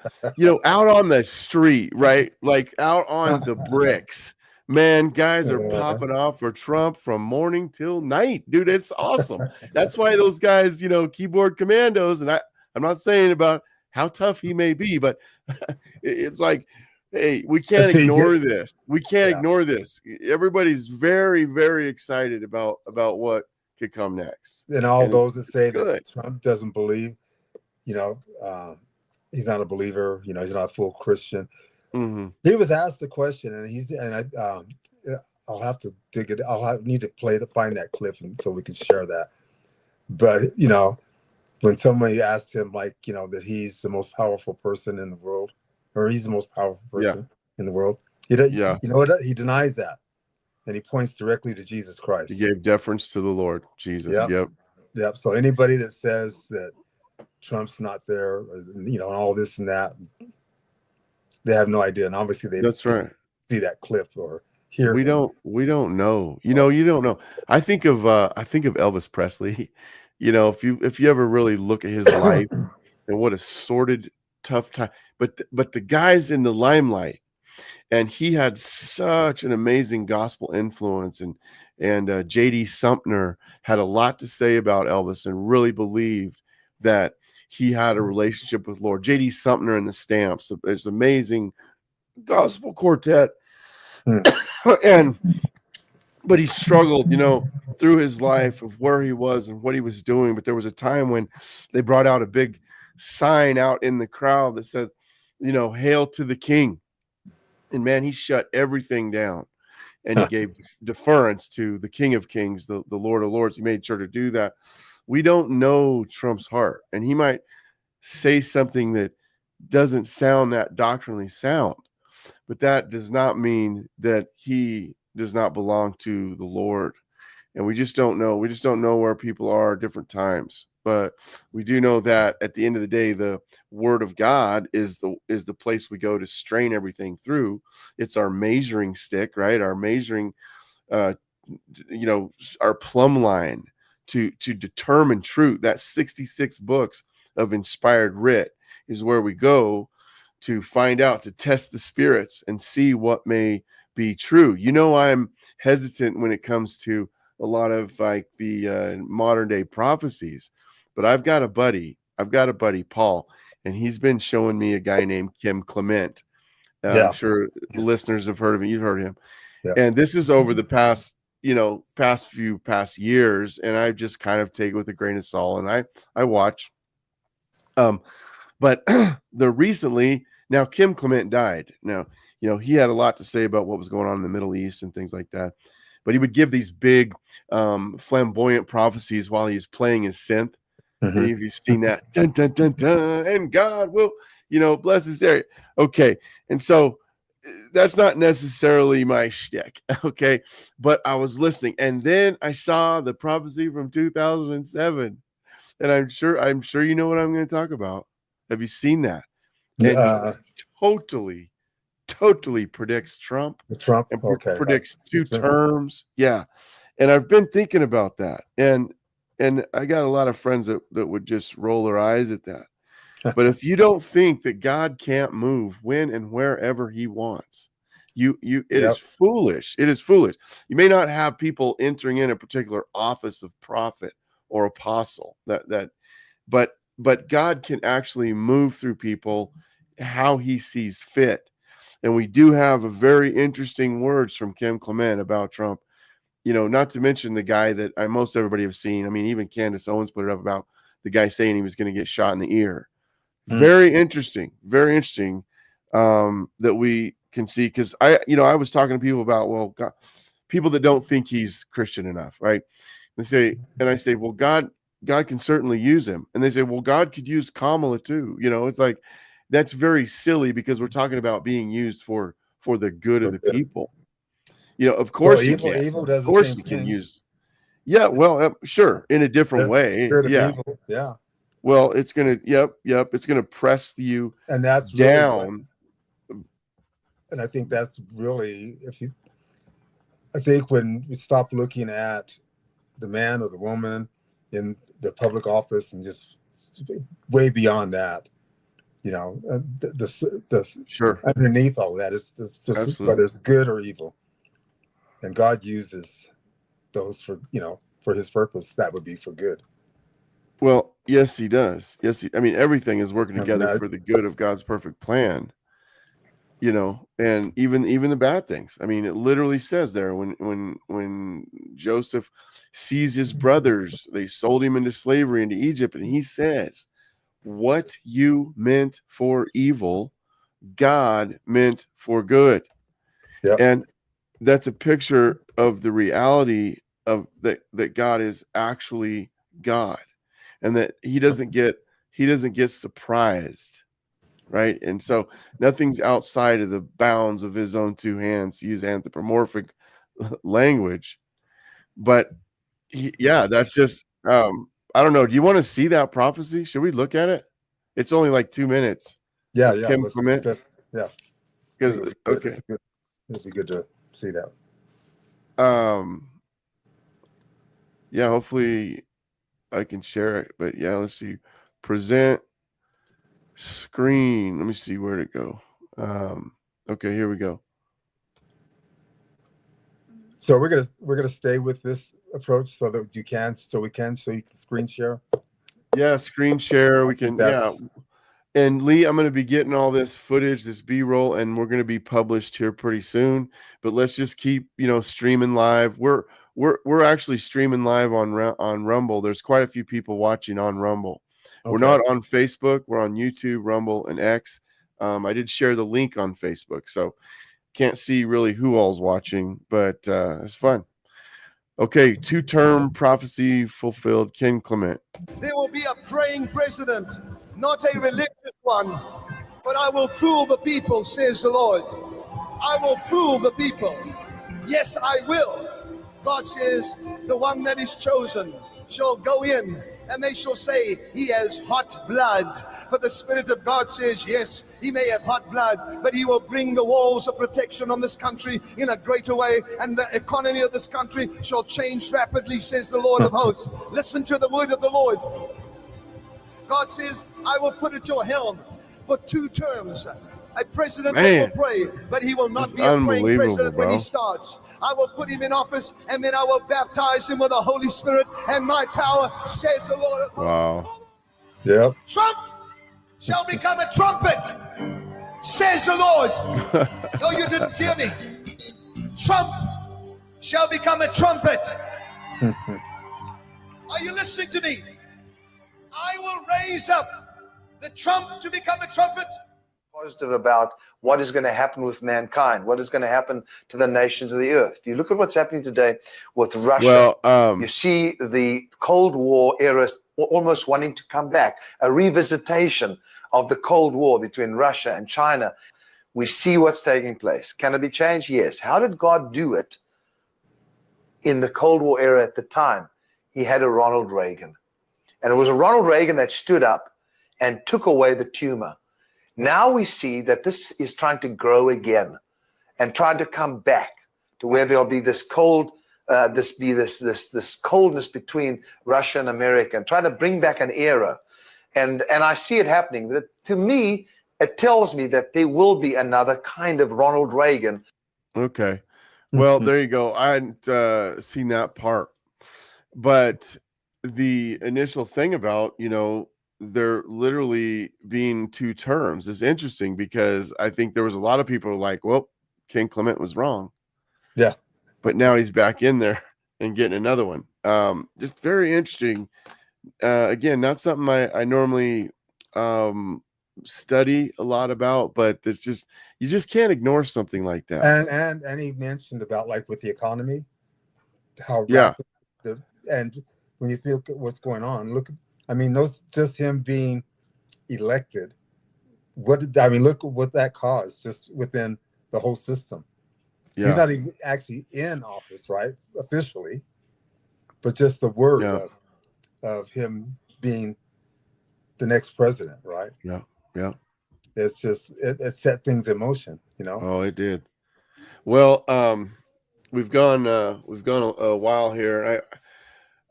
out on the street, right? Like out on the bricks, man, guys are popping off for Trump from morning till night, dude. It's awesome. That's why those guys, keyboard commandos, and I'm not saying about how tough he may be, but it's like, hey, we can't ignore this. We can't ignore this. Everybody's very, very excited about what could come next. And all those that say that Trump doesn't believe, he's not a believer. He's not a full Christian. Mm-hmm. He was asked the question, and I'll have to dig it. Need to find that clip so we can share that. But when somebody asked him, like, that he's the most powerful person in the world, or he's the most powerful person in the world, you know what? He denies that, and he points directly to Jesus Christ. He gave deference to the Lord Jesus. Yep. So anybody that says that Trump's not there, and all this and that, they have no idea. And obviously they see that clip or hear. We don't know. You don't know. I think of Elvis Presley. If you ever really look at his life and what a sordid, tough time. But the guy's in the limelight, and he had such an amazing gospel influence, and J.D. Sumner had a lot to say about Elvis and really believed that he had a relationship with Lord. J.D. Sumner and the Stamps, it's amazing gospel quartet. But he struggled, through his life of where he was and what he was doing. But there was a time when they brought out a big sign out in the crowd that said, "Hail to the King." And man, he shut everything down, and he gave deference to the King of Kings, the Lord of Lords. He made sure to do that. We don't know Trump's heart, and he might say something that doesn't sound that doctrinally sound, but that does not mean that he does not belong to the Lord. and we just don't know. We just don't know where people are at different times. But we do know that at the end of the day, the Word of God is the place we go to strain everything through. It's our measuring stick, right? Our measuring, our plumb line to determine truth. That 66 books of inspired writ is where we go to find out, to test the spirits and see what may be true. I'm hesitant when it comes to a lot of like the modern day prophecies, but I've got a buddy, Paul, and he's been showing me a guy named Kim Clement. I'm sure listeners have heard of him. You've heard of him. Yeah. And this is over the past years, and I just kind of take it with a grain of salt, and I watch. But recently, now Kim Clement died. Now, he had a lot to say about what was going on in the Middle East and things like that. But he would give these big, flamboyant prophecies while he's playing his synth. Mm-hmm. If you've seen that, dun, dun, dun, dun, and God will, bless this area. Okay. And so that's not necessarily my shtick. Okay. But I was listening, and then I saw the prophecy from 2007, and I'm sure you know what I'm going to talk about. Have you seen that? And he totally predicts Trump. And predicts two terms. Yeah. And I've been thinking about that. And I got a lot of friends that would just roll their eyes at that. But if you don't think that God can't move when and wherever he wants, it is foolish. It is foolish. You may not have people entering in a particular office of prophet or apostle but God can actually move through people how he sees fit. And we do have a very interesting words from Kim Clement about Trump, not to mention the guy that most everybody have seen. I mean, even Candace Owens put it up about the guy saying he was going to get shot in the ear. Very interesting that we can see. Because I was talking to people about, well, God, people that don't think he's Christian enough, right? I say, well, God can certainly use him. And they say, well, God could use Kamala too. It's like, that's very silly, because we're talking about being used for the good of the people. Of course he can. Evil does of course the same he can thing. use. Yeah, well, sure, in a different way. Yeah. Evil. Yeah. Well, it's gonna. Yep. It's gonna press you and that's down. Really and I think that's really I think when we stop looking at the man or the woman in the public office and just way beyond that, the sure underneath all of that is just absolutely. Whether it's good or evil, and God uses those for his purpose. That would be for good. Well, yes, he does. Yes, everything is working together for the good of God's perfect plan. And even the bad things. It literally says there when Joseph sees his brothers, they sold him into slavery into Egypt, and he says, what you meant for evil, God meant for good. Yep. And that's a picture of the reality of that God is actually God, and that he doesn't get surprised. Right. And so nothing's outside of the bounds of his own two hands, to use anthropomorphic language. But that's just, I don't know. Do you want to see that prophecy? Should we look at it? It's only like 2 minutes. Yeah. Kim Clement. Yeah. Because, okay. It'd be good to see that. Yeah, hopefully I can share it. But yeah, let's see. Present screen. Let me see where to go. Okay, here we go. So we're gonna stay with this approach so we can screen share. Yeah, screen share. We can. Yeah. And Lee, I'm going to be getting all this footage, this B-roll, and we're going to be published here pretty soon. But let's just keep streaming live. We're actually streaming live on Rumble. There's quite a few people watching on Rumble. Okay. We're not on Facebook. We're on YouTube, Rumble, and X. I did share the link on Facebook, so can't see really who all's watching, but it's fun. Okay, 2-term prophecy fulfilled. Kim Clement. There will be a praying president, not a religious one, but I will fool the people, says the Lord. I will fool the people. Yes, I will. God says, the one that is chosen shall go in, and they shall say, he has hot blood. For the Spirit of God says, yes, he may have hot blood, but he will bring the walls of protection on this country in a greater way, and the economy of this country shall change rapidly, says the Lord of hosts. Listen to the word of the Lord. God says, I will put at your helm for 2 terms. A president that will pray, but he will not be a praying president when he starts. I will put him in office, and then I will baptize him with the Holy Spirit and my power, says the Lord of hosts. Wow. Yep. Trump shall become a trumpet, says the Lord. No, you didn't hear me. Trump shall become a trumpet. Are you listening to me? I will raise up the Trump to become a trumpet. Positive about what is going to happen with mankind, what is going to happen to the nations of the earth. If you look at what's happening today with Russia, you see the Cold War era almost wanting to come back, a revisitation of the Cold War between Russia and China. We see what's taking place. Can it be changed? Yes. How did God do it in the Cold War era at the time? He had a Ronald Reagan. And it was a Ronald Reagan that stood up and took away the tumor. Now we see that this is trying to grow again and trying to come back to where there'll be this cold, this coldness between Russia and America, and trying to bring back an era. And I see it happening. That, to me, it tells me that there will be another kind of Ronald Reagan. Okay. Well, there you go. I hadn't seen that part. But the initial thing about, there literally being 2 terms is interesting, because I think there was a lot of people like, well, King Clement was wrong. Yeah. But now he's back in there and getting another one. Just very interesting. Again, not something I normally study a lot about, but it's just, you just can't ignore something like that. And he mentioned about, like, with the economy, how rapid and when you feel what's going on, look, I mean, those, just him being elected, look at what that caused just within the whole system. Yeah. He's not even actually in office, right, officially, but just the word of him being the next president, right? Yeah. Yeah. It's just, it set things in motion, Oh, it did. Well, we've gone a while here.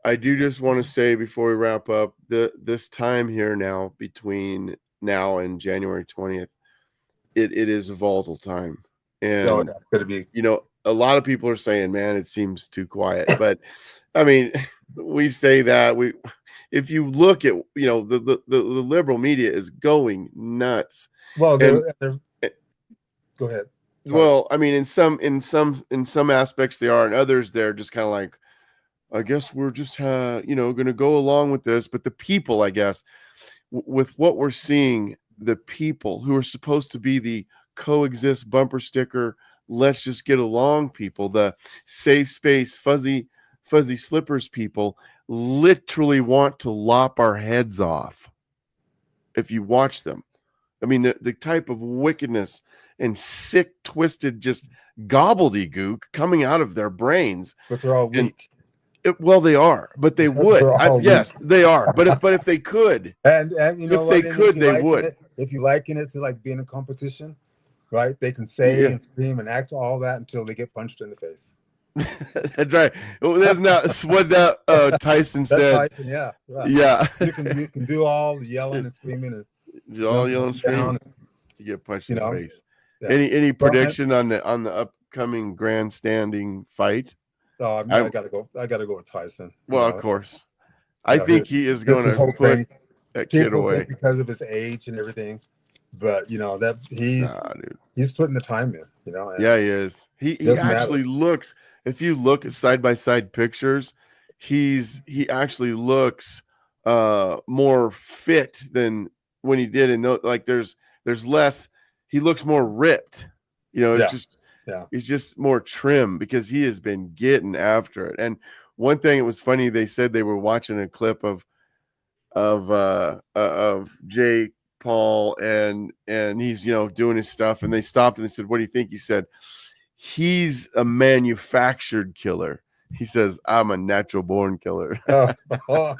I do just want to say before we wrap up, this time here now, between now and January 20th, it is a volatile time. And that's going to be, a lot of people are saying, man, it seems too quiet. But I mean, we say that if you look at, the liberal media is going nuts. Well, go ahead. Sorry. Well, I mean, in some aspects they are, and others they're just kind of like, I guess we're just going to go along with this. But the people, I guess, with what we're seeing, the people who are supposed to be the coexist bumper sticker, let's just get along people, the safe space, fuzzy slippers people, literally want to lop our heads off. If you watch them, I mean, the type of wickedness and sick, twisted, just gobbledygook coming out of their brains. But they're all weak. Well, they are, but they would. Yes, they are. But if they could, and if they could, they would. If you liken it to like being in competition, right? They can say and scream and act all that until they get punched in the face. That's right. Well, that's not what that Tyson said. Tyson, yeah, right. Yeah. You can do all the yelling and screaming and all yelling and screaming. You get punched in the face. Yeah. Any prediction on the upcoming grandstanding fight? Oh, I gotta go with Tyson. Well, of course. I think he is going to put that kid away because of his age and everything. But that he's putting the time in. Yeah, he is. He actually looks. If you look at side-by-side pictures, he actually looks more fit than when he did. And like there's less. He looks more ripped. He's just more trim because he has been getting after it. And one thing, it was funny. They said they were watching a clip of Jake Paul and he's doing his stuff, and they stopped and they said, "What do you think?" He said, "He's a manufactured killer. He says, "I'm a natural born killer." We'll I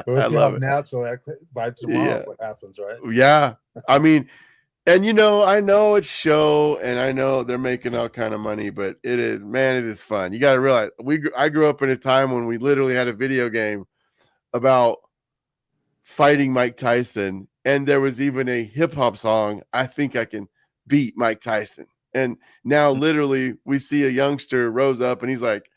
see love how it. natural by tomorrow Yeah. what happens, right? Yeah. I mean, and I know it's show, and I know they're making all kind of money, but it is fun. You got to realize I grew up in a time when we literally had a video game about fighting Mike Tyson, and there was even a hip hop song. I think I can beat Mike Tyson. And now literally we see a youngster rose up and he's like,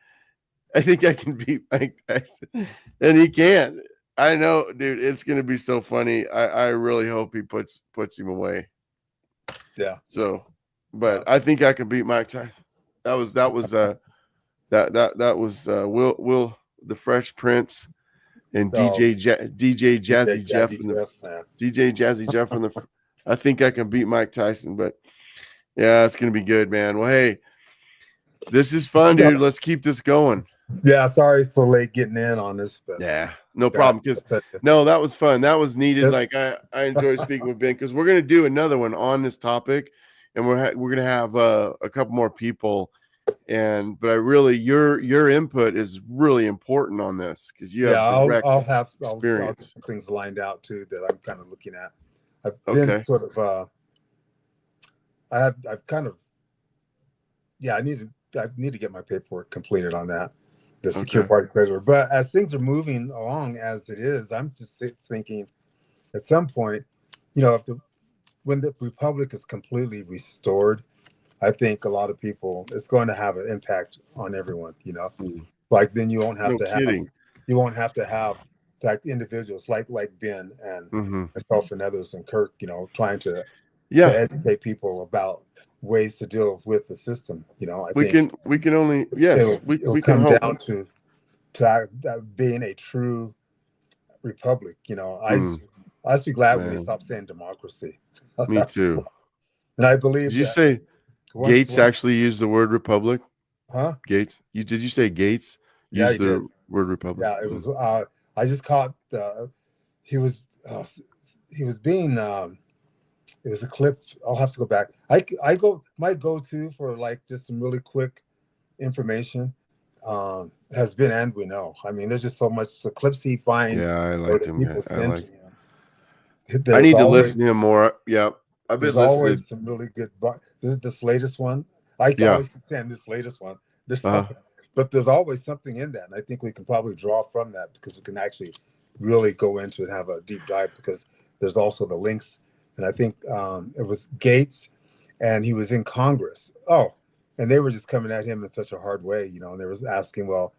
I think I can beat Mike Tyson. And he can. I know, dude, it's going to be so funny. I really hope he puts him away. Yeah. So, but I think I can beat Mike Tyson. That was Will the Fresh Prince and DJ Jazzy Jeff and DJ Jazzy Jeff and I think I can beat Mike Tyson, but yeah, it's gonna be good, man. Well, hey, this is fun, dude. Let's keep this going. Yeah, sorry it's so late getting in on this, but yeah, no problem. Because no, that was fun. That was needed. Like I enjoyed speaking with Ben because we're gonna do another one on this topic, and we're gonna have a couple more people. But I really your input is really important on this because you have I'll have experience. I'll things lined out too that I'm kind of looking at. I've been sort of I've kind of I need to get my paperwork completed on that, the secure party creditor. But as things are moving along as it is, I'm just thinking at some point, when the republic is completely restored, I think a lot of people, it's going to have an impact on everyone, like then you won't have to have like individuals like Ben and myself and others and Kirk, trying to educate people about ways to deal with the system. I think we can only it'll come down to being a true republic. I'd be glad when they stop saying democracy. Me too. And I believe. Did you say Gates actually used the word republic? Huh? Gates? Did you say Gates used the word republic? Yeah, it was. I just caught. He was being. It was a clip. I'll have to go back. My go-to for like just some really quick information has been And We Know. I mean, there's just so much. The clips he finds. Yeah, I like him. I need to listen to him more. Yeah, I've been listening. Always some really good. This latest one. I always keep saying this latest one. But there's always something in that, and I think we can probably draw from that because we can actually really go into it and have a deep dive because there's also the links. And I think it was Gates, and he was in Congress. Oh, and they were just coming at him in such a hard way, and they was asking, well,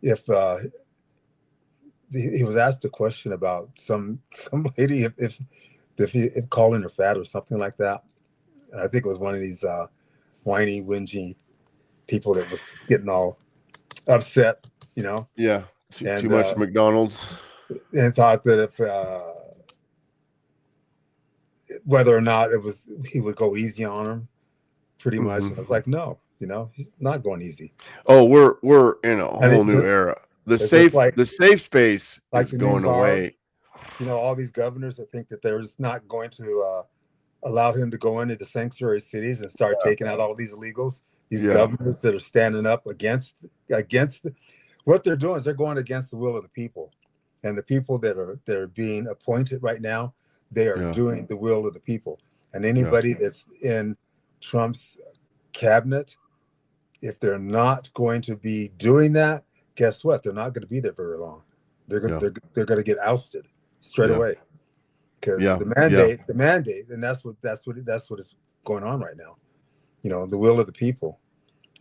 if he was asked a question about some lady if calling her fat or something like that. And I think it was one of these whiny, whingy people that was getting all upset, Yeah, too much McDonald's, and thought that if whether or not he would go easy on him, pretty much. And I was like, no, he's not going easy. Oh, we're in a whole new era. The safe space is going away. All these governors that think that there's not going to allow him to go into the sanctuary cities and start taking out all these illegals. These governors that are standing up against what they're doing is they're going against the will of the people, and the people that are being appointed right now, they are doing the will of the people. And anybody that's in Trump's cabinet, if they're not going to be doing that, guess what? They're not going to be there very long. They're going to get ousted straight away because the mandate, and that's what is going on right now. The will of the people,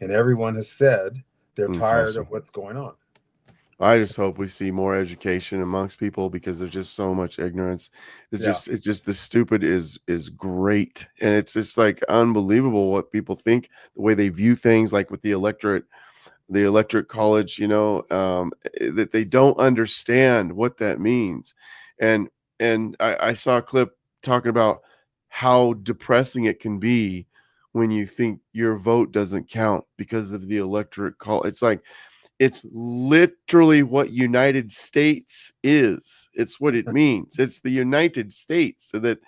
and everyone has said they're tired of what's going on. I just hope we see more education amongst people because there's just so much ignorance. It's just the stupid is great, and it's just like unbelievable what people think, the way they view things, like with the electorate college, that they don't understand what that means. And I saw a clip talking about how depressing it can be when you think your vote doesn't count because of the electorate college. It's like, it's literally what United States is. It's what it means. It's the United States, so that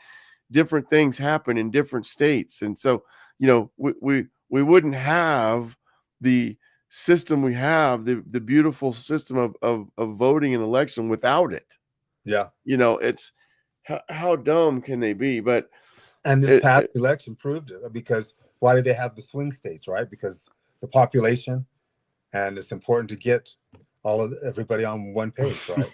different things happen in different states. And so, we wouldn't have the system we have, the beautiful system of voting and election without it. Yeah. You know, it's how dumb can they be? But and this past election proved it, because why do they have the swing states, right? Because the population, and it's important to get everybody on one page, right?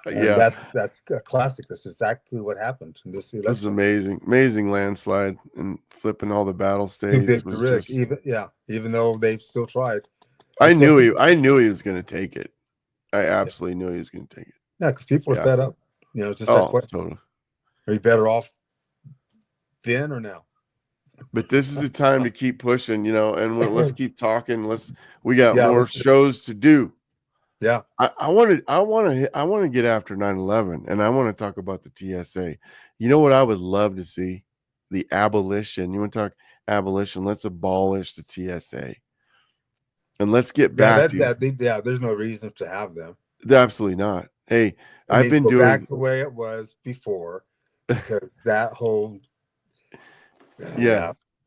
That's a classic. That's exactly what happened in this election. It was amazing landslide, and flipping all the battle states was just, even though they've still tried. I knew he was going to take it. I absolutely knew he was going to take it. Yeah, because people are fed up. You know, just that question. Totally. Are you better off then or now? But this is the time to keep pushing, you know, and let's keep talking. We got more shows to do. Yeah. I want to get after 9/11, and I want to talk about the TSA. You know what I would love to see? The abolition. You want to talk abolition? Let's abolish the TSA. And let's get back there's no reason to have them. Absolutely not. Hey, I've been doing back the way it was before, because that whole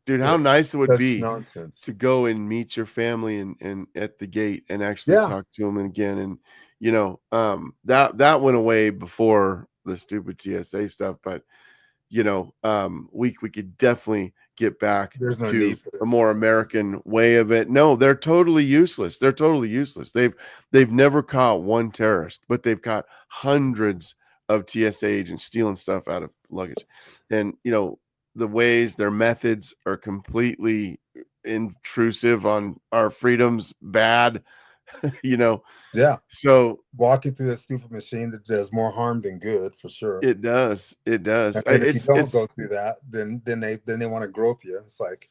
dude, how nice it would be nonsense to go and meet your family and at the gate and actually talk to them again. And you know, that went away before the stupid TSA stuff, but you know, we could definitely get back to a more American way of it. No, they're totally useless. They've never caught one terrorist, but they've caught hundreds of TSA agents stealing stuff out of luggage. And you know, their methods are completely intrusive on our freedoms, bad. You know, so walking through that stupid machine that does more harm than good, for sure. It does. And if you don't go through that, then they want to grope you. It's like,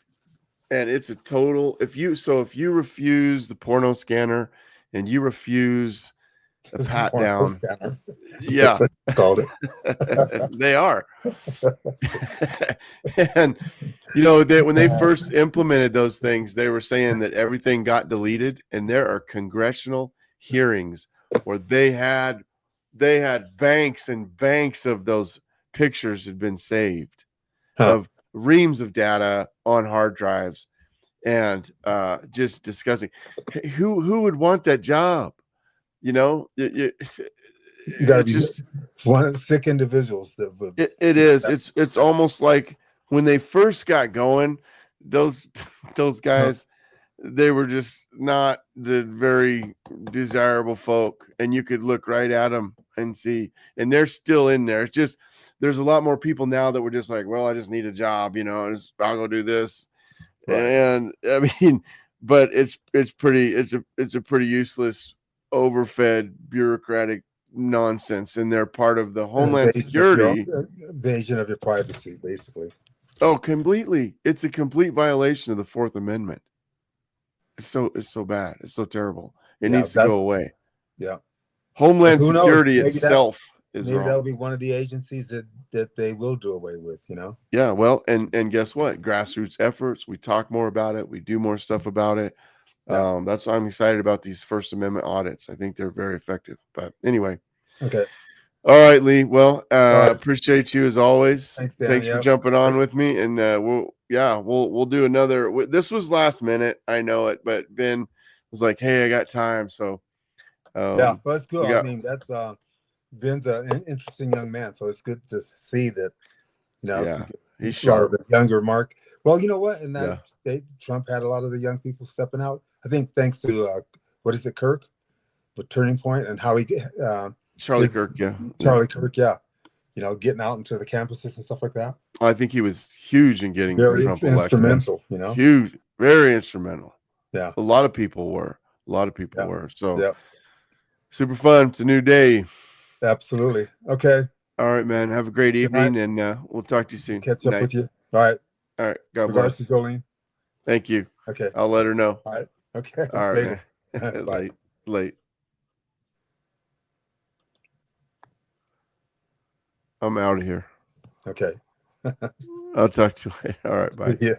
and it's a total. If you refuse the porno scanner and you refuse a pat down, called it. They are. And you know, when they first implemented those things, they were saying that everything got deleted, and there are congressional hearings where they had banks and banks of those pictures had been saved of reams of data on hard drives, and just discussing who would want that job. You know, you got to be just one of the sick individuals that would. It is. It's almost like when they first got going, those guys, they were just not the very desirable folk, and you could look right at them and see, and they're still in there. It's just there's a lot more people now that were just like, well, I just need a job, you know, I'll go do this, and I mean, but it's a pretty useless, overfed, bureaucratic nonsense, and they're part of the Homeland Security invasion of your privacy, basically. Oh, completely. It's a complete violation of the Fourth Amendment. It's so bad. It's so terrible. It needs to go away. Yeah. Homeland Security itself is wrong. Maybe that'll be one of the agencies that they will do away with, you know? Yeah, well, and guess what? Grassroots efforts. We talk more about it. We do more stuff about it. Yeah. That's why I'm excited about these First Amendment audits. I think they're very effective. But anyway. Okay. All right, Lee. Well, appreciate you as always. Thanks for jumping on with me, and we'll do another. This was last minute, I know it, but Ben was like, "Hey, I got time," so well, that's good. I mean, that's Ben's an interesting young man, so it's good to see that. You know, he's sharp. The younger Mark. Well, you know what? In that state, Trump had a lot of the young people stepping out. I think thanks to what is it, Kirk, the Turning Point, and how he. Charlie Kirk, yeah. You know, getting out into the campuses and stuff like that. I think he was huge in getting Trump elected. Instrumental, you know. Huge, very instrumental. Yeah. A lot of people were. So super fun. It's a new day. Absolutely. Okay. All right, man. Have a great evening, and we'll talk to you soon. Catch up with you. All right. God bless. To Jolene. Thank you. Okay. I'll let her know. All right. Okay. All right. Later. Bye. Late. I'm out of here. Okay. I'll talk to you later. All right. Bye. Yeah.